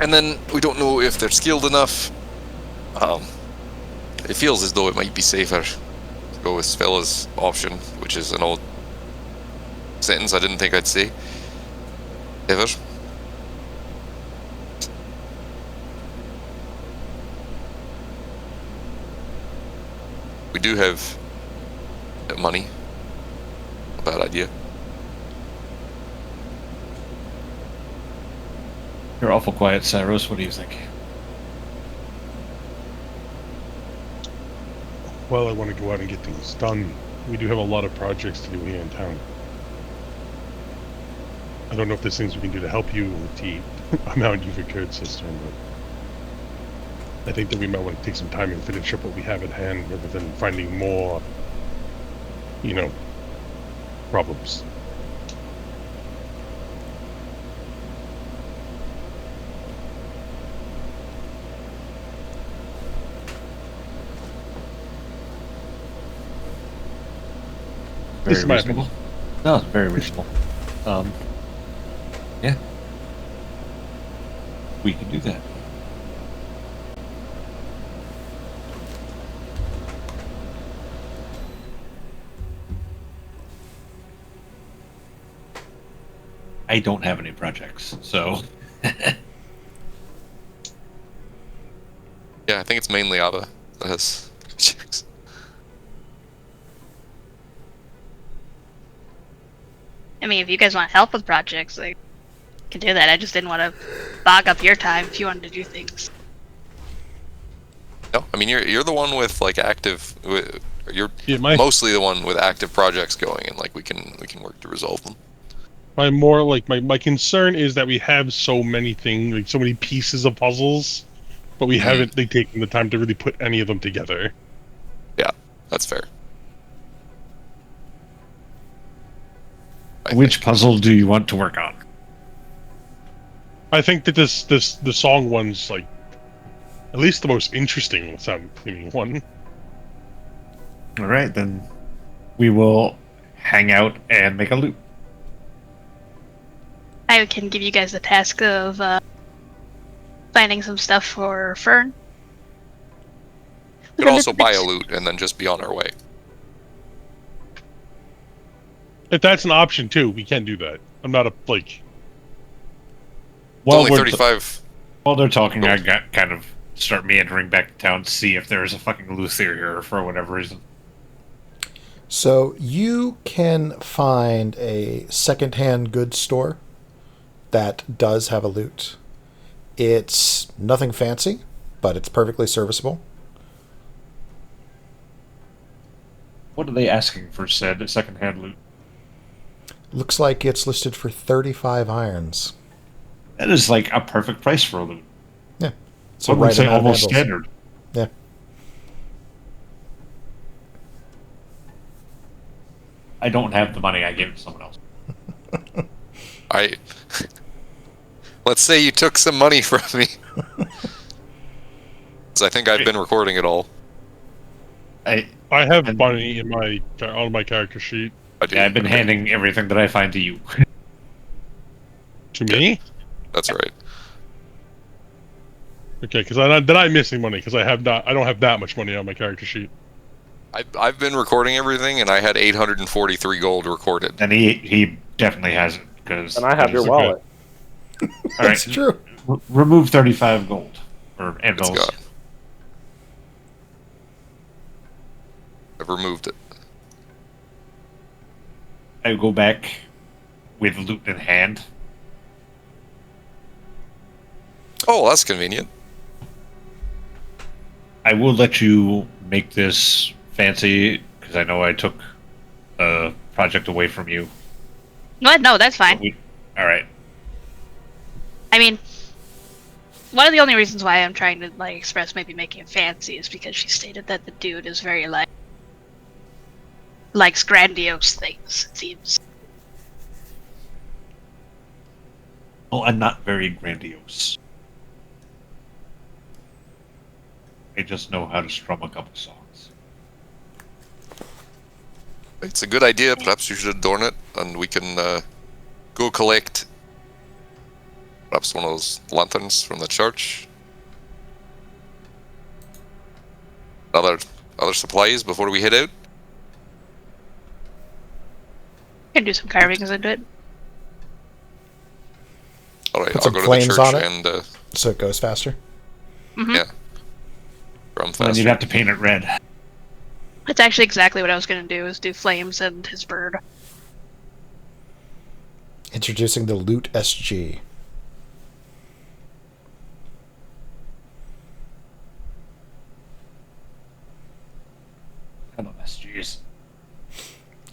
And then we don't know if they're skilled enough. It feels as though it might be safer to go with Svella's option, which is an old sentence I didn't think I'd say ever. We do have money. A bad idea. You're awful quiet, Cyrus. What do you think? Well, I want to go out and get things done. We do have a lot of projects to do here in town. I don't know if there's things we can do to help you with the amount you've incurred, sister, but I think that we might want to take some time and finish up what we have at hand rather than finding more, problems. This is my reasonable. No, it's very reasonable. Yeah. We can do that. I don't have any projects, so... Yeah, I think it's mainly Ava that has projects. I mean, if you guys want help with projects, like, you can do that. I just didn't want to bog up your time if you wanted to do things. No, I mean you're the one with like active. You're Yeah, mostly the one with active projects going, and like we can work to resolve them. My concern is that we have so many things, like so many pieces of puzzles, but we haven't taken the time to really put any of them together. Yeah, that's fair. Which puzzle do you want to work on? I think that the song one's like at least the most interesting sounding one. All right, then we will hang out and make a loop. I can give you guys the task of finding some stuff for Fern. We could also buy a loot and then just be on our way. If that's an option too, we can do that. I'm not a like. It's only 35. While they're talking, I got kind of start meandering back to town to see if there's a fucking Luthier here for whatever reason. So you can find a secondhand goods store that does have a loot. It's nothing fancy, but it's perfectly serviceable. What are they asking for said secondhand loot? Looks like it's listed for 35 irons. That is like a perfect price for a loot. Yeah. So I would say almost handles. standard. Yeah. I don't have the money. I gave it to someone else. Let's say you took some money from me. 'Cause I think I've been recording it all. I have money in on my character sheet. I've been handing everything that I find to you. To me? That's right. Okay, because I'm missing money because I don't have that much money on my character sheet. I've been recording everything, and I had 843 gold recorded. And he definitely has it because. And I have your wallet. All right, That's true. Remove 35 gold or It's anvils. gone. I've removed it. I go back with loot in hand. Oh, that's convenient. I will let you make this fancy because I know I took a project away from you. What? No, that's fine. All right. I mean, one of the only reasons why I'm trying to like express maybe making it fancy is because she stated that the dude is very likes grandiose things. It seems. Well, I'm not very grandiose. I just know how to strum a couple songs. It's a good idea. Perhaps you should adorn it, and we can go collect perhaps one of those lanterns from the church. Other supplies before we head out. Can do some carvings into it. All right, Put I'll some go to the flames church on it. and So it goes faster. Mm-hmm. yeah, run And faster. you'd have to paint it red. That's actually exactly what I was going to do, is do flames and his bird. Introducing the Loot SG. I love SGs.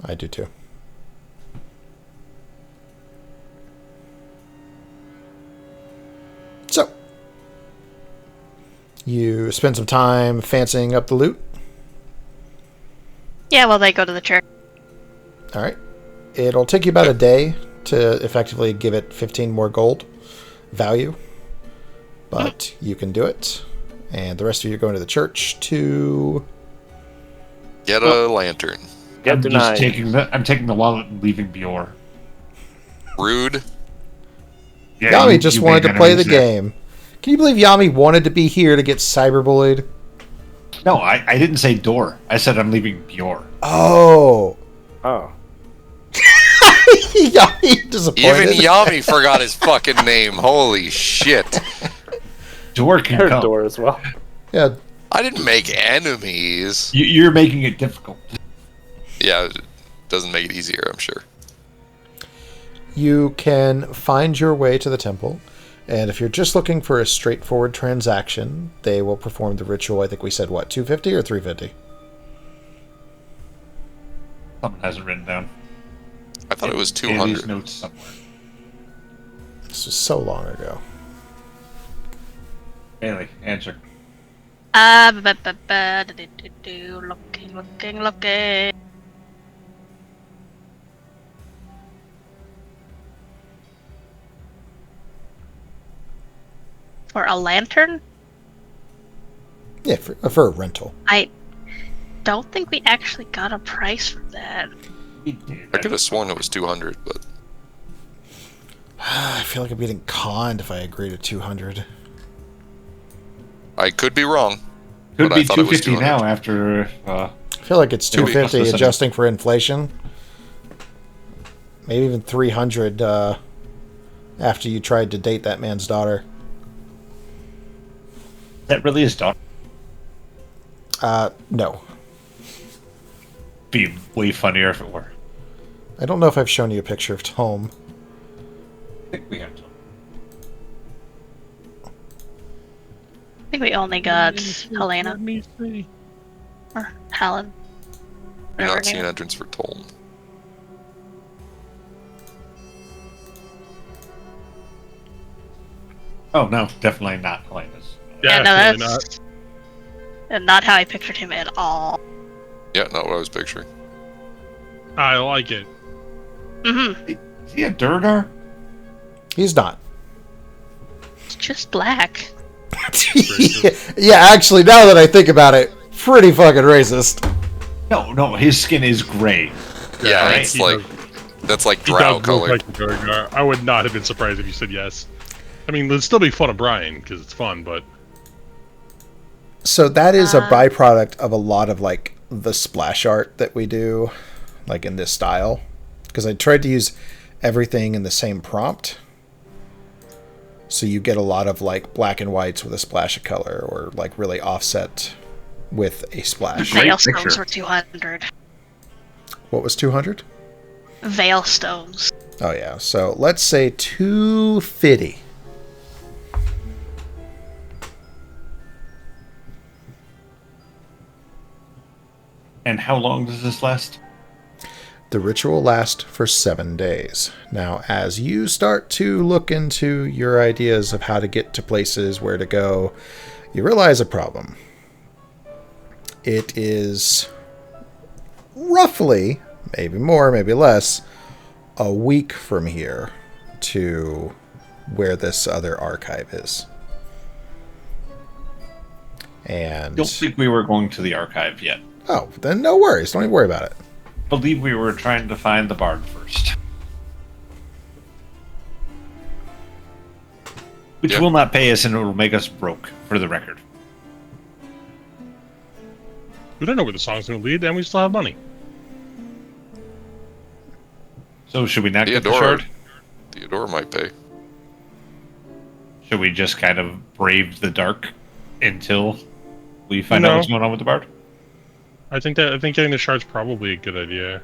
I do too. So, you spend some time fancying up the loot. Yeah, well, they go to the church. All right. It'll take you about a day to effectively give it 15 more gold value, but you can do it. And the rest of you are going to the church to... Get a lantern. Get I'm denied. I'm taking the wallet and leaving Bjor. Rude. Yeah, Yami just you wanted made to play the enemies there. game. Can you believe Yami wanted to be here to get cyberbullied? No, I didn't say door. I said I'm leaving Bjor. Oh. Oh. Yami disappointed. Even Yami forgot his fucking name. Holy shit. Door can Her come. door as well. Yeah. I didn't make enemies. You're making it difficult. Yeah, it doesn't make it easier, I'm sure. You can find your way to the temple, and if you're just looking for a straightforward transaction, they will perform the ritual. I think we said, what, 250 or 350? Someone has it written down. I thought it was Haley's 200. notes somewhere. This was so long ago. Haley, answer. Looking. For a lantern? Yeah, for a rental. I don't think we actually got a price for that. We did. I could have sworn it was 200, but I feel like I'm getting conned if I agree to 200. I could be wrong. Could but be I thought it was 250 200. now after. I feel like it's Maybe. 250 adjusting for inflation. maybe even 300 after you tried to date that man's daughter. That really is daughter. No. Be way funnier if it were. I don't know if I've shown you a picture of Tom. I think we have to. I think we only got Helena. Let me see. Or Helen. You're Whatever not seeing her name is. entrance for Tolm. Oh no, definitely not Helena's. Yeah, no, definitely that's not how I pictured him at all. Yeah, not what I was picturing. I like it. Mm-hmm. Is he a Durgar? He's not. It's just black. Yeah, actually, now that I think about it, pretty fucking racist. No, his skin is gray. Yeah, right? it's He like does- that's like He drow does look color. like the Durgar. I would not have been surprised if you said yes. I mean, it'd still be fun of Brian because it's fun, but So that is a byproduct of a lot of like the splash art that we do, like in this style, because I tried to use everything in the same prompt. So you get a lot of like black and whites with a splash of color, or like really offset with a splash. Great Veil picture. stones were 200. What was 200? Veil stones. Oh yeah, so let's say 250. And how long does this last? The ritual lasts for 7 days. Now, as you start to look into your ideas of how to get to places, where to go, you realize a problem. It is roughly, maybe more, maybe less, a week from here to where this other archive is. And Don't think we were going to the archive yet. oh, then no worries. Don't even worry about it. Believe we were trying to find the bard first. Which Yep. will not pay us and it will make us broke, for the record. we don't know where the song's going to lead, and we still have money. So should we not get the Theodora, shard? Theodora might pay. Should we just kind of brave the dark until we find No. out what's going on with the bard? I think getting the shard's probably a good idea.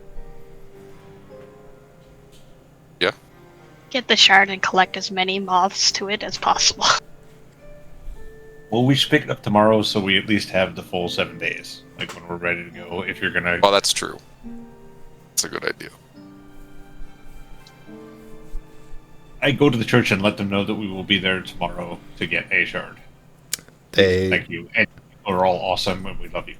Yeah. Get the shard and collect as many moths to it as possible. Well, we should pick it up tomorrow so we at least have the full 7 days. Like when we're ready to go, if you're gonna... Oh, that's true. That's a good idea. I go to the church and let them know that we will be there tomorrow to get a shard. Thank you. And you are all awesome and we love you.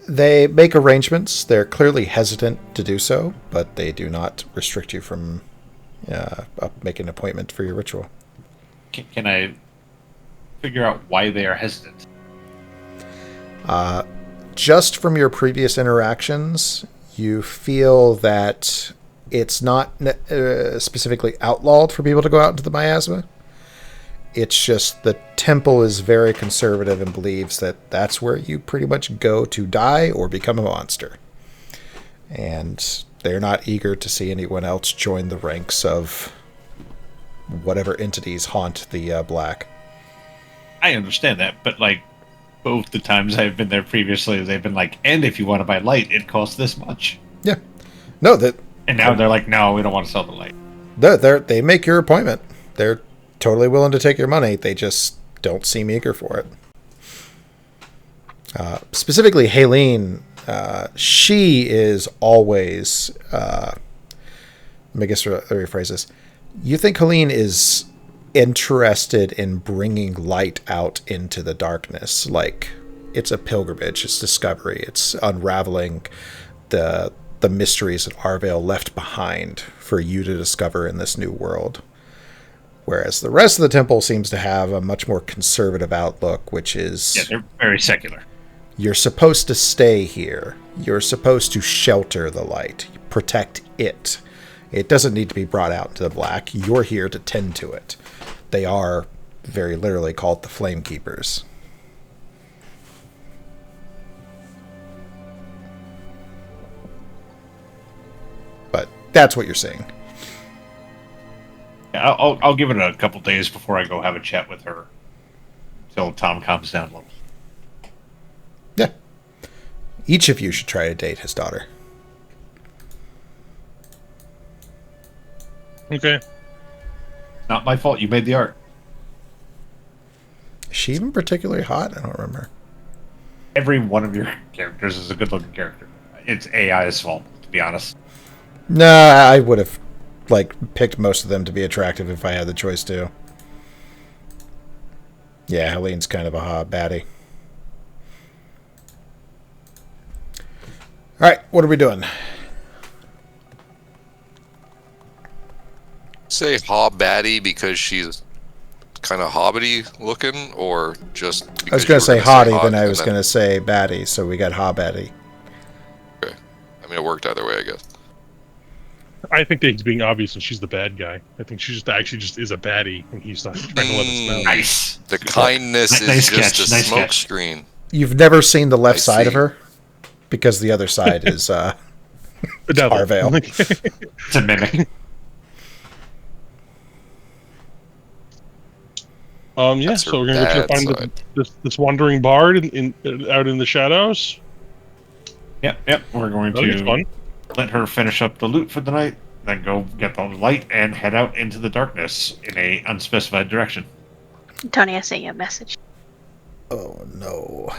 They make arrangements. They're clearly hesitant to do so, but they do not restrict you from making an appointment for your ritual. Can I figure out why they are hesitant? Just from your previous interactions, you feel that it's not specifically outlawed for people to go out into the miasma. It's just the temple is very conservative and believes that that's where you pretty much go to die or become a monster. And they're not eager to see anyone else join the ranks of whatever entities haunt the black. I understand that, but like both the times I've been there previously, they've been like, and if you want to buy light, it costs this much. Yeah. No, that. And now they're like, no, we don't want to sell the light. They make your appointment. They're totally willing to take your money. They just don't seem eager for it. Specifically, Haleen, she is always... let me guess, rephrase this. You think Haleen is interested in bringing light out into the darkness. Like, it's a pilgrimage. It's discovery. It's unraveling the mysteries that Arvale left behind for you to discover in this new world. Whereas the rest of the temple seems to have a much more conservative outlook, which is... Yeah, they're very secular. You're supposed to stay here. You're supposed to shelter the light, protect it. It doesn't need to be brought out into the black. You're here to tend to it. They are very literally called the Flame Keepers. But that's what you're seeing. Yeah, I'll give it a couple days before I go have a chat with her until Tom calms down a little. Yeah. Each of you should try to date his daughter. Okay. Not my fault. You made the art. Is she even particularly hot? I don't remember. Every one of your characters is a good-looking character. It's AI's fault, to be honest. No, I would have picked most of them to be attractive if I had the choice to. Yeah, Helene's kind of a hot baddie. All right, what are we doing? Say hob baddie because she's kind of hobbity looking, or just because I was going to say hottie, hot, then I was going to say baddie, so we got hot-baddie. Okay. I mean, it worked either way, I guess. I think that he's being obvious and she's the bad guy. I think she just is a baddie and he's not trying to let us know. Nice. The kindness Nice is catch, just a nice smoke catch. screen. You've never seen the left I side of see. her? Because the other side is The devil. Arvale. It's a mimic. Yeah, That's her so we're gonna go try to bad find this wandering bard out in the shadows. Yep. We're going That'll be to fun. let her finish up the loot for the night, then go get the light and head out into the darkness in a unspecified direction. Tony, I sent you a message. Oh, no.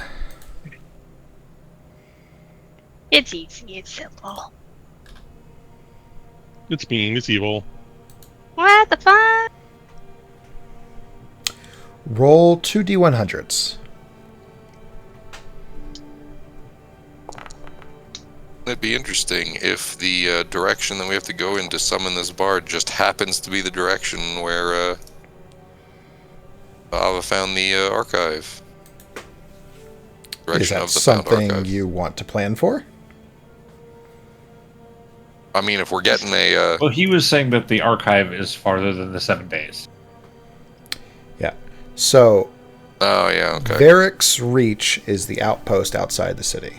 It's easy. It's simple. It's mean. It's evil. What the fuck? Roll 2d100s. It'd be interesting if the direction that we have to go in to summon this bard just happens to be the direction where Ava found the archive. Is Direction that of the found something archive. you want to plan for? I mean, if we're getting a Well, he was saying that the archive is farther than the 7 days. Yeah. So, oh yeah, okay. Varric's Reach is the outpost outside the city.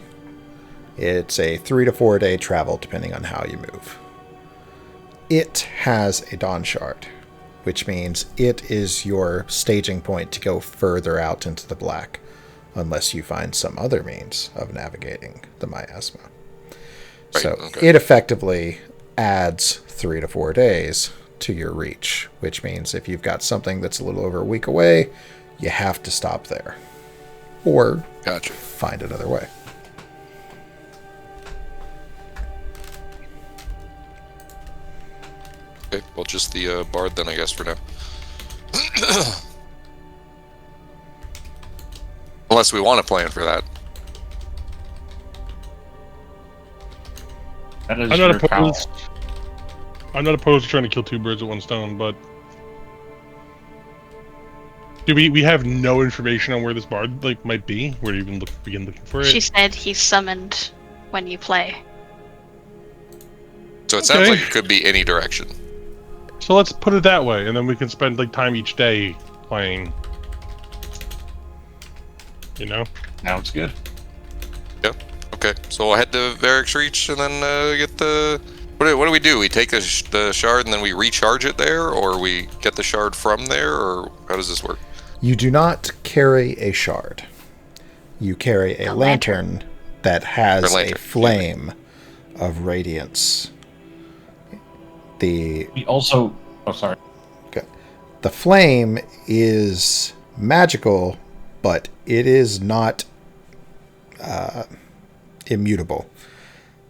It's a 3 to 4 day travel, depending on how you move. It has a Dawn Shard, which means it is your staging point to go further out into the black, unless you find some other means of navigating the miasma. Right, So okay. it effectively adds 3 to 4 days to your reach, which means if you've got something that's a little over a week away, you have to stop there. Or Gotcha. find another way. Okay, well, just the bard then, I guess, for now. Unless we want to plan for that. That is I'm your not power. opposed. I'm not opposed to trying to kill two birds with one stone, but do we have no information on where this bard might be? Where do you even begin looking for it? She said he's summoned when you play. So it sounds Okay. like it could be any direction. So let's put it that way, and then we can spend time each day playing. You know? Sounds good. Yep. Okay, so we'll head to Varric's Reach and then get the... What do we do? We take the shard and then we recharge it there? Or we get the shard from there? Or how does this work? You do not carry a shard. You carry a A lantern that has Or lantern, a flame of radiance. The We also... Oh, sorry. The flame is magical, but it is not immutable.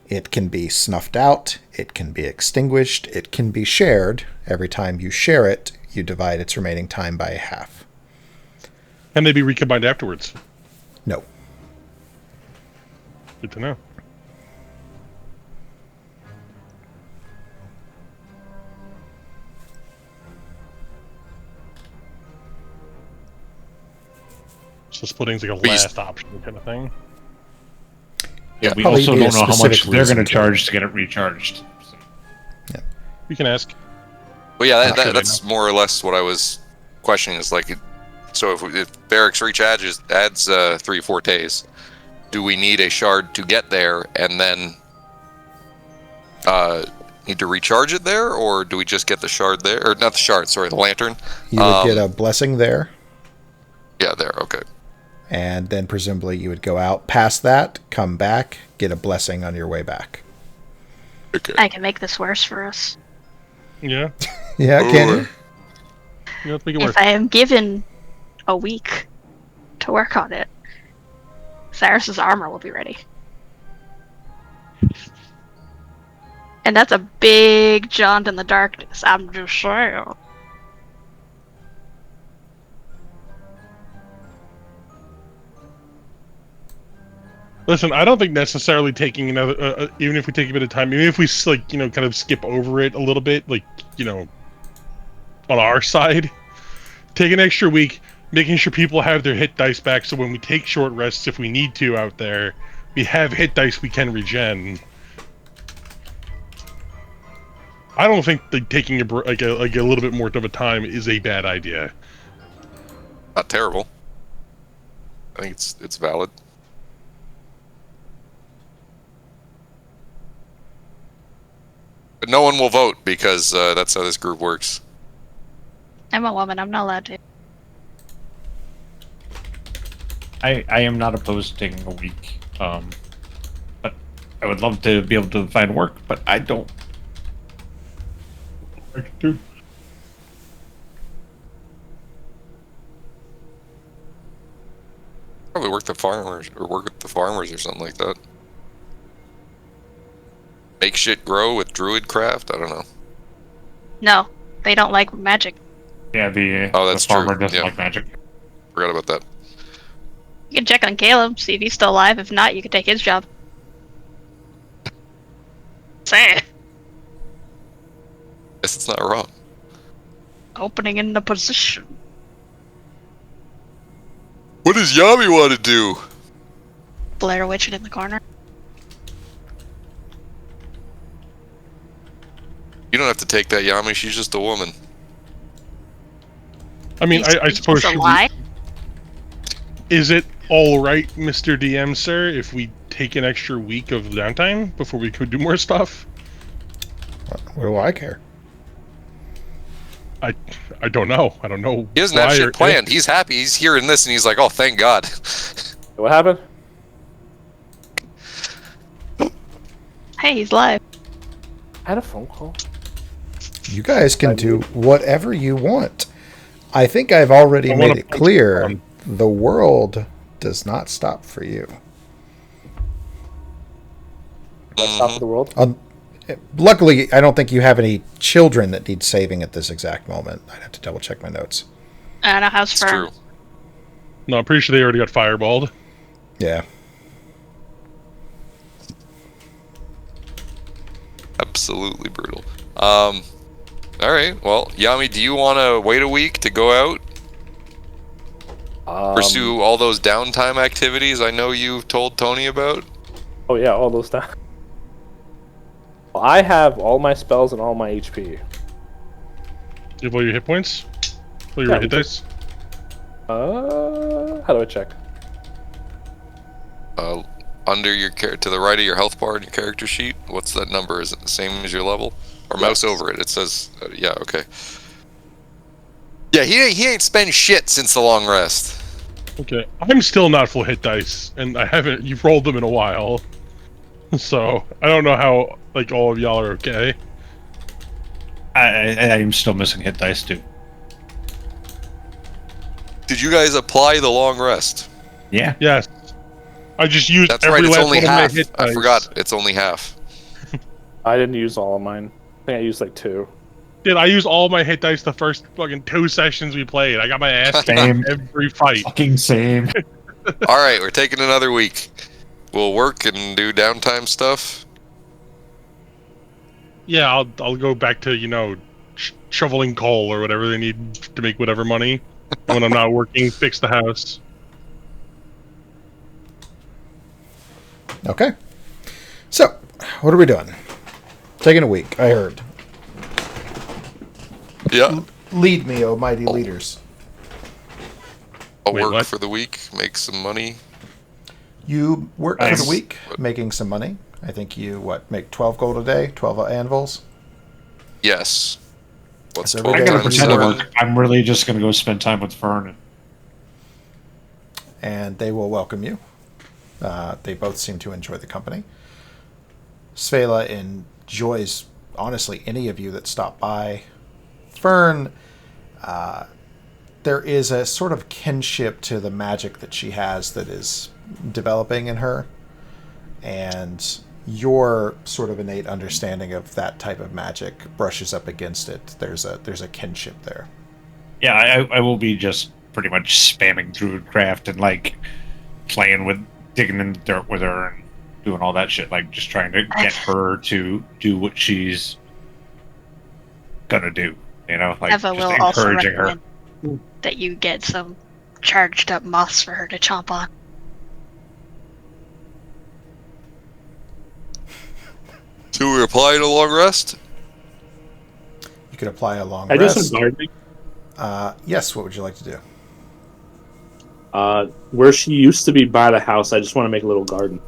It can be snuffed out, it can be extinguished, it can be shared. Every time you share it, you divide its remaining time by half. Can they be recombined afterwards? No. Good to know. So splitting's like a Please. last option kind of thing. Yeah, we Probably also be a don't know how much specific they're reason going to to. charge to get it recharged. So, You can ask. Well, yeah, Not sure they that's more or less what I was questioning. Is like, so if Varric's Reach adds 3-4 days, do we need a shard to get there and then need to recharge it there, or do we just get the shard there? Or not the shard, sorry, the lantern. You would get a blessing there. Yeah, there, okay. And then presumably you would go out past that, come back, get a blessing on your way back. Okay. I can make this worse for us. Yeah. Yeah, can you? Yeah, let's make it work. If I am given a week to work on it, Cyrus's armor will be ready. And that's a big jaunt in the darkness, I'm just saying. Listen, I don't think necessarily taking another, even if we take a bit of time, even if we like, kind of skip over it a little bit, like, on our side, take an extra week, making sure people have their hit dice back, so when we take short rests, if we need to out there, we have hit dice we can regen. I don't think that taking a little bit more of a time is a bad idea. Not terrible. I think it's valid. But no one will vote because that's how this group works. I'm a woman, I'm not allowed to. I am not opposed to taking a week, but I would love to be able to find work, but I don't. I can do. Probably work with the farmers or something like that. Make shit grow with druid craft? I don't know. No, they don't like magic. Yeah, that's the farmer true. doesn't Yeah. like magic. Forgot about that. You can check on Caleb, see if he's still alive. If not, you can take his job. Say it. Guess it's not wrong. Opening in the position. What does Yami want to do? Blair Witch it in the corner. You don't have to take that, Yami. She's just a woman. I mean, I suppose... It's a lie. Is it alright, Mr. DM, sir, if we take an extra week of downtime before we could do more stuff? What do I care? I don't know. I don't know. He doesn't have shit planned. He's happy. He's hearing this and he's like, oh, thank God. What happened? Hey, he's live. I had a phone call. You guys can do whatever you want. I think I've already made it clear the world does not stop for you. Stop for the world. Luckily, I don't think you have any children that need saving at this exact moment. I'd have to double check my notes. I don't know how's It's firm. true. No, I'm pretty sure they already got fireballed. Yeah. Absolutely brutal. Alright, well, Yami, do you want to wait a week to go out? Pursue all those downtime activities I know you've told Tony about? Oh yeah, all those stuff. Well, I have all my spells and all my HP. You have all your hit points? All your Yeah, hit dice? How do I check? Under your to the right of your health bar in your character sheet. What's that number? Is it the same as your level? Or mouse over it. It says, yeah, okay. Yeah, he ain't spent shit since the long rest. Okay, I'm still not full hit dice, and you've rolled them in a while. So, I don't know how, like, all of y'all are okay. I am still missing hit dice too. Did you guys apply the long rest? Yeah. Yes. I just used That's every right, it's last only one of half. my hit I dice. forgot, it's only half. I didn't use all of mine. I think I used like 2. Dude, I used all my hit dice the first fucking 2 sessions we played. I got my ass kicked Same. every fight. Fucking same. Alright, we're taking another week. We'll work and do downtime stuff. Yeah, I'll go back to, shoveling coal or whatever they need to make whatever money. And when I'm not working, fix the house. Okay. So, what are we doing? Taking a week, I heard. Yeah. Lead me, oh mighty leaders. I'll Wait, work what? for the week, make some money. You work for Nice. the week, making some money. I think you, make 12 gold a day? 12 anvils? Yes. What's So 12 every I gotta day times you pretend to 7? work. I'm really just gonna go spend time with Fern. And they will welcome you. They both seem to enjoy the company. Svela enjoys, honestly, any of you that stop by. Fern, there is a sort of kinship to the magic that she has that is developing in her. And your sort of innate understanding of that type of magic brushes up against it. There's a kinship there. Yeah, I will be just pretty much spamming Druidcraft and like playing with digging in the dirt with her and doing all that shit, like just trying to get her to do what she's gonna do. You know, like Eva just will also encouraging her. recommend that you get some charged up moss for her to chomp on. To reply to long rest? You could apply a long I do some rest. gardening. Yes, what would you like to do? Where she used to be by the house, I just want to make a little garden.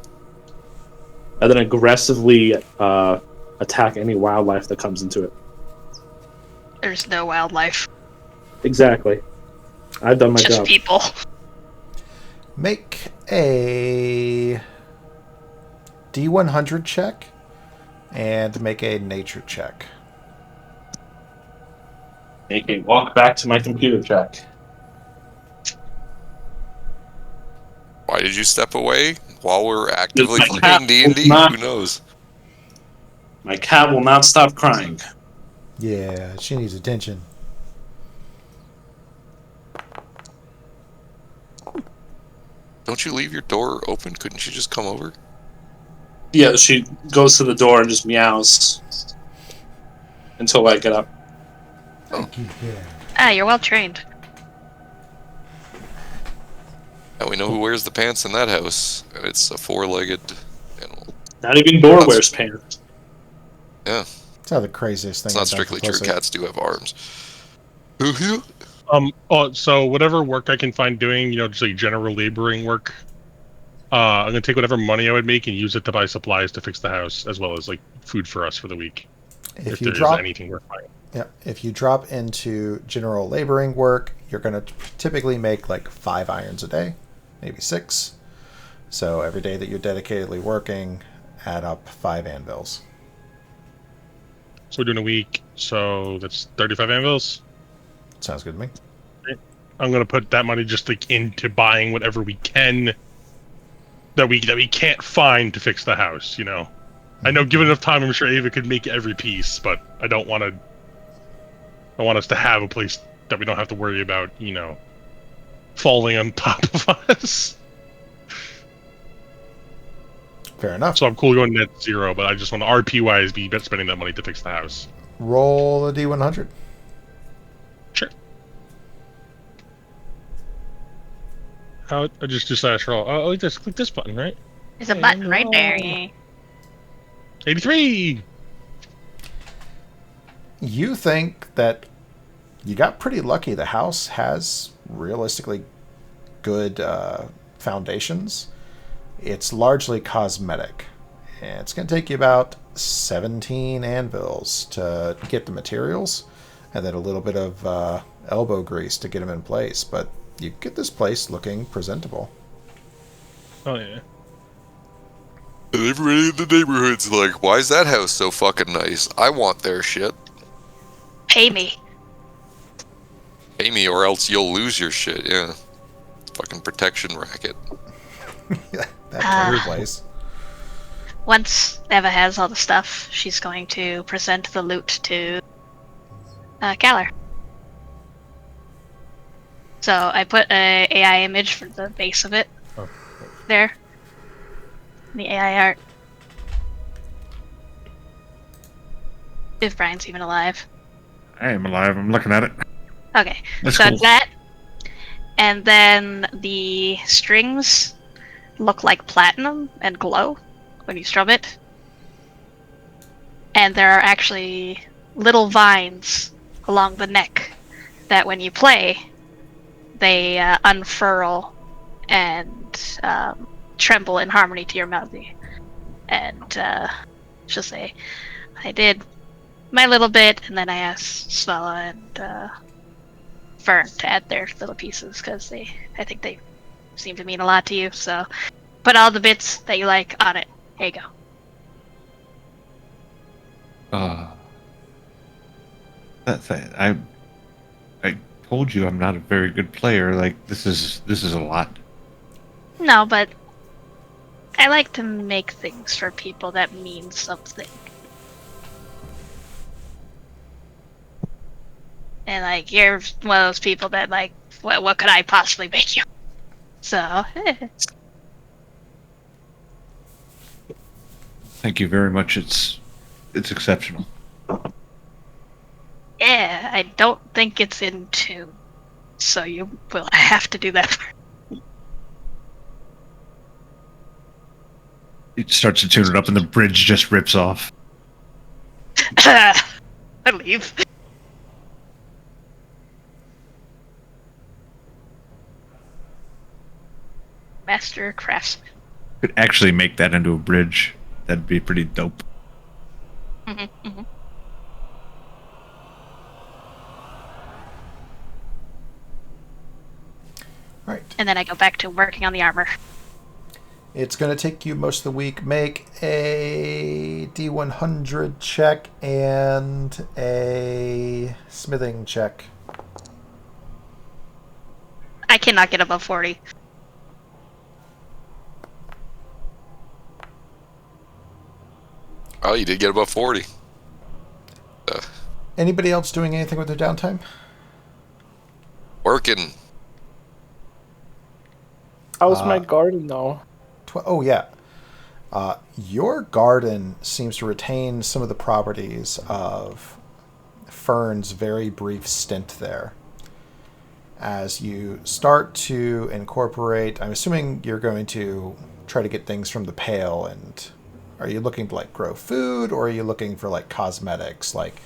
And then aggressively attack any wildlife that comes into it. There's no wildlife, Exactly. I've done my just job. people. Make a D100 check and make a nature check. Make a walk back to my computer check. Why did you step away while we're actively My playing cat D&D? will not- Who knows? My cat will not stop crying. Yeah, she needs attention. Don't you leave your door open? Couldn't you just come over? Yeah, she goes to the door and just meows until I get up. Thank you, yeah. Ah, you're well trained. Now we know who wears the pants in that house. And it's a 4-legged animal. Not even Door wears pants. Yeah. It's not the craziest thing. It's not I've done for strictly true. Pussy. Cats do have arms. So whatever work I can find doing, just like general laboring work, I'm gonna take whatever money I would make and use it to buy supplies to fix the house, as well as like food for us for the week. If you there drop is anything worth buying. Yeah, if you drop into general laboring work, you're going to typically make like 5 irons a day, maybe 6. So every day that you're dedicatedly working, add up 5 anvils. So we're doing a week, so that's 35 anvils. Sounds good to me. I'm gonna put that money just like into buying whatever we can that we can't find to fix the house. I know, given enough time, I'm sure Ava could make every piece, but I don't want to. I want us to have a place that we don't have to worry about, falling on top of us. Fair enough. So I'm cool going net zero, but I just want to RP-wise be spending that money to fix the house. Roll a D100. Sure. I just roll. Oh, like this. Click this button, right? There's a button right there. Yeah. 83. You think that you got pretty lucky. The house has realistically good foundations. It's largely cosmetic. And it's going to take you about 17 anvils to get the materials, and then a little bit of elbow grease to get them in place. But you get this place looking presentable. Oh, yeah. And everybody in the neighborhood's like, why is that house so fucking nice? I want their shit. Pay me. Pay me or else you'll lose your shit, yeah. Fucking protection racket. Yeah, that's your place. Once Eva has all the stuff, she's going to present the loot to Galler. So I put a AI image for the base of it there. The AI art. If Brian's even alive. I am alive. I'm looking at it. Okay, That's so cool. it's that. And then the strings look like platinum and glow when you strum it. And there are actually little vines along the neck that when you play, they unfurl and tremble in harmony to your melody. And she'll say, I did my little bit, and then I asked Svella and Fern to add their little pieces because I think they seem to mean a lot to you. So put all the bits that you like on it. Here you go. I told you I'm not a very good player. Like this is a lot. No, but I like to make things for people that mean something. And like you're one of those people that like, what could I possibly make you? So Thank you very much. It's exceptional. yeah, I don't think it's in tune. So you will have to do that. It starts to tune it up, and the bridge just rips off. I leave. Master craftsman. Could actually make that into a bridge. That'd be pretty dope. Mm-hmm, mm-hmm. All right. And then I go back to working on the armor. It's going to take you most of the week. Make a D100 check and a smithing check. I cannot get above 40. Oh, you did get above 40. Anybody else doing anything with their downtime? Working. How's my garden, though? Oh, yeah. Your garden seems to retain some of the properties of Fern's very brief stint there. As you start to incorporate, I'm assuming you're going to try to get things from the Pale, and are you looking to like grow food, or are you looking for like cosmetics, like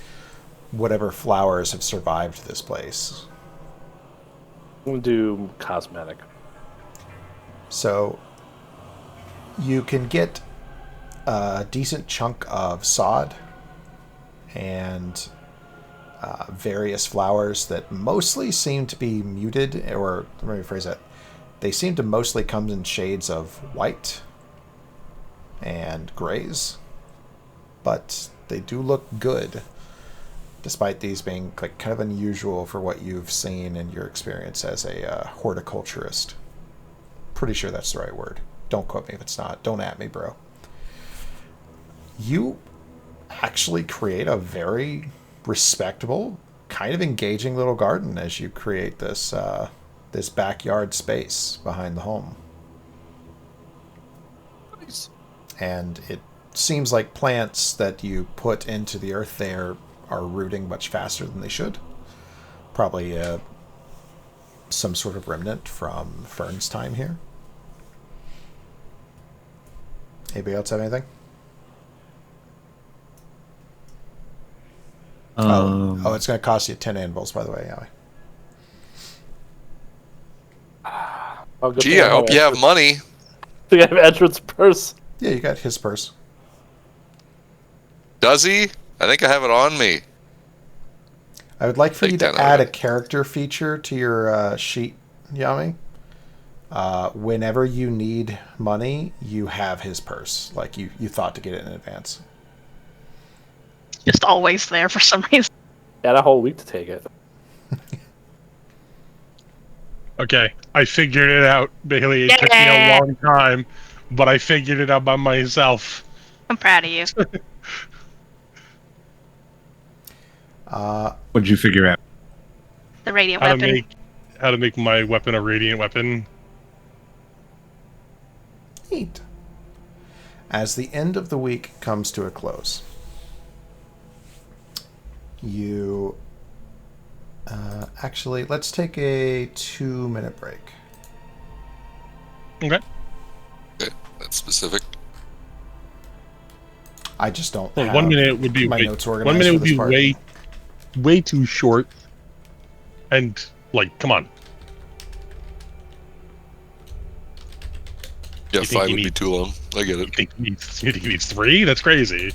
whatever flowers have survived this place? We'll do cosmetic. So you can get a decent chunk of sod and various flowers that mostly seem to be muted, or let me rephrase that. They seem to mostly come in shades of white and grays, but they do look good, despite these being like kind of unusual for what you've seen in your experience as a horticulturist. Pretty sure that's the right word. Don't quote me if it's not. Don't at me, bro. You actually create a very respectable, kind of engaging little garden as you create this this backyard space behind the home. Nice. And it seems like plants that you put into the earth there are rooting much faster than they should. Probably some sort of remnant from Fern's time here. Anybody else have anything? Oh, it's going to cost you 10 anvils, by the way, Yowie. Gee, I hope you have money. I think I have Edward's purse. Yeah, you got his purse. Does he? I think I have it on me. I would like for Take you to 10 add out a character feature to your sheet, Yami. Whenever you need money, you have his purse. Like you thought to get it in advance. Just always there for some reason. I had a whole week to take it. Okay, I figured it out, Bailey. It took me a long time, but I figured it out by myself. I'm proud of you. What'd you figure out? The radiant weapon. How to make my weapon a radiant weapon. Neat. As the end of the week comes to a close, you actually, let's take a 2-minute break. Okay. Okay, that's specific. I just don't Well, have 1 minute would be my way, notes organized 1 minute for would this be part. way too short. And like, come on. Yeah, You think 5 you would be need- too long. I get You it. think he needs 3? That's crazy.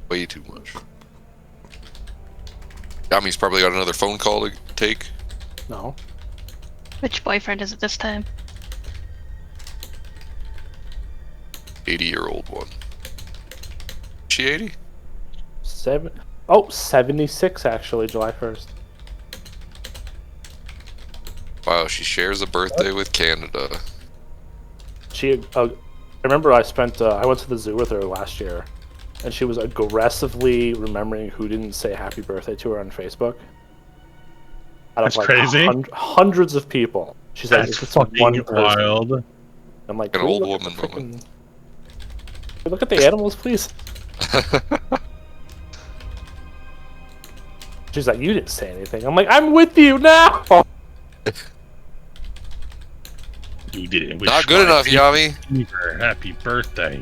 Way too much. Yami's probably got another phone call to take. No. Which boyfriend is it this time? 80-year-old one. She 80? 76 actually, July 1st. Wow, she shares a birthday with Canada. I remember I went to the zoo with her last year, and she was aggressively remembering who didn't say happy birthday to her on Facebook. Out That's of like crazy. Hundreds of people. She's like, That's it's just one fucking person. wild. I'm like, An "Can we old look at woman the moment. Can we look at the animals, please?" She's like, "You didn't say anything." I'm like, "I'm with you now." You didn't wish Not good my enough, Yami. neighbor happy birthday.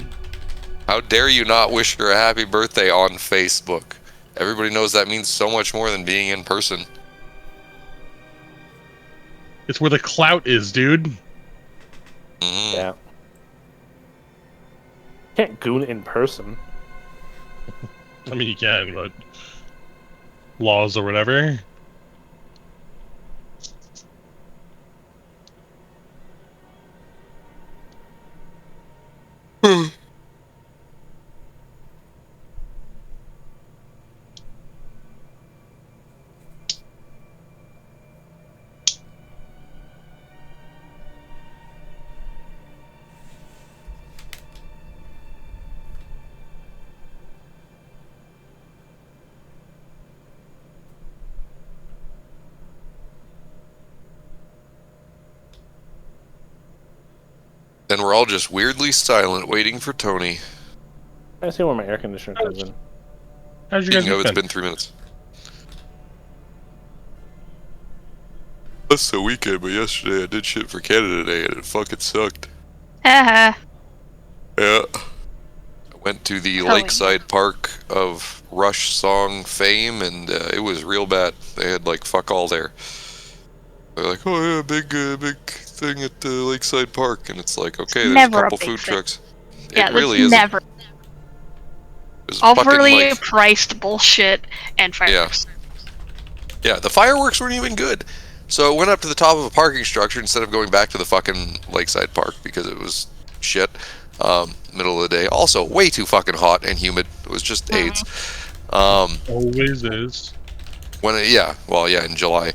How dare you not wish her a happy birthday on Facebook? Everybody knows that means so much more than being in person. It's where the clout is, dude. Mm. Yeah. Can't goon it in person. I mean, you can, but laws or whatever. Then we're all just weirdly silent, waiting for Tony. I see where my air conditioner comes in. How's your guys' Speaking of, it's weekend? been 3 minutes. That's the weekend, but yesterday I did shit for Canada Day and it fucking sucked. Haha. Yeah. I went to the Hell lakeside park of Rush song fame and it was real bad. They had like fuck all there. They're like, oh yeah, big thing at the lakeside park, and it's like, okay, there's Never a a couple big food thing. trucks. Yeah, It really that's isn't. never There's fucking, overly like, priced bullshit and fireworks. yeah, the fireworks weren't even good. So I went up to the top of a parking structure instead of going back to the fucking lakeside park because it was shit. Middle of the day. Also, way too fucking hot and humid. It was just AIDS. Always is. In July.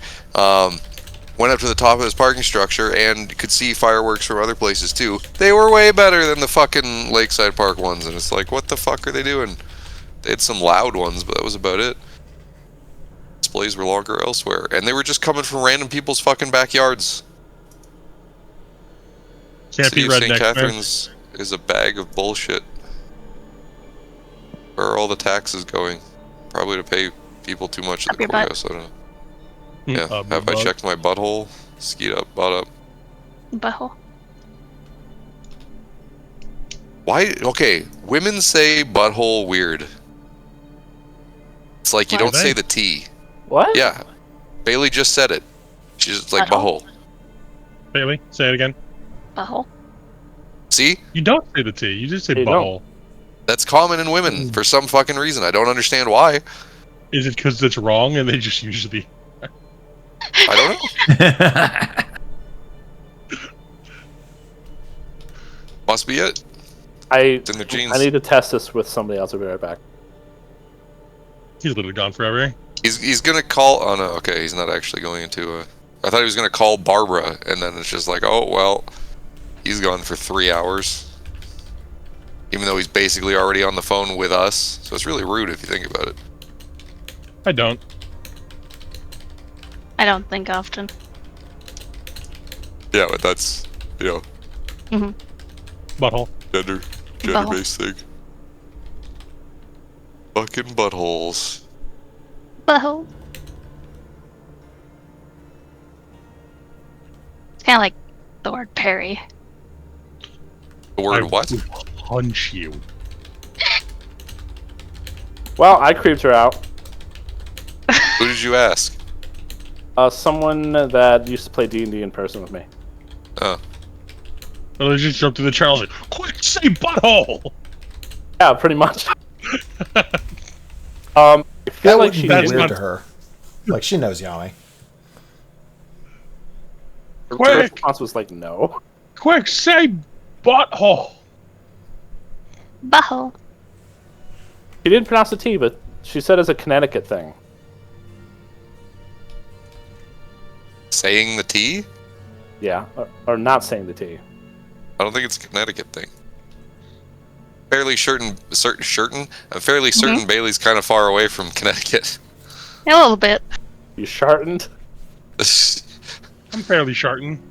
Went up to the top of this parking structure and could see fireworks from other places too. They were way better than the fucking Lakeside Park ones, and it's like, what the fuck are they doing? They had some loud ones, but that was about it. Displays were longer elsewhere, and they were just coming from random people's fucking backyards. Can't City be of St. redneck, man. Catharines is a bag of bullshit. Where are all the taxes going? Probably to pay people too much at Up the your butt. courthouse, I don't know. Yeah, Up have your I butt. checked my butthole? Skeet up, butt up. Butthole. Why? Okay, women say butthole weird. It's like you Why don't do say they? the T. What? Yeah, Bailey just said it. She's just like Butthole? butthole. Bailey, say it again. Butthole. See? You don't say the T. You just say You don't. butthole. That's common in women for some fucking reason. I don't understand why. Is it because it's wrong and they just usually... I don't know. Must be it. It's in their genes. I need to test this with somebody else. I'll be right back. He's literally gone forever. He's gonna call. Oh no, okay, he's not actually going into. I thought he was gonna call Barbara, and then it's just like, oh well, he's gone for 3 hours. Even though he's basically already on the phone with us, so it's really rude if you think about it. I don't. I don't think often. Yeah, but that's, Butthole. gender-based thing. Fucking buttholes. Butthole. It's kind of like the word Perry. The word I what? will punch you. Well, I creeped her out. Who did you ask? Someone that used to play D&D in person with me. Oh, Well, they just jumped to the channel like, quick, say butthole! Yeah, pretty much. I feel That like wouldn't she be That's weird not- to her. Like, she knows Yami. her Quick! response was like, no. Quick, say butthole. Butthole. She didn't pronounce the T, but she said it's a Connecticut thing. Saying the T? Yeah, or not saying the T. I don't think it's a Connecticut thing. I'm fairly certain Bailey's kind of far away from Connecticut. A little bit. You shartened? I'm fairly sharting.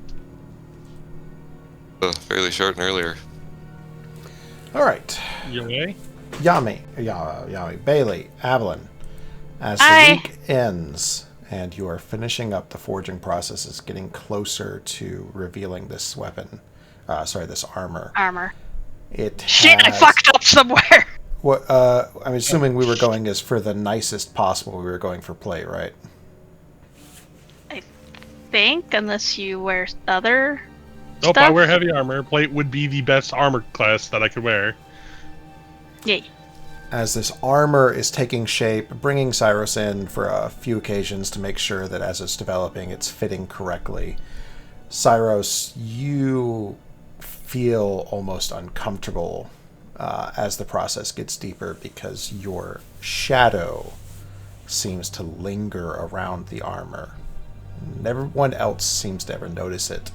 Fairly short and earlier. All right. Yay. Yami, Bailey, Avalon. As the Aye. week ends and you are finishing up the forging process, is getting closer to revealing this weapon. This armor. Armor. It Shit, I has- fucked up somewhere. What? I'm assuming we were going as for the nicest possible. We were going for plate, right? I think, unless you wear other Nope, I stuff. wear heavy armor. Plate would be the best armor class that I could wear. Yay. As this armor is taking shape, bringing Cyrus in for a few occasions to make sure that as it's developing, it's fitting correctly. Cyrus, you feel almost uncomfortable as the process gets deeper because your shadow seems to linger around the armor. Everyone else seems to ever notice it,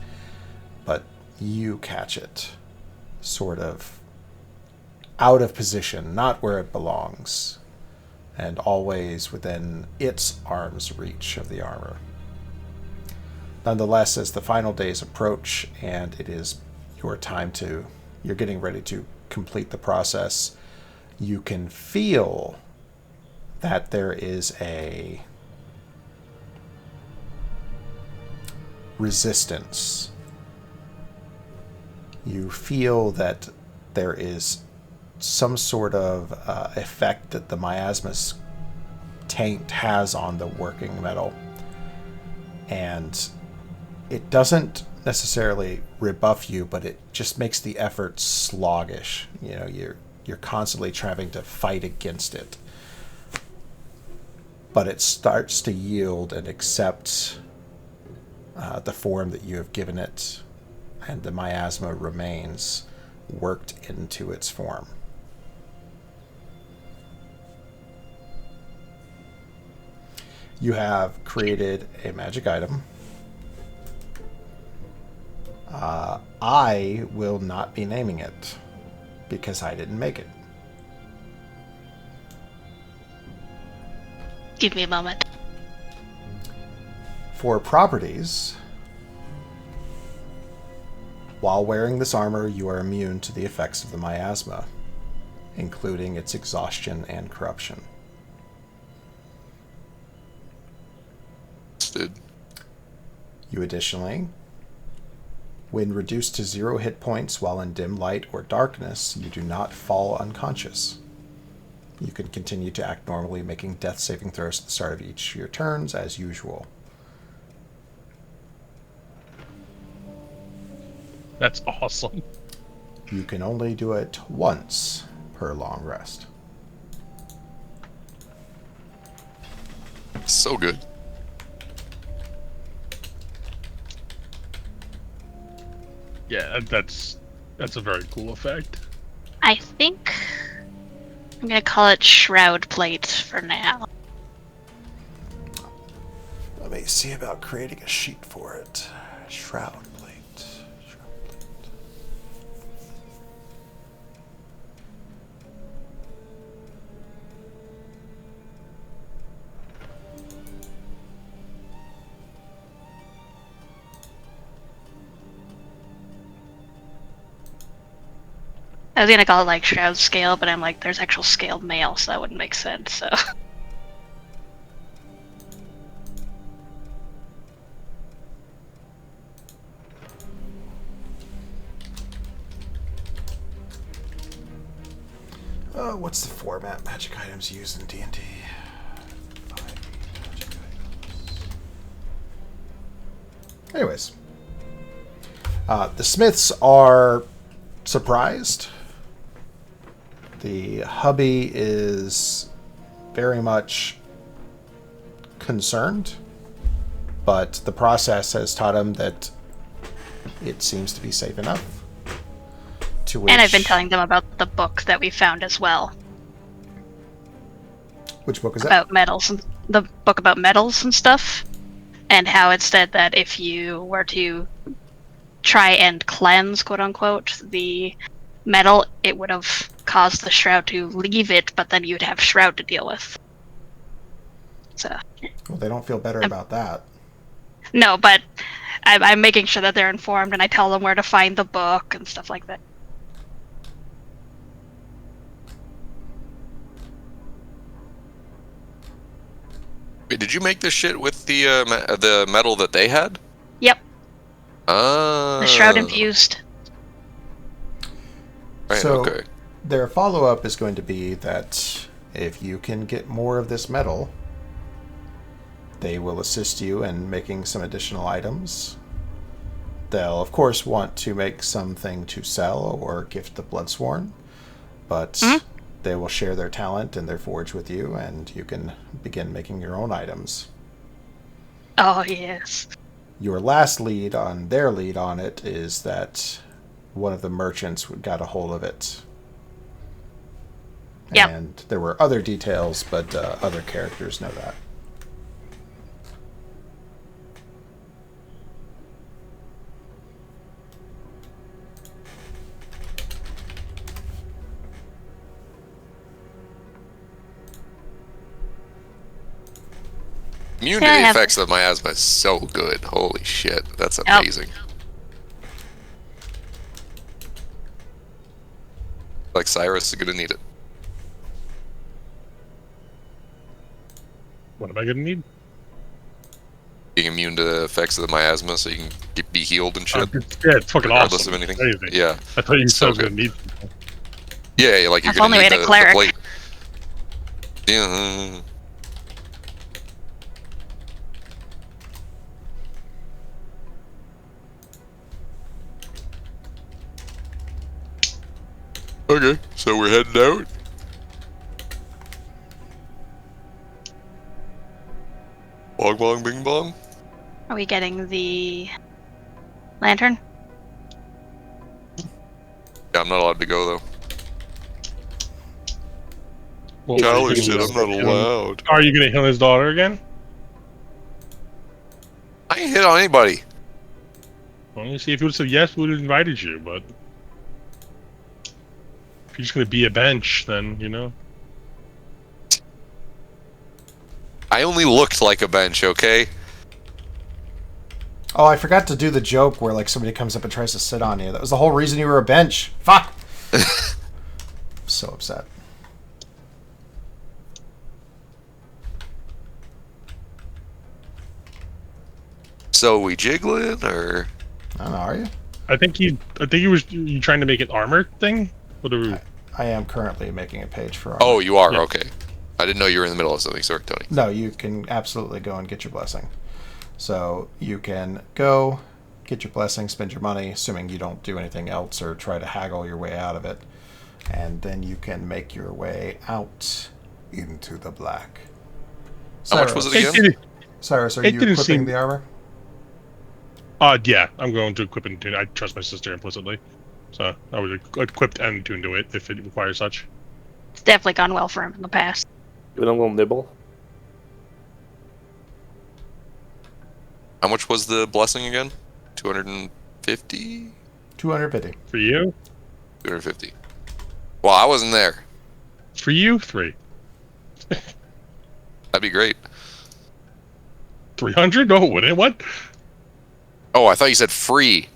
but you catch it, sort of out of position, not where it belongs, and always within its arm's reach of the armor. Nonetheless, as the final days approach and it is you're getting ready to complete the process, you can feel that there is a resistance. You feel that there is some sort of effect that the miasma's taint has on the working metal. And it doesn't necessarily rebuff you, but it just makes the effort sluggish. You know, you're constantly trying to fight against it. But it starts to yield and accept the form that you have given it, and the miasma remains worked into its form. You have created a magic item. I will not be naming it because I didn't make it. Give me a moment. For properties, while wearing this armor, you are immune to the effects of the miasma, including its exhaustion and corruption. You additionally, when reduced to 0 hit points while in dim light or darkness, you do not fall unconscious. You can continue to act normally, making death saving throws at the start of each of your turns as usual. That's awesome. You can only do it once per long rest. So good. Yeah, that's a very cool effect. I think I'm gonna call it Shroud Plate for now. Let me see about creating a sheet for it. Shroud plate. I was gonna call it like Shroud Scale, but I'm like, there's actual scaled mail, so that wouldn't make sense, so. What's the format magic items used in D&D? Anyways. The Smiths are surprised. The hubby is very much concerned, but the process has taught him that it seems to be safe enough. And I've been telling them about the book that we found as well. Which book is that? About metals, the book about metals and stuff, and how it said that if you were to try and cleanse, quote unquote, the metal, it would have caused the shroud to leave it, but then you'd have shroud to deal with. So. Well, they don't feel better about that. No, but I'm making sure that they're informed, and I tell them where to find the book and stuff like that. Wait, did you make this shit with the metal that they had? Yep. Ah. The shroud infused. Right, so okay. Their follow-up is going to be that if you can get more of this metal, they will assist you in making some additional items. They'll, of course, want to make something to sell or gift the Bloodsworn, but they will share their talent and their forge with you, and you can begin making your own items. Oh, yes. Your last lead on their lead on it is that one of the merchants got a hold of it. Yep. And there were other details, but other characters know that. Immune to the effects of miasma is so good. Holy shit, that's amazing. Like Cyrus is gonna need it. What am I gonna need? Being immune to the effects of the miasma, so you can be healed and shit. Yeah, it's fucking regardless awesome. of anything. Amazing. Yeah. I thought you so said I was gonna need. Yeah, like you're I've gonna only need made a the cleric. blade. Yeah. Okay, so we're heading out. Bong bong bing bong. Are we getting the lantern? Yeah, I'm not allowed to go though. Well, Callie said I'm not allowed. Are you gonna heal his daughter again? I ain't hit on anybody. Well, you see, if you would have said yes, we would have invited you, but if you're just gonna be a bench, then, you know. I only looked like a bench, okay? Oh, I forgot to do the joke where like somebody comes up and tries to sit on you. That was the whole reason you were a bench. Fuck! So upset. So we jiggling, or? I don't know, are you? I think you trying to make an armor thing? What are we... I am currently making a page for armor. Oh, you are? Yeah. Okay. I didn't know you were in the middle of something. Sorry, Tony. No, you can absolutely go and get your blessing. So you can go, get your blessing, spend your money, assuming you don't do anything else or try to haggle your way out of it. And then you can make your way out into the black. How much was it again? Cyrus, are you equipping the armor? Yeah, I'm going to equip and tune. I trust my sister implicitly. So I would equip and tune to it if it requires such. It's definitely gone well for him in the past. Give it a little nibble. How much was the blessing again? 250? 250. For you? 250. Well, I wasn't there. For you, 3. That'd be great. 300? Oh, what? Oh, I thought you said free.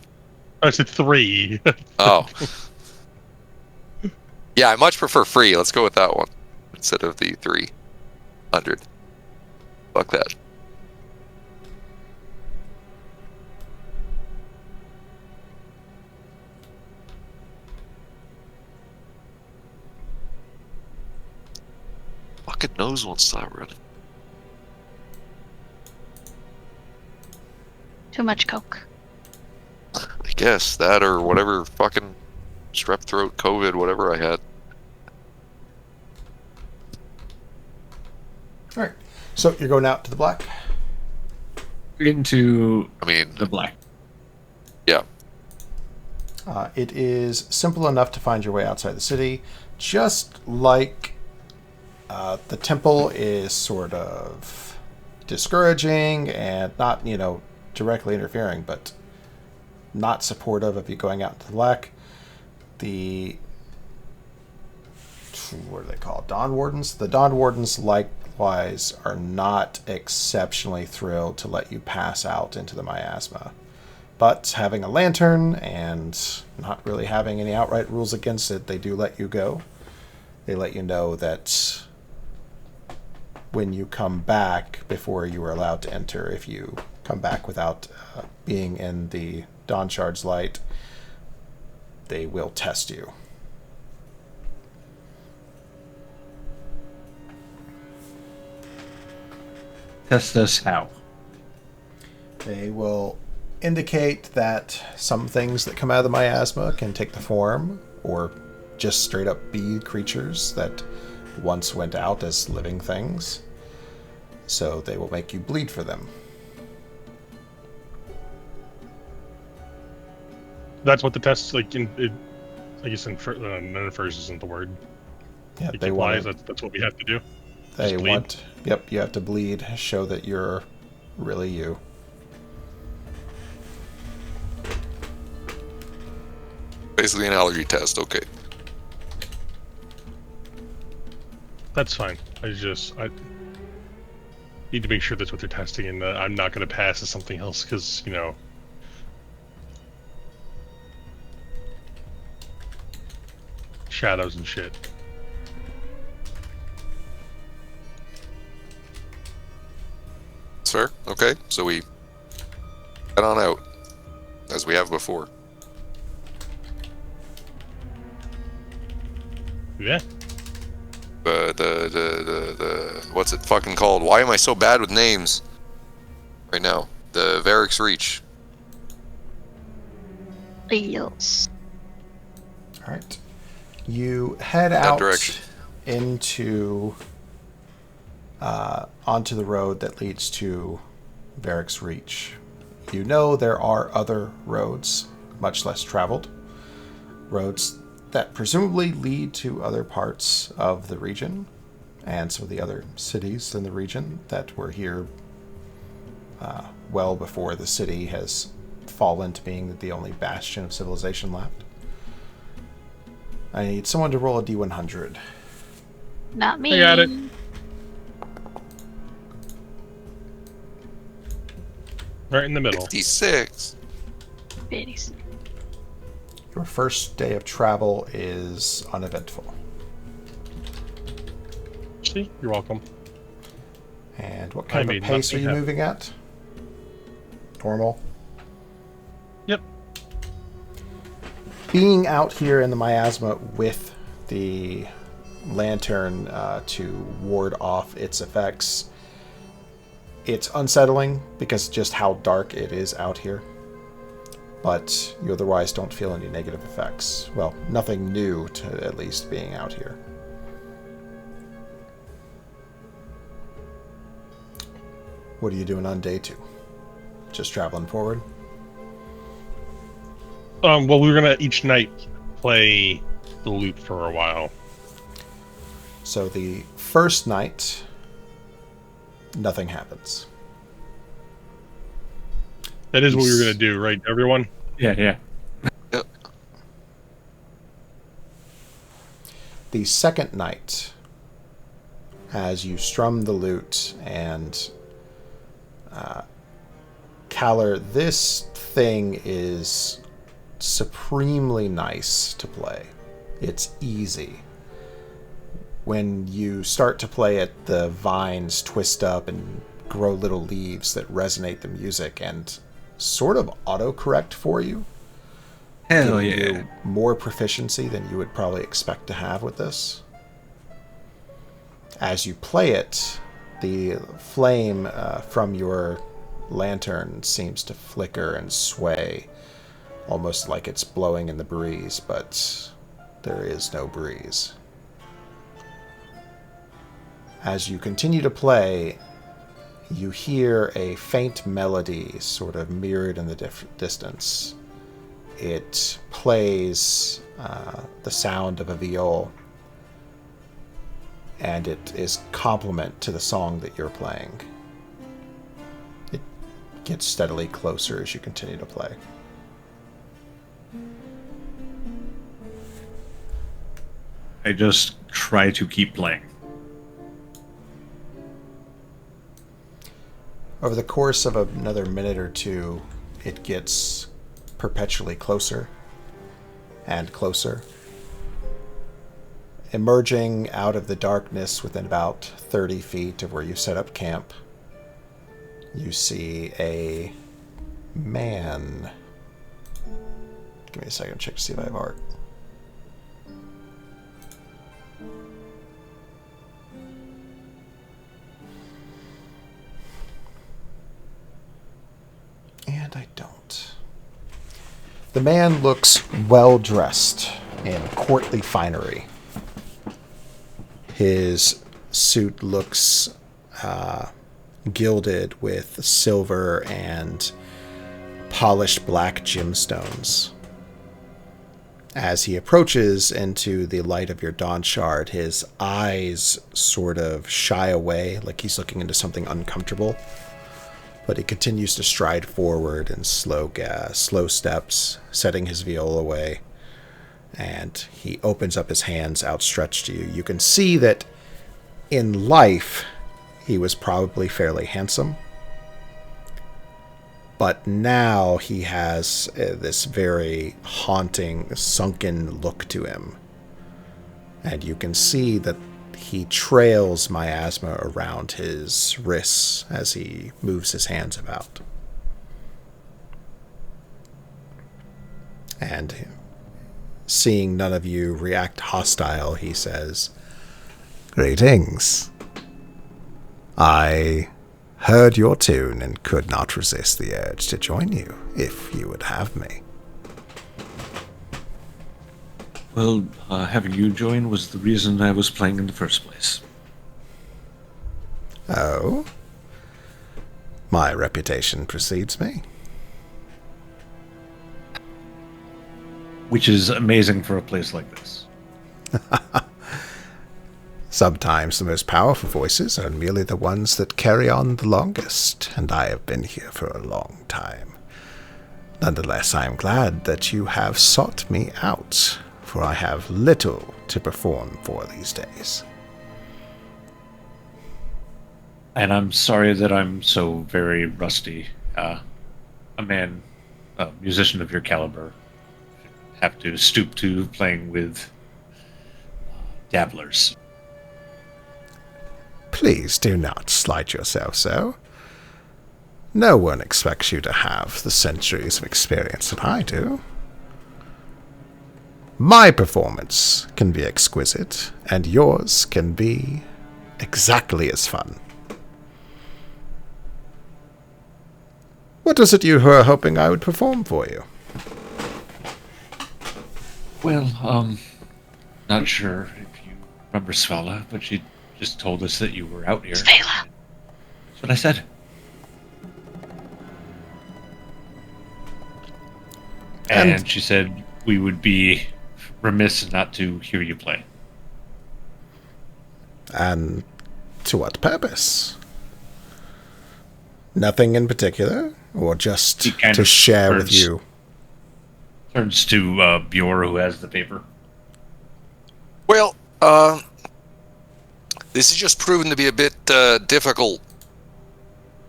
I said 3. Oh. Yeah, I much prefer free. Let's go with that one instead of the 300. Fuck that. Fucking nose won't stop running. Too much coke. I guess that or whatever fucking strep throat, COVID, whatever I had. All right. So you're going out to the black? Into I mean, the black. yeah. It is simple enough to find your way outside the city, just like the temple is sort of discouraging and not, directly interfering, but not supportive of you going out into the black. What are they called? Dawn Wardens? The Dawn Wardens likewise are not exceptionally thrilled to let you pass out into the miasma. But having a lantern and not really having any outright rules against it, they do let you go. They let you know that when you come back, before you are allowed to enter, if you come back without being in the Dawn Shard's light, they will test you. Test us how? They will indicate that some things that come out of the miasma can take the form or just straight up be creatures that once went out as living things. So they will make you bleed for them. That's what the test like. I guess first isn't the word. Yeah, It they implies want. that's what we have to do. They want. Yep, you have to bleed. Show that you're really you. Basically an allergy test, okay. That's fine. I need to make sure that's what they're testing, and I'm not going to pass to something else because shadows and shit. Fair. Okay, so we head on out as we have before. Yeah. The what's it fucking called? Why am I so bad with names right now? The Varric's Reach. Yes. All right. You head That out direction. into onto the road that leads to Varric's Reach. You know there are other roads, much less traveled, roads that presumably lead to other parts of the region and some of the other cities in the region that were here well before the city has fallen to being the only bastion of civilization left. I need someone to roll a D100. Not me. I got it. Right in the middle. 56. 56. Your first day of travel is uneventful. See, you're welcome. And what kind of a made pace are nothing you happen. moving at? Normal. Yep. Being out here in the miasma with the lantern to ward off its effects, it's unsettling because just how dark it is out here. But you otherwise don't feel any negative effects. Well, nothing new to at least being out here. What are you doing on day 2? Just traveling forward? Well, we were gonna each night play the loop for a while. So the first night, nothing happens. That is what we were gonna do, right, everyone? Yeah. Yep. The second night, as you strum the lute and Caller, this thing is supremely nice to play. It's easy. When you start to play it, the vines twist up and grow little leaves that resonate the music and sort of autocorrect for you. Hell giving yeah. you more proficiency than you would probably expect to have with this. As you play it, the flame from your lantern seems to flicker and sway, almost like it's blowing in the breeze, but there is no breeze. As you continue to play, you hear a faint melody sort of mirrored in the distance. It plays the sound of a viol, and it is complement to the song that you're playing. It gets steadily closer as you continue to play. I just try to keep playing. Over the course of another minute or two, it gets perpetually closer and closer. Emerging out of the darkness within about 30 feet of where you set up camp, you see a man. Give me a second, check to see if I have art. And I don't. The man looks well dressed in courtly finery. His suit looks gilded with silver and polished black gemstones. As he approaches into the light of your dawn shard, his eyes sort of shy away, like he's looking into something uncomfortable. But he continues to stride forward in slow steps, setting his viola away. And he opens up his hands outstretched to you. You can see that in life, he was probably fairly handsome. But now he has this very haunting, sunken look to him. And you can see that he trails miasma around his wrists as he moves his hands about. And seeing none of you react hostile, he says, "Greetings. I heard your tune and could not resist the urge to join you, if you would have me." Well, having you join was the reason I was playing in the first place. Oh? My reputation precedes me. Which is amazing for a place like this. Sometimes the most powerful voices are merely the ones that carry on the longest, and I have been here for a long time. Nonetheless, I am glad that you have sought me out, for I have little to perform for these days. And I'm sorry that I'm so very rusty. A musician of your caliber, have to stoop to playing with dabblers. Please do not slight yourself so. No one expects you to have the centuries of experience that I do. My performance can be exquisite, and yours can be exactly as fun. What is it you were hoping I would perform for you? Well, not sure if you remember Svala, but she just told us that you were out here. Svala. That's what I said. And she said we would be remiss not to hear you play. And to what purpose? Nothing in particular? Or just to share with you? Turns to Bjor, who has the paper. Well, this has just proven to be a bit difficult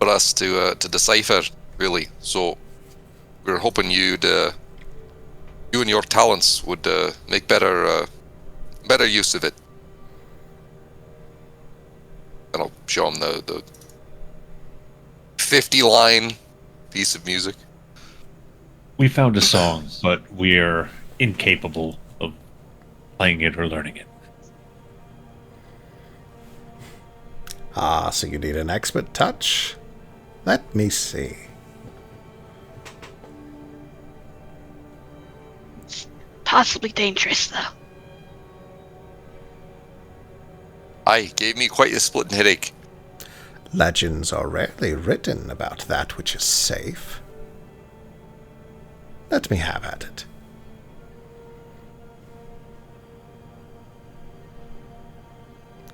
for us to decipher, really. So we're hoping you and your talents would make better use of it. And I'll show him the 50-line piece of music. We found a song, but we're incapable of playing it or learning it. Ah, so you need an expert touch? Let me see. Possibly dangerous, though. Aye, gave me quite a splitting headache. Legends are rarely written about that which is safe. Let me have at it.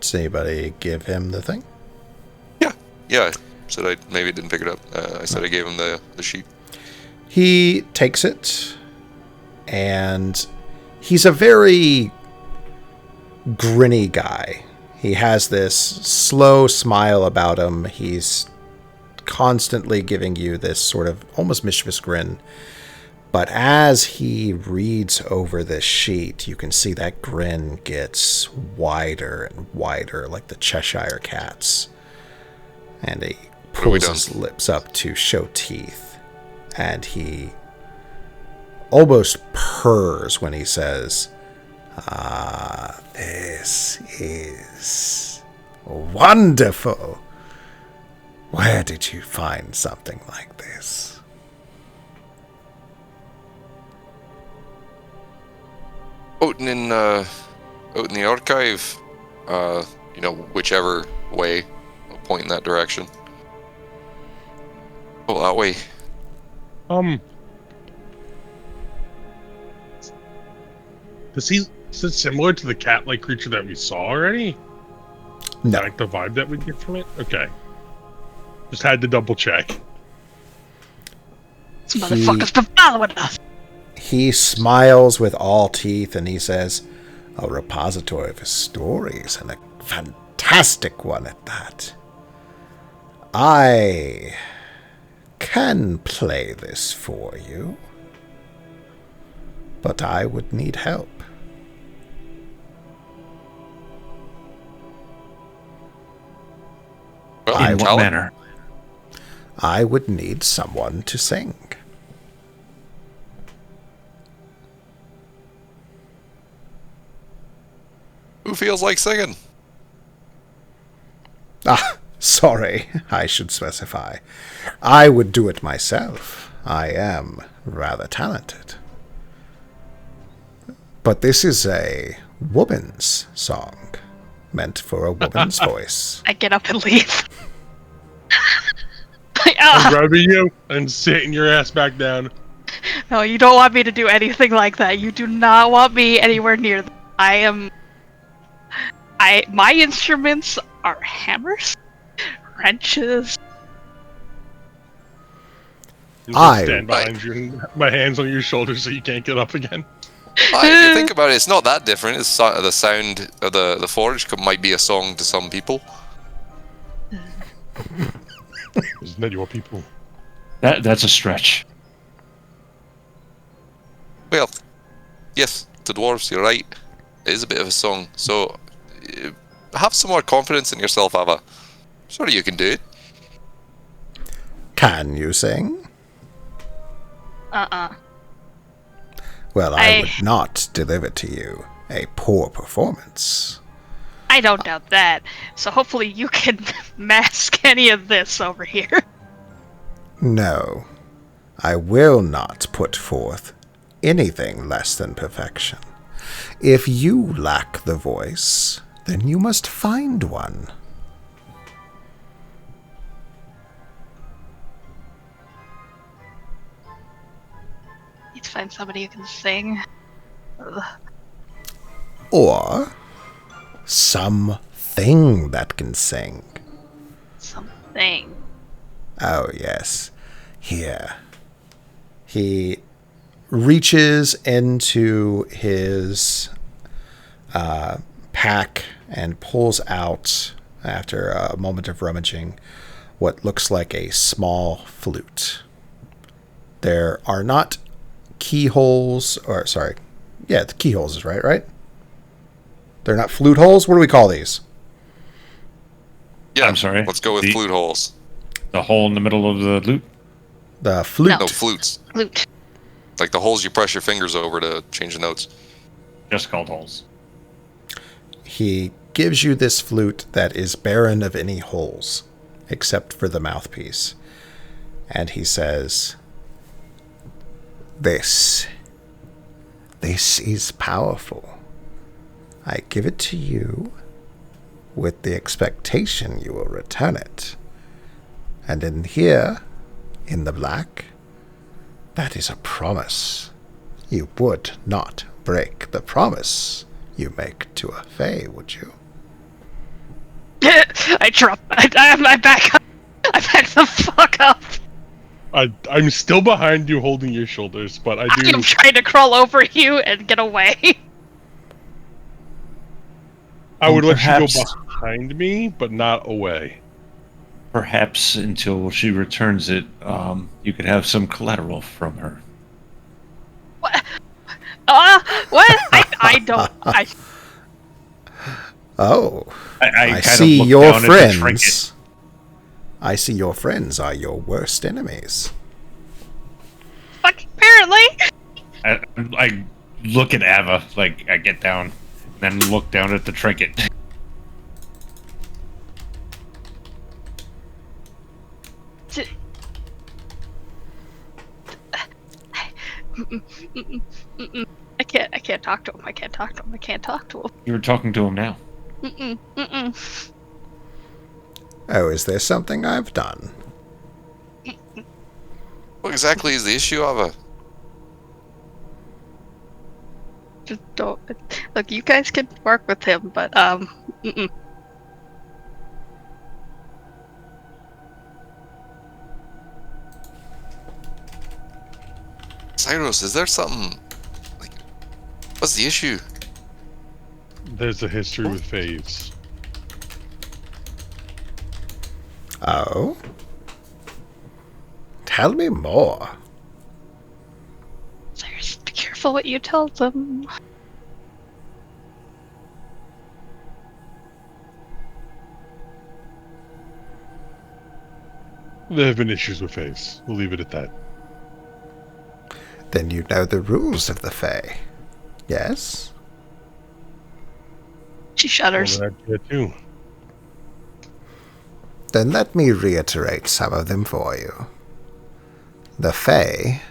Does anybody give him the thing? Yeah. I said I maybe didn't pick it up. I said I gave him the sheet. He takes it, and he's a very grinny guy. He has this slow smile about him. He's constantly giving you this sort of almost mischievous grin. But as he reads over this sheet, you can see that grin gets wider and wider, like the Cheshire Cat's. And he pulls his lips up to show teeth. And he almost purrs when he says, this is wonderful. Where did you find something like this? Out in the archive, whichever way, I'll point in that direction. Oh, that way. Is it similar to the cat-like creature that we saw already? No. Like the vibe that we get from it? Okay. Just had to double check. This motherfucker's been following us. He smiles with all teeth and he says, a repository of his stories, and a fantastic one at that. I can play this for you, but I would need help. In what manner? I would need someone to sing. Who feels like singing? Sorry, I should specify. I would do it myself. I am rather talented. But this is a woman's song, meant for a woman's voice. I get up and leave. I'm grabbing you and sitting your ass back down. No, you don't want me to do anything like that. You do not want me anywhere near them. My instruments are hammers, wrenches. I stand behind you, my hands on your shoulders so you can't get up again. If you think about it, it's not that different. It's the sound of the forge might be a song to some people. Isn't that your people? That's a stretch. Well, yes, to dwarves, you're right. It is a bit of a song. So, have some more confidence in yourself, Ava. Sure, you can do it. Can you sing? Well, I would not deliver to you a poor performance. I don't doubt that. So hopefully you can mask any of this over here. No, I will not put forth anything less than perfection. If you lack the voice, then you must find one. Need to find somebody who can sing. Ugh. Or something that can sing. Something. Oh, yes. Here. He reaches into his pack and pulls out, after a moment of rummaging, what looks like a small flute. There are not keyholes, or sorry, yeah, the keyholes is right? They're not flute holes? What do we call these? Yeah, I'm sorry. Let's go with flute holes. The hole in the middle of the lute? The flute. No, flutes. Flute. Like the holes you press your fingers over to change the notes. Just called holes. He gives you this flute that is barren of any holes, except for the mouthpiece. And he says, This is powerful. I give it to you, with the expectation you will return it. And in here, in the black, that is a promise. You would not break the promise you make to a fae, would you? I drop. I back up. I back the fuck up. I'm still behind you, holding your shoulders, but I do. I'm trying to crawl over you and get away. I would let you go perhaps- behind me, but not away. Perhaps until she returns it, you could have some collateral from her. What? What? I don't. Oh, I I kind see of look your down at the trinket. friends. I see your friends are your worst enemies. Fuck. Apparently. I look at Ava, like I get down, then look down at the trinket. I can't talk to him. I can't talk to him. I can't talk to him. You're talking to him now. Oh, is there something I've done? What exactly is the issue, Ava? Just don't. Look, you guys can work with him, but Cyrus, is there something? Like, what's the issue? There's a history with faes. Oh? Tell me more. Cyrus, be careful what you tell them. There have been issues with faes. We'll leave it at that. Then you know the rules of the Fae. Yes? She shudders. Well, yeah, too. Then let me reiterate some of them for you. The Fae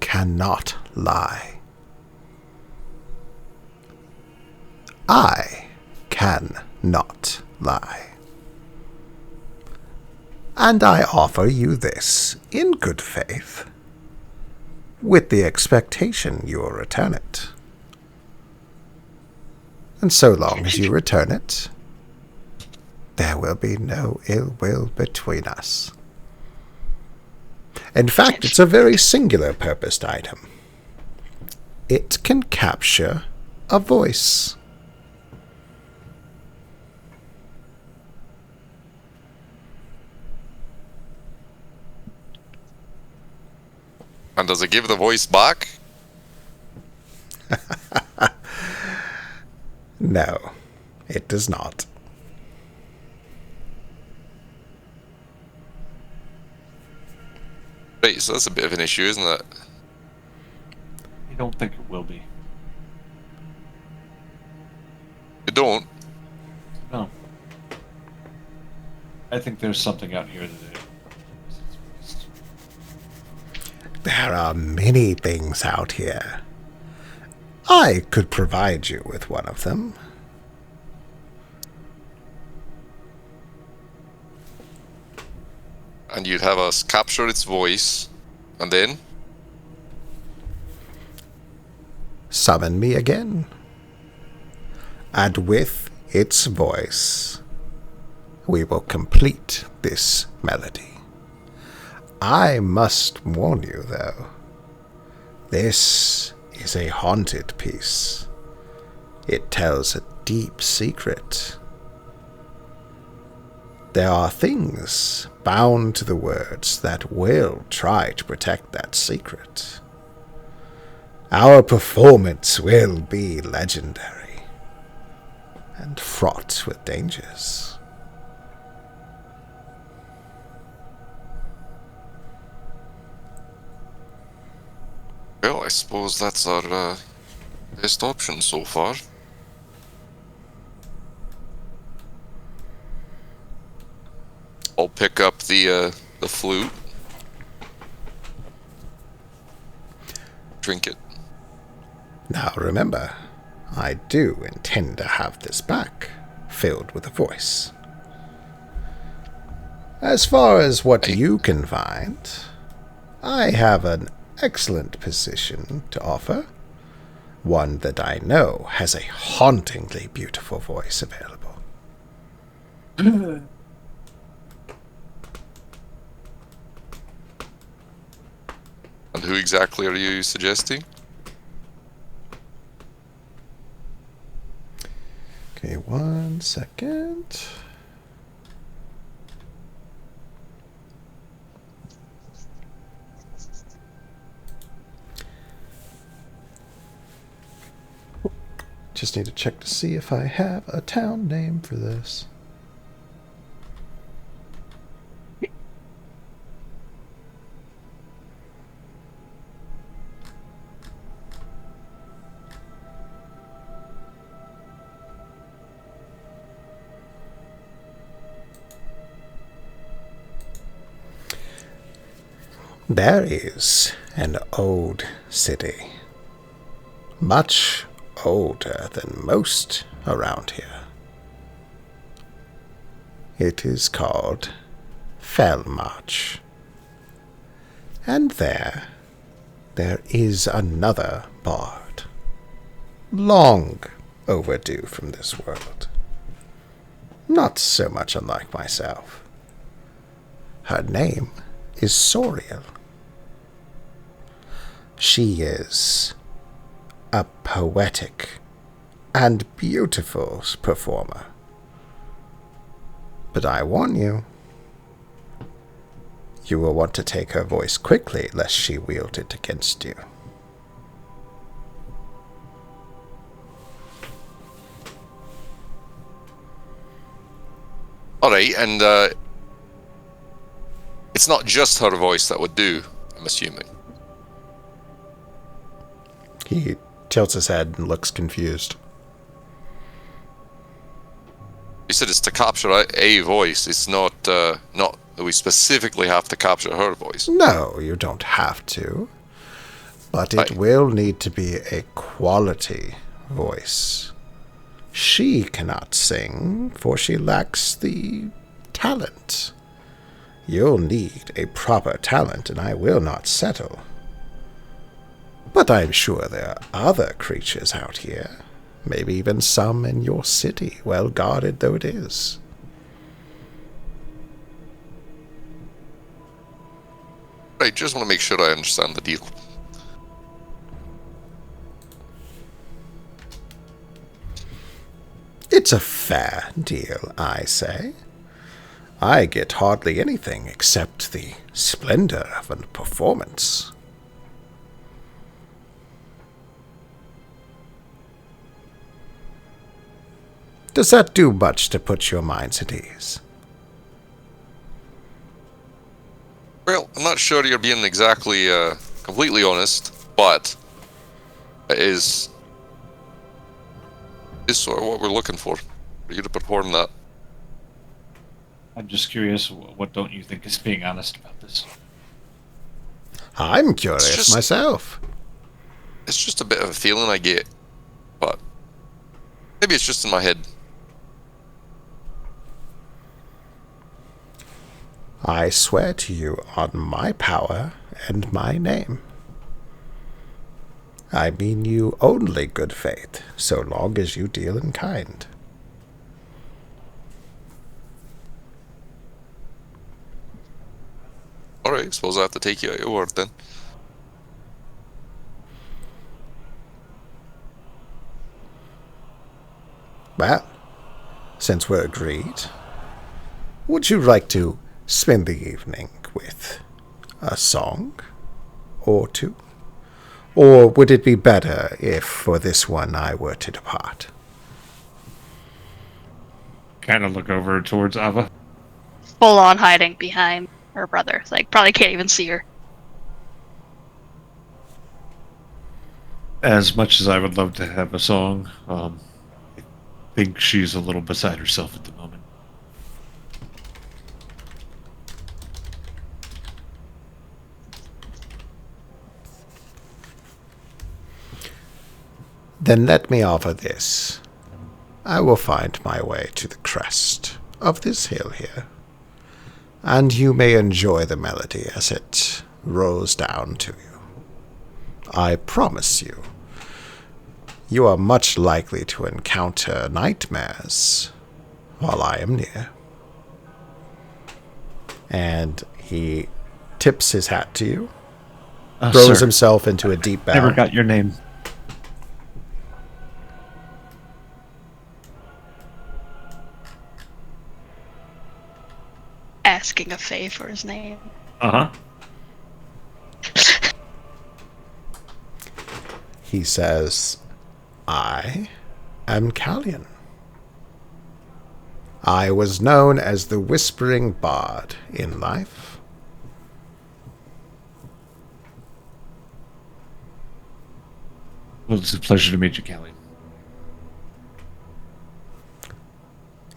cannot lie. I cannot lie. And I offer you this in good faith, with the expectation you will return it. And so long as you return it, there will be no ill will between us. In fact, it's a very singular purposed item. It can capture a voice. And does it give the voice back? No, it does not. Right, so that's a bit of an issue, isn't it? I don't think it will be. You don't? No. I think there's something out here that it. There are many things out here. I could provide you with one of them. And you'd have us capture its voice, and then? Summon me again. And with its voice, we will complete this melody. I must warn you, though, this is a haunted piece. It tells a deep secret. There are things bound to the words that will try to protect that secret. Our performance will be legendary and fraught with dangers. Well, I suppose that's our best option so far. I'll pick up the flute. Drink it. Now remember, I do intend to have this back filled with a voice. As far as what you can find, I have an excellent position to offer. One that I know has a hauntingly beautiful voice available. And who exactly are you suggesting? Okay, 1 second. Just need to check to see if I have a town name for this. There is an old city, much older than most around here. It is called Fellmarch. And there is another bard, long overdue from this world. Not so much unlike myself. Her name is Soriel. She is a poetic and beautiful performer. But I warn you, you will want to take her voice quickly lest she wield it against you. Alright, and it's not just her voice that would do, I'm assuming. He tilts his head and looks confused. You said it's to capture a voice. It's not not that we specifically have to capture her voice. No, you don't have to. But it will need to be a quality voice. She cannot sing, for she lacks the talent. You'll need a proper talent, and I will not settle. But I'm sure there are other creatures out here. Maybe even some in your city, well guarded though it is. Right, just want to make sure I understand the deal. It's a fair deal, I say. I get hardly anything except the splendor of a performance. Does that do much to put your minds at ease? Well, I'm not sure you're being exactly completely honest, but it is sort of what we're looking for you to perform that. I'm just curious, what don't you think is being honest about this? I'm curious myself. It's just a bit of a feeling I get, but maybe it's just in my head. I swear to you on my power and my name. I mean you only good faith, so long as you deal in kind. Alright, suppose I have to take you at your word then. Well, since we're agreed, would you like to spend the evening with a song or two? Or would it be better if for this one I were to depart? Kind of look over towards Ava. Full on hiding behind her brother. Like, probably can't even see her. As much as I would love to have a song, I think she's a little beside herself at the moment. Then let me offer this. I will find my way to the crest of this hill here, and you may enjoy the melody as it rolls down to you. I promise you, you are much likely to encounter nightmares while I am near. And he tips his hat to you, throws himself into a deep bow. Never got your name. Asking a Fae for his name. Uh-huh. He says, I am Callion. I was known as the Whispering Bard in life. Well, it's a pleasure to meet you, Callie.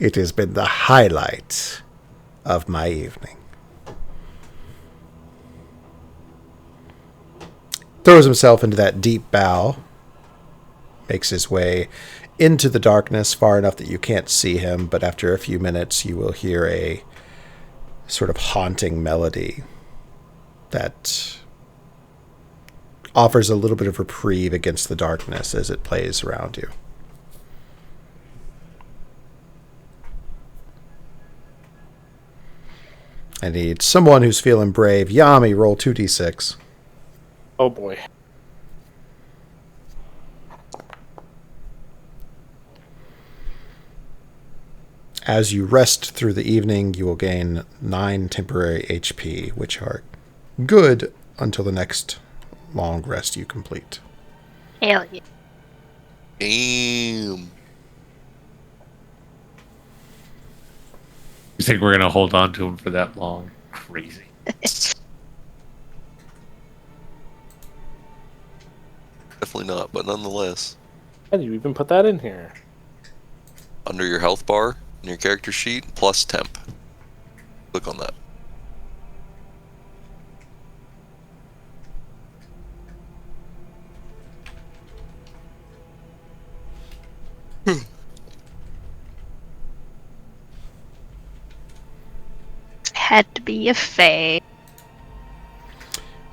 It has been the highlight of my evening. Throws himself into that deep bow, makes his way into the darkness far enough that you can't see him, but after a few minutes you will hear a sort of haunting melody that offers a little bit of reprieve against the darkness as it plays around you. I need someone who's feeling brave. Yami, roll 2d6. Oh boy. As you rest through the evening, you will gain 9 temporary HP, which are good until the next long rest you complete. Hell yeah. Damn. You think we're going to hold on to him for that long? Crazy. Definitely not, but nonetheless. How did you even put that in here? Under your health bar, in your character sheet, plus temp. Click on that. Had to be a Fae.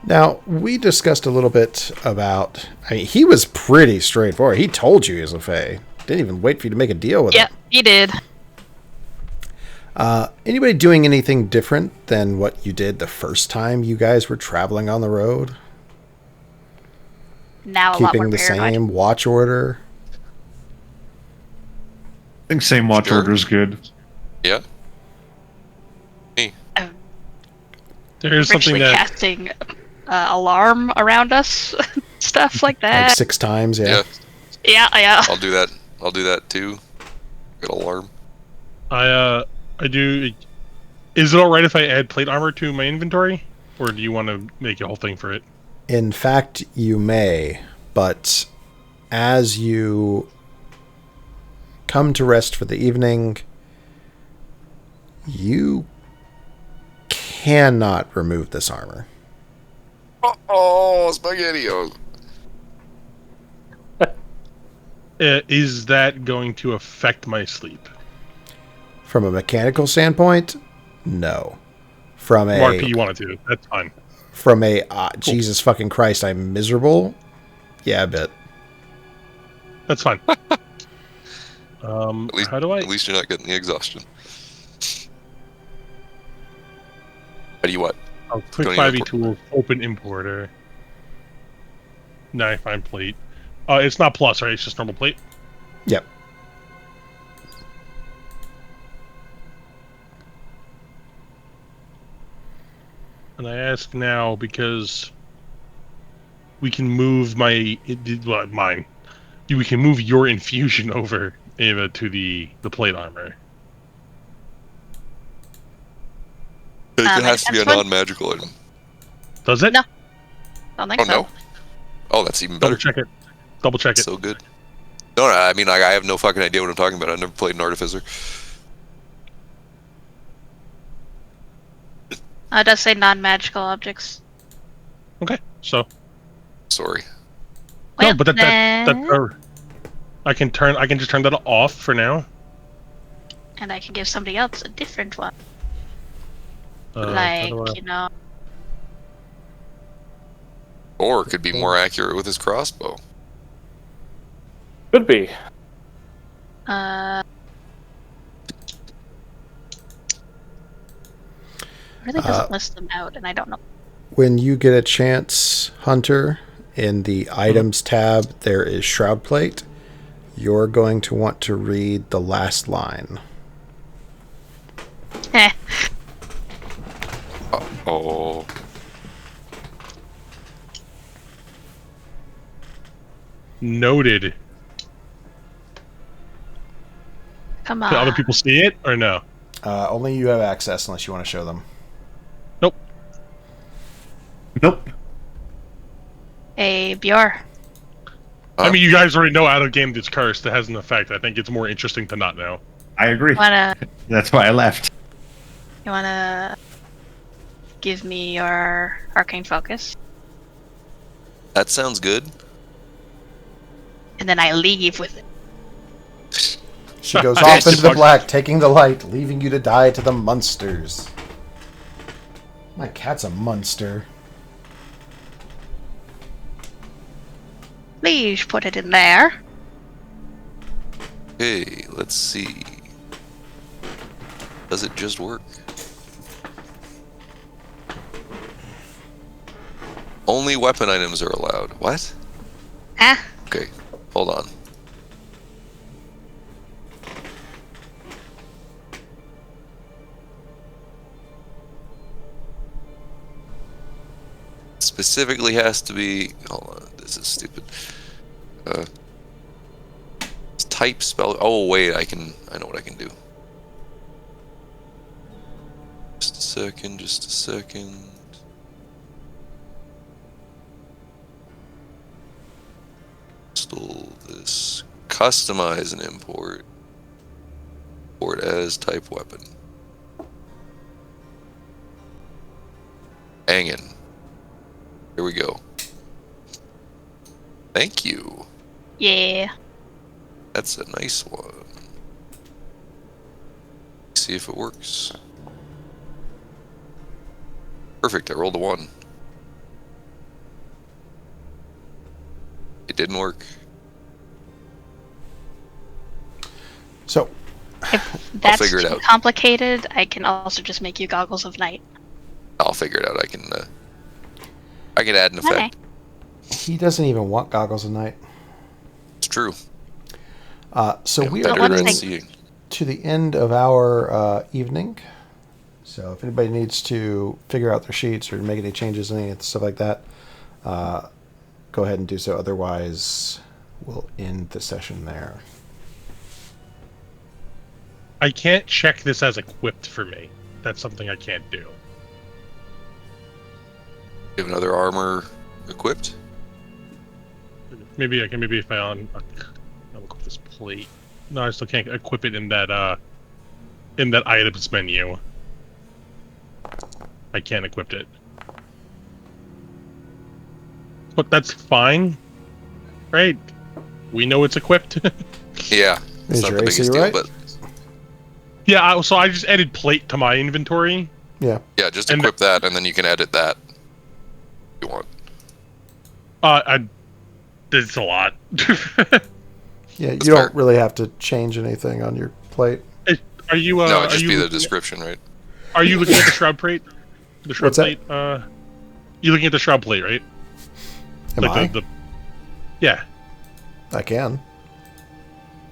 Now, we discussed a little bit about... I mean, he was pretty straightforward. He told you he was a Fae. Didn't even wait for you to make a deal with him. Yeah, he did. Anybody doing anything different than what you did the first time you guys were traveling on the road? Now a lot Keeping more the paranoid. same watch order? I think same watch Sure. order is good. Yeah. There's something Ritually that casting alarm around us, stuff like Like that. 6 times, yeah? Yeah. I'll do that. I'll do that too. Get alarm. I do. Is it all right if I add plate armor to my inventory, or do you want to make a whole thing for it? In fact, you may, but as you come to rest for the evening, you cannot remove this armor. Oh, SpaghettiOs. Is that going to affect my sleep? From a mechanical standpoint, no. From a RP, you wanted to. That's fine. From a Jesus fucking Christ, I'm miserable. Yeah, a bit. That's fine. At How do I? least you're not getting the exhaustion. How do you what? I'll click Don't 5e even- tool, open importer. Now I find plate. It's not plus, right? It's just normal plate. Yep. And I ask now because we can move mine. We can move your infusion over, Ava, to the plate armor. It has to be a that's fine. non-magical item. Does it? No. Don't think Oh so. no. Oh, that's even better. Double check it. Double check it. So good. No, I mean, I have no fucking idea what I'm talking about. I've never played an artificer. It does say non-magical objects. Okay, so Sorry. no, Well, but that's I can just turn that off for now. And I can give somebody else a different one. How do I- You know. Or it could be more accurate with his crossbow. Could be. Really doesn't list them out, and I don't know. When you get a chance, Hunter, in the items tab, there is shroud plate. You're going to want to read the last line. Oh. Noted. Come on. Can other people see it or no? Only you have access unless you want to show them. Nope. Nope. Hey, Bjor. I mean, you guys already know out of game that's cursed. That has an effect. I think it's more interesting to not know. I agree. That's why I left. You wanna give me your arcane focus? That sounds good. And then I leave with it. She goes off into the black, taking the light, leaving you to die to the monsters. My cat's a monster. Please put it in there. Okay, let's see. Does it just work? Only weapon items are allowed. What? Ah. Okay, hold on. Specifically has to be. Hold on, this is stupid. Type spell. Oh wait, I know what I can do. Just a second. Just a second. Install this. Customize and import. Import as type weapon. Hanging. Here we go. Thank you. Yeah. That's a nice one. See if it works. Perfect, I rolled a 1. It didn't work. So, If that's figure it too out. complicated, I can also just make you goggles of night. I'll figure it out. I can add an effect. Okay. he doesn't even want goggles at night. It's true. So Yeah, we better are at getting seeing. to the end of our evening. So if anybody needs to figure out their sheets or make any changes, any stuff like that, go ahead and do so. Otherwise, we'll end the session there. I can't check this as equipped for me. That's something I can't do. You have another armor equipped? Maybe I can. Maybe if I I'll equip this plate. No, I still can't equip it in that items menu. I can't equip it. But that's fine, right? We know it's equipped. Yeah. It's Is not your the AC biggest deal, right? but Yeah. So I just added plate to my inventory. Yeah. yeah, just And equip that and then you can edit that if you want. It's a lot. Yeah, you That's don't fair. really have to change anything on your plate. Are you? No, Are it'd just you be the looking at- description, right? Are you looking at the shroud plate? The shroud What's that? plate. You looking at the shroud plate, right? Am I? Yeah. I can.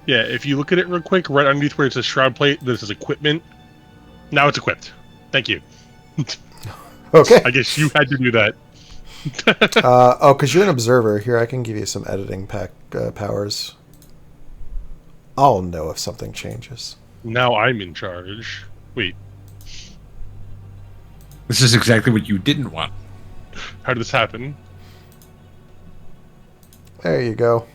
Yeah, if you look at it real quick, right underneath where it says shroud plate, this is equipment. Now it's equipped. Thank you. Okay. I guess you had to do that. Because you're an observer. Here, I can give you some editing powers. I'll know if something changes. Now I'm in charge. Wait, This is exactly what you didn't want. how did this happen? There you go.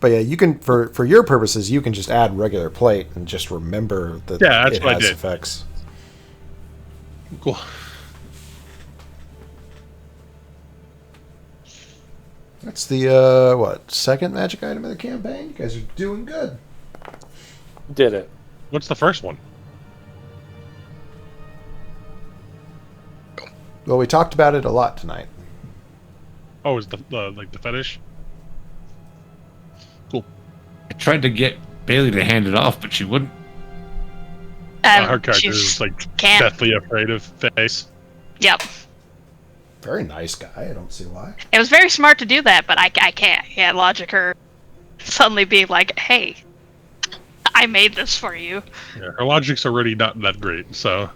But yeah, you can for your purposes, you can just add regular plate and just remember that Yeah, that's it what I has did. effects. Cool. That's the, second magic item of the campaign? You guys are doing good. Did it. What's the first one? Well, we talked about it a lot tonight. Oh, is the fetish? Cool. I tried to get Bailey to hand it off, but she wouldn't. Her character is can't. deathly afraid of face. Yep. Very nice guy. I don't see why. It was very smart to do that, but I can't. Yeah, logic her suddenly being like, "Hey, I made this for you." Yeah, her logic's already not that great, so.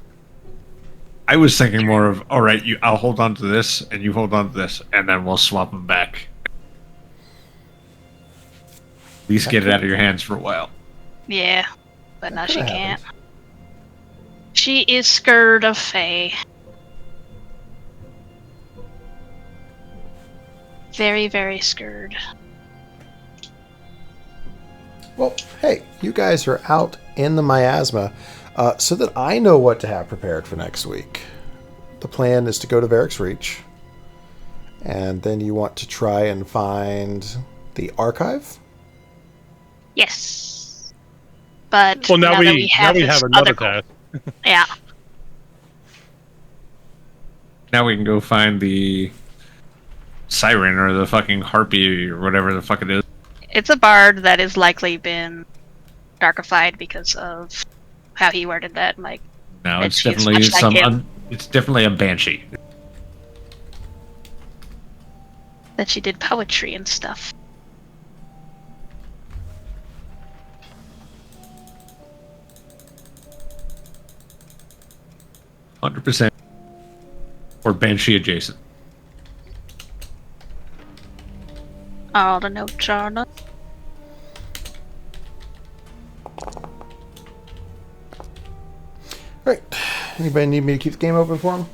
I was thinking more of, all right, I'll hold on to this, and you hold on to this, and then we'll swap them back. At least get it out of your hands for a while. Yeah, but now she That can't. happened. She is scared of Faye. Very, very scared. Well, hey, you guys are out in the miasma, so that I know what to have prepared for next week. The plan is to go to Varric's Reach, and then you want to try and find the archive? Yes. But Well, now that we have have this another other goal. task. Yeah. Now we can go find the siren or the fucking harpy or whatever the fuck it is. It's a bard that has likely been darkified because of how he worded that. Like, No, that it's she's definitely much like him. it's definitely a banshee. that she did poetry and stuff. %. Or banshee adjacent. All the notes are on. Right. Anybody need me to keep the game open for them?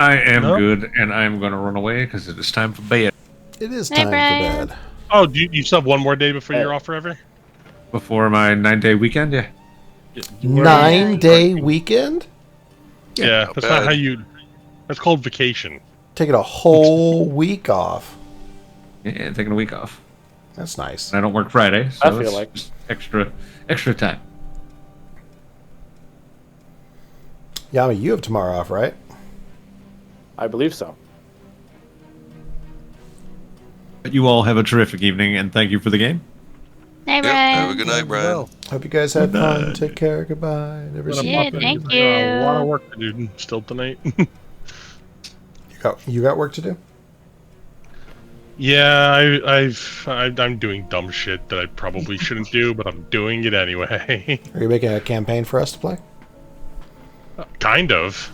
I am No. good, and I'm going to run away because it is time for bed. It is Hey, time for Brian. bed. Oh, do you still have one more day before you're off forever? Before my 9-day weekend, yeah. 9-day weekend? Yeah, not that's bad. not how you. That's called vacation. Taking a whole week off. Yeah, taking a week off. That's nice. And I don't work Friday, so I feel it's like- just extra time. Yami, you have tomorrow off, right? I believe so. But you all have a terrific evening, and thank you for the game. Hey, Yep, Brian. have a good night, Brian. Hope you guys had Good fun. night. Take care. Goodbye. Never see Yeah, you. thank Got a lot you. of work to do still tonight. You got work to do? Yeah, I'm doing dumb shit that I probably shouldn't do, but I'm doing it anyway. Are you making a campaign for us to play? Kind of.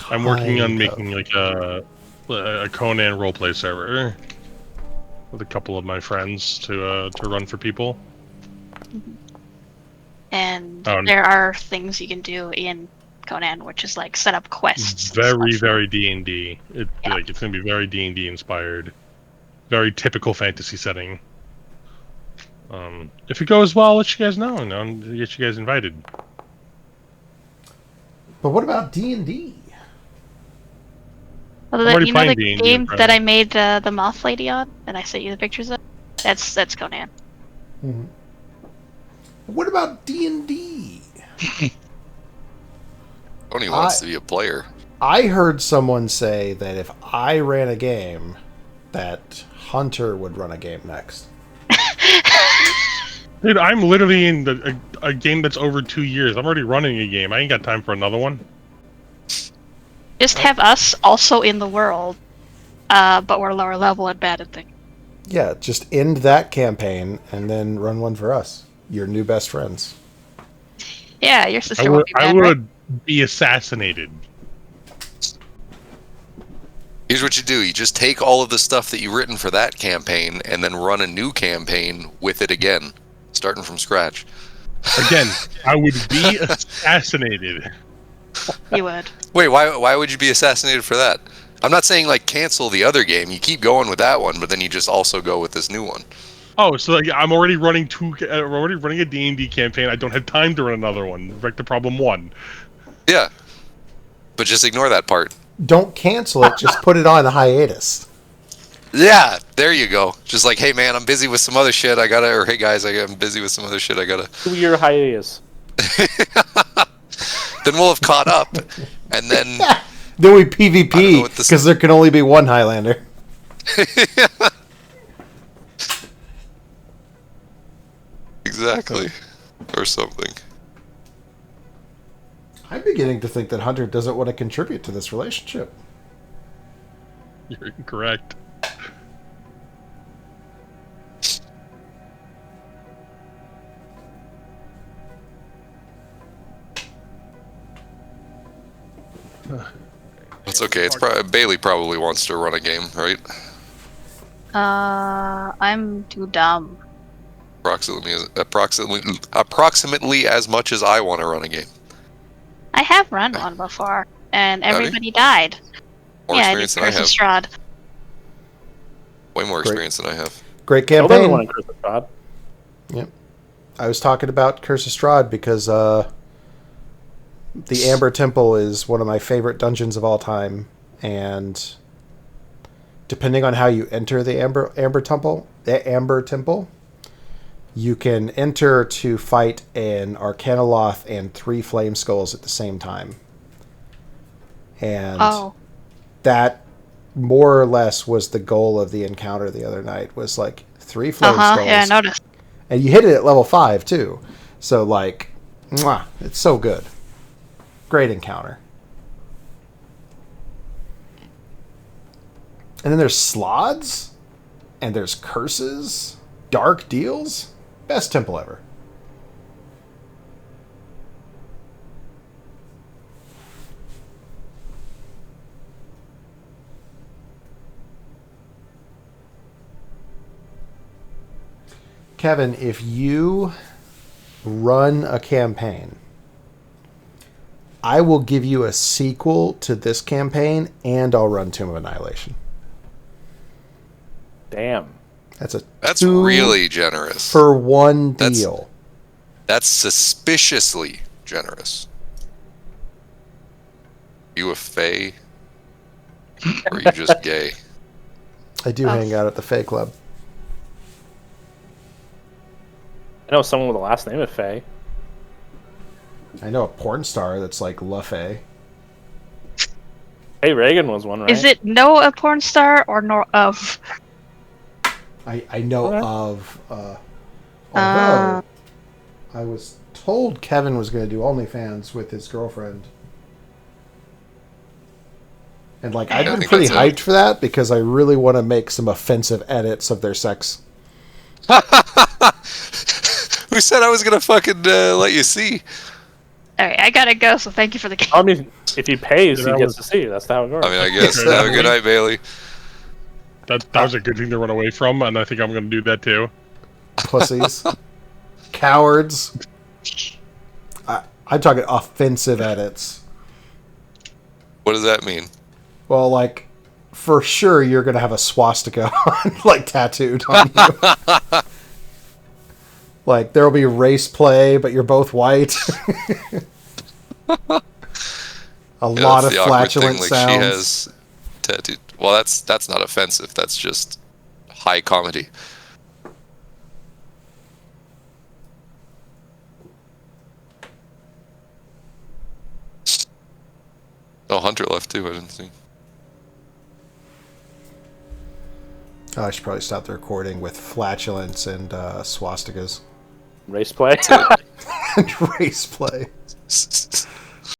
I'm working on Kind making of. like a Conan roleplay server with a couple of my friends to run for people. And Oh, there are things you can do in Conan, which is like set up quests. and Very, stuff. very D&D. Yeah. It's gonna be very D&D inspired. Very typical fantasy setting. If it goes well, I'll let you guys know, and I'll get you guys invited. But what about D&D? Although I'm already you know the playing D&D game in front that of I made the moth lady on, and I sent you the pictures of? That's Conan. Mhm. What about D&D? Tony wants to be a player. I heard someone say that if I ran a game, that Hunter would run a game next. Dude, I'm literally in a game that's over 2 years. I'm already running a game. I ain't got time for another one. Just have us also in the world, but we're lower level and bad at things. Yeah, just end that campaign and then run one for us. Your new best friends. Yeah, your I sister won't be I bad, right? would be assassinated. Here's what you do. You just take all of the stuff that you've written for that campaign and then run a new campaign with it again, starting from scratch. Again, I would be assassinated. You would. Wait, why would you be assassinated for that? I'm not saying like cancel the other game. You keep going with that one, but then you just also go with this new one. Oh, so like I'm already running a D&D campaign. I don't have time to run another one. Back to problem 1. Yeah. But just ignore that part. don't cancel it. Just put it on a hiatus. Yeah, there you go. Just like, hey man, I'm busy with some other shit. Or hey guys, I'm busy with some other shit. I gotta. 2-year hiatus. Then we'll have caught up, and then Then we PvP because there can only be one Highlander. Exactly, or something. I'm beginning to think that Hunter doesn't want to contribute to this relationship. You're incorrect. It's okay. It's Bailey probably wants to run a game, right? I'm too dumb. Approximately as much as I want to run a game. I have run one before, and everybody died. More experience than I have. Strahd. Way more experience than I have. Great Killed everyone campaign. in Curse of Strahd. Yep. I was talking about Curse of Strahd because the Amber Temple is one of my favorite dungeons of all time, and depending on how you enter the Amber Temple, you can enter to fight an Arcanoloth and 3 Flame Skulls at the same time. And that more or less was the goal of the encounter the other night, was like 3 Flame Skulls. Yeah, I noticed. And you hit it at level 5 too. So like, mwah, it's so good. Great encounter. And then there's slods, and there's curses, dark deals. Best temple ever. Kevin, if you run a campaign, I will give you a sequel to this campaign, and I'll run Tomb of Annihilation. Damn. That's really generous. For one deal. That's suspiciously generous. You a fae? Or are you just gay? I do hang out at the Fae Club. I know someone with the last name of Faye. I know a porn star that's like La Fae. Hey, Reagan was one, right? Is it no a porn star or no of? I know of. Although I was told Kevin was going to do OnlyFans with his girlfriend. And like I've been pretty hyped for that because I really want to make some offensive edits of their sex. Who said I was going to fucking let you see? Alright, I gotta go, so thank you for the game. I mean, if he pays, he gets to see. That's how it works. I mean, I guess. Have a good night, Bailey. That was a good thing to run away from, and I think I'm going to do that too. Pussies. Cowards. I'm talking offensive edits. What does that mean? Well, like, for sure you're going to have a swastika like tattooed on you. Like, there'll be race play, but you're both white. A lot of flatulent thing, like, sounds. She has tattooed. Well, that's not offensive. That's just high comedy. Oh, Hunter left too. I didn't see. Oh, I should probably stop the recording with flatulence and swastikas. Race play? And race play.